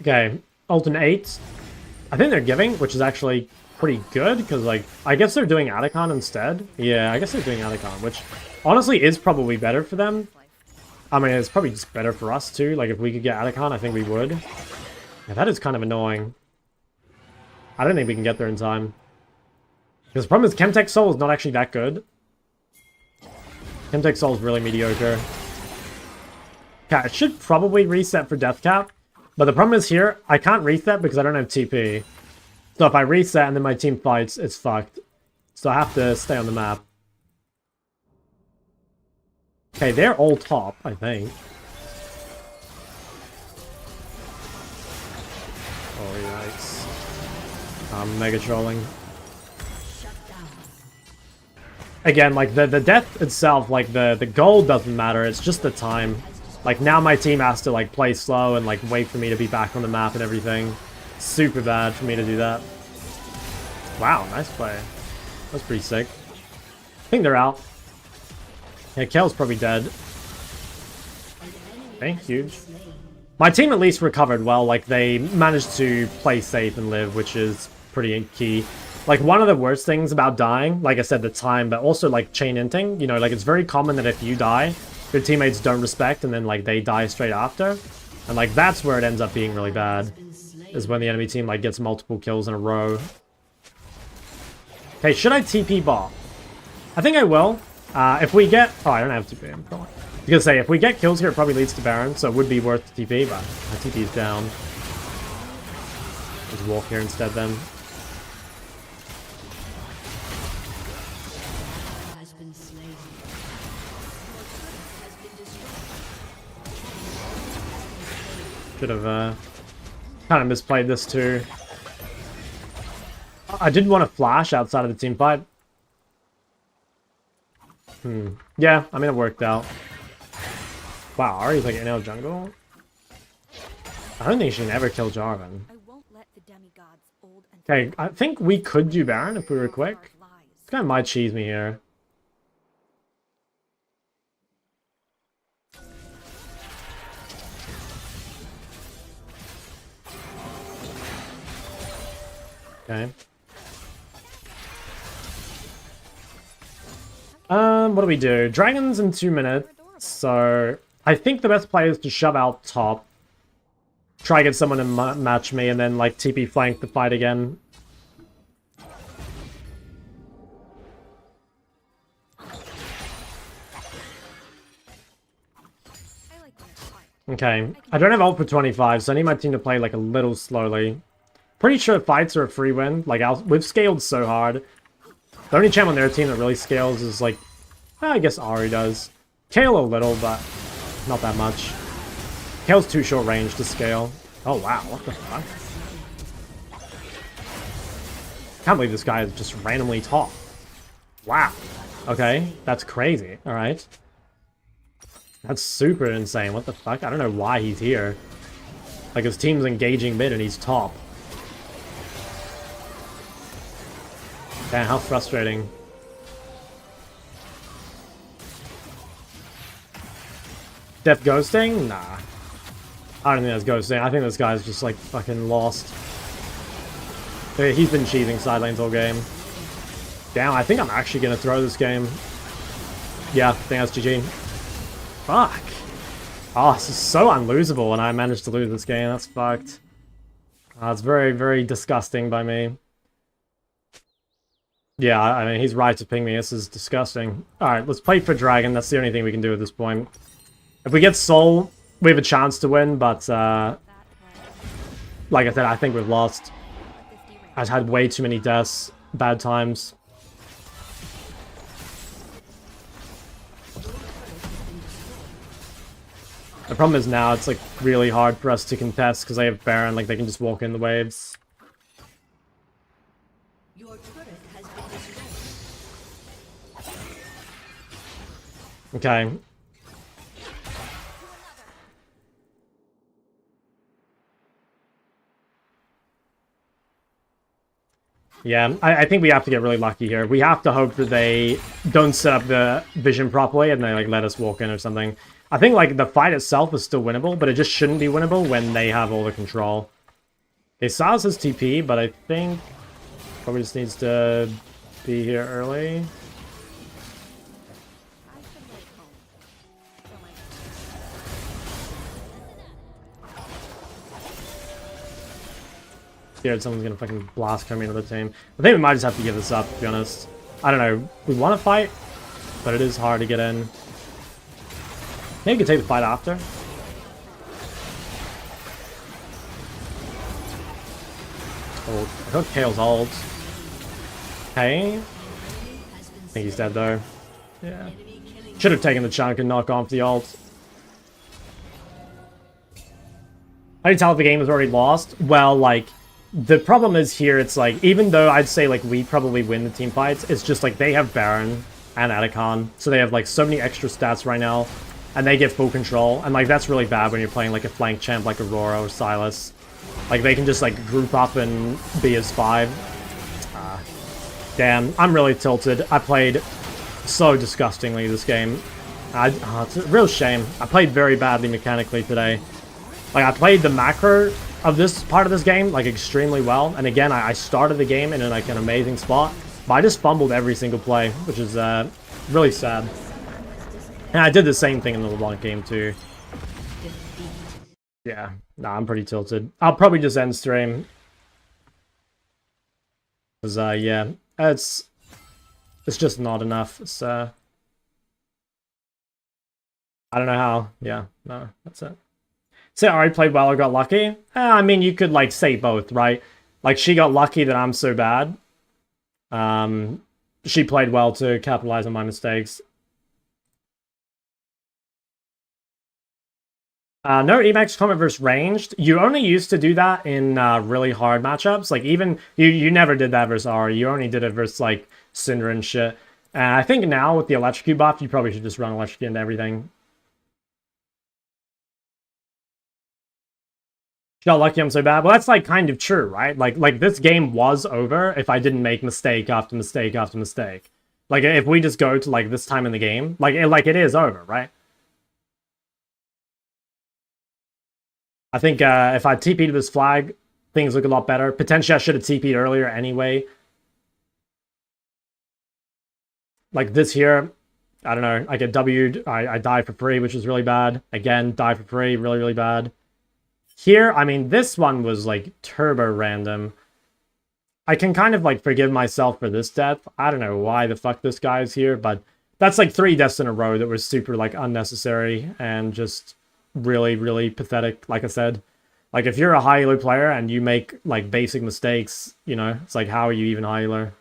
Okay, Ultimate 8. I think they're giving, which is actually pretty good, because, like, I guess they're doing Atacon instead. Yeah, I guess they're doing Atacon, which honestly is probably better for them. I mean, it's probably just better for us, too. Like, if we could get Atacon, I think we would. Yeah, that is kind of annoying. I don't think we can get there in time. Because the problem is Chemtech Soul is not actually that good. Chemtech Soul is really mediocre. Okay, I should probably reset for Death Cap. But the problem is here, I can't reset because I don't have TP. So if I reset and then my team fights, it's fucked. So I have to stay on the map. Okay, they're all top, I think. Oh, yikes. I'm mega trolling. Again, like, the death itself, like, the gold doesn't matter, it's just the time. Like, now my team has to, like, play slow and, like, wait for me to be back on the map and everything. Super bad for me to do that. Wow, nice play. That's pretty sick. I think they're out. Yeah, Chall's probably dead. Okay, huge. My team at least recovered well, like, they managed to play safe and live, which is pretty key. Like, one of the worst things about dying, like I said, the time, but also, like, chain inting, you know, like, it's very common that if you die, your teammates don't respect, and then, like, they die straight after. And, like, that's where it ends up being really bad, is when the enemy team, like, gets multiple kills in a row. Okay, should I TP bot? I think I will. If we get... Oh, I don't have TP. I'm gonna say, if we get kills here, it probably leads to Baron, so it would be worth the TP, but my TP is down. Just walk here instead, then. Should have kind of misplayed this too. I did want to flash outside of the team fight. Yeah, I mean it worked out. Wow, Ari's like in our jungle. I don't think she can ever kill Jarvan. Okay, I think we could do Baron if we were quick. This guy might cheese me here. Okay. What do we do? Dragons in 2 minutes. So, I think the best play is to shove out top. Try to get someone to match me and then, like, TP flank the fight again. Okay. I don't have ult for 25, so I need my team to play, like, a little slowly. Pretty sure fights are a free win. Like, we've scaled so hard. The only champ on their team that really scales is, like... I guess Ahri does. Chall a little, but not that much. Chall's too short range to scale. Oh, wow. What the fuck? Can't believe this guy is just randomly top. Wow. Okay. That's crazy. Alright. That's super insane. What the fuck? I don't know why he's here. Like, his team's engaging mid and he's top. Damn, how frustrating. Death ghosting? Nah. I don't think that's ghosting. I think this guy's just, like, fucking lost. He's been cheating side lanes all game. Damn, I think I'm actually gonna throw this game. Yeah, I think that's GG. Fuck. Oh, this is so unlosable and I managed to lose this game. That's fucked. It's very, very disgusting by me. Yeah, I mean, he's right to ping me. This is disgusting. Alright, let's play for Dragon. That's the only thing we can do at this point. If we get Soul, we have a chance to win, but, like I said, I think we've lost. I've had way too many deaths, bad times. The problem is now it's, like, really hard for us to contest because they have Baron, like, they can just walk in the waves. Okay. Yeah, I think we have to get really lucky here. We have to hope that they don't set up the vision properly and they like let us walk in or something. I think like the fight itself is still winnable, but it just shouldn't be winnable when they have all the control. Okay, Silas has TP, but I think probably just needs to be here early. I should wait home. For my Scared someone's gonna fucking blast coming into the team. I think we might just have to give this up, to be honest. I don't know. We want to fight, but it is hard to get in. Maybe we can take the fight after. Oh, I got Kale's ult. Okay. I think he's dead though. Yeah. Should have taken the chunk and not gone for the ult. How do you tell if the game is already lost? Well, like, the problem is here, it's like, even though I'd say, like, we probably win the team fights, it's just, like, they have Baron and Atacon, so they have, like, so many extra stats right now, and they get full control, and, like, that's really bad when you're playing, like, a flank champ like Aurora or Silas. Like, they can just, like, group up and be as 5. Damn, I'm really tilted. I played so disgustingly this game. It's a real shame. I played very badly mechanically today. Like, I played the macro of this part of this game, like, extremely well. And again, I started the game in, like, an amazing spot. But I just fumbled every single play, which is really sad. And I did the same thing in the LeBlanc game, too. Yeah, nah, I'm pretty tilted. I'll probably just end stream. Because, yeah, it's just not enough. It's, I don't know how. Yeah, no, that's it. Say Ari played well or got lucky? I mean, you could, like, say both, right? Like, she got lucky that I'm so bad. She played well to capitalize on my mistakes. No Emacs comment versus ranged. You only used to do that in really hard matchups. Like, even you never did that versus Ari. You only did it versus like Cinder and shit. And I think now with the electrocute buff, you probably should just run electrocute into everything. She got lucky I'm so bad. Well, that's like kind of true, right? Like this game was over if I didn't make mistake after mistake after mistake. Like if we just go to like this time in the game, like it is over, right? I think if I TP'd this flag, things look a lot better. Potentially I should have TP'd earlier anyway. Like this here, I don't know, I get W'd, I die for free, which is really bad. Again, die for free, really, really bad. Here, I mean, this one was like turbo random. I can kind of like forgive myself for this death. I don't know why the fuck this guy is here, but that's like 3 deaths in a row that were super like unnecessary and just really, really pathetic, like I said. Like, if you're a high elo player and you make, like, basic mistakes, you know, it's like, how are you even high elo?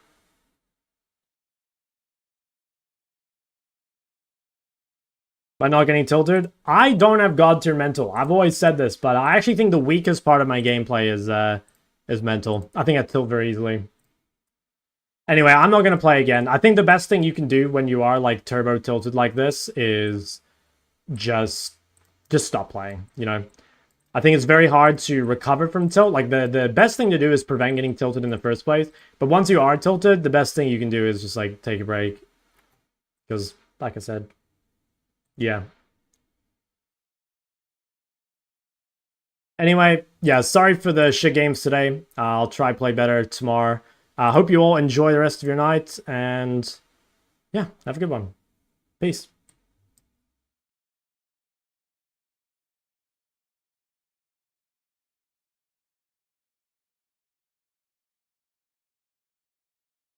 By not getting tilted? I don't have God tier mental. I've always said this, but I actually think the weakest part of my gameplay is mental. I think I tilt very easily. Anyway, I'm not going to play again. I think the best thing you can do when you are, like, turbo tilted like this is just stop playing, you know? I think it's very hard to recover from tilt. Like, the best thing to do is prevent getting tilted in the first place. But once you are tilted, the best thing you can do is just, like, take a break. Because, like I said, yeah. Anyway, yeah, sorry for the shit games today. I'll try play better tomorrow. Hope you all enjoy the rest of your night. And, yeah, have a good one. Peace.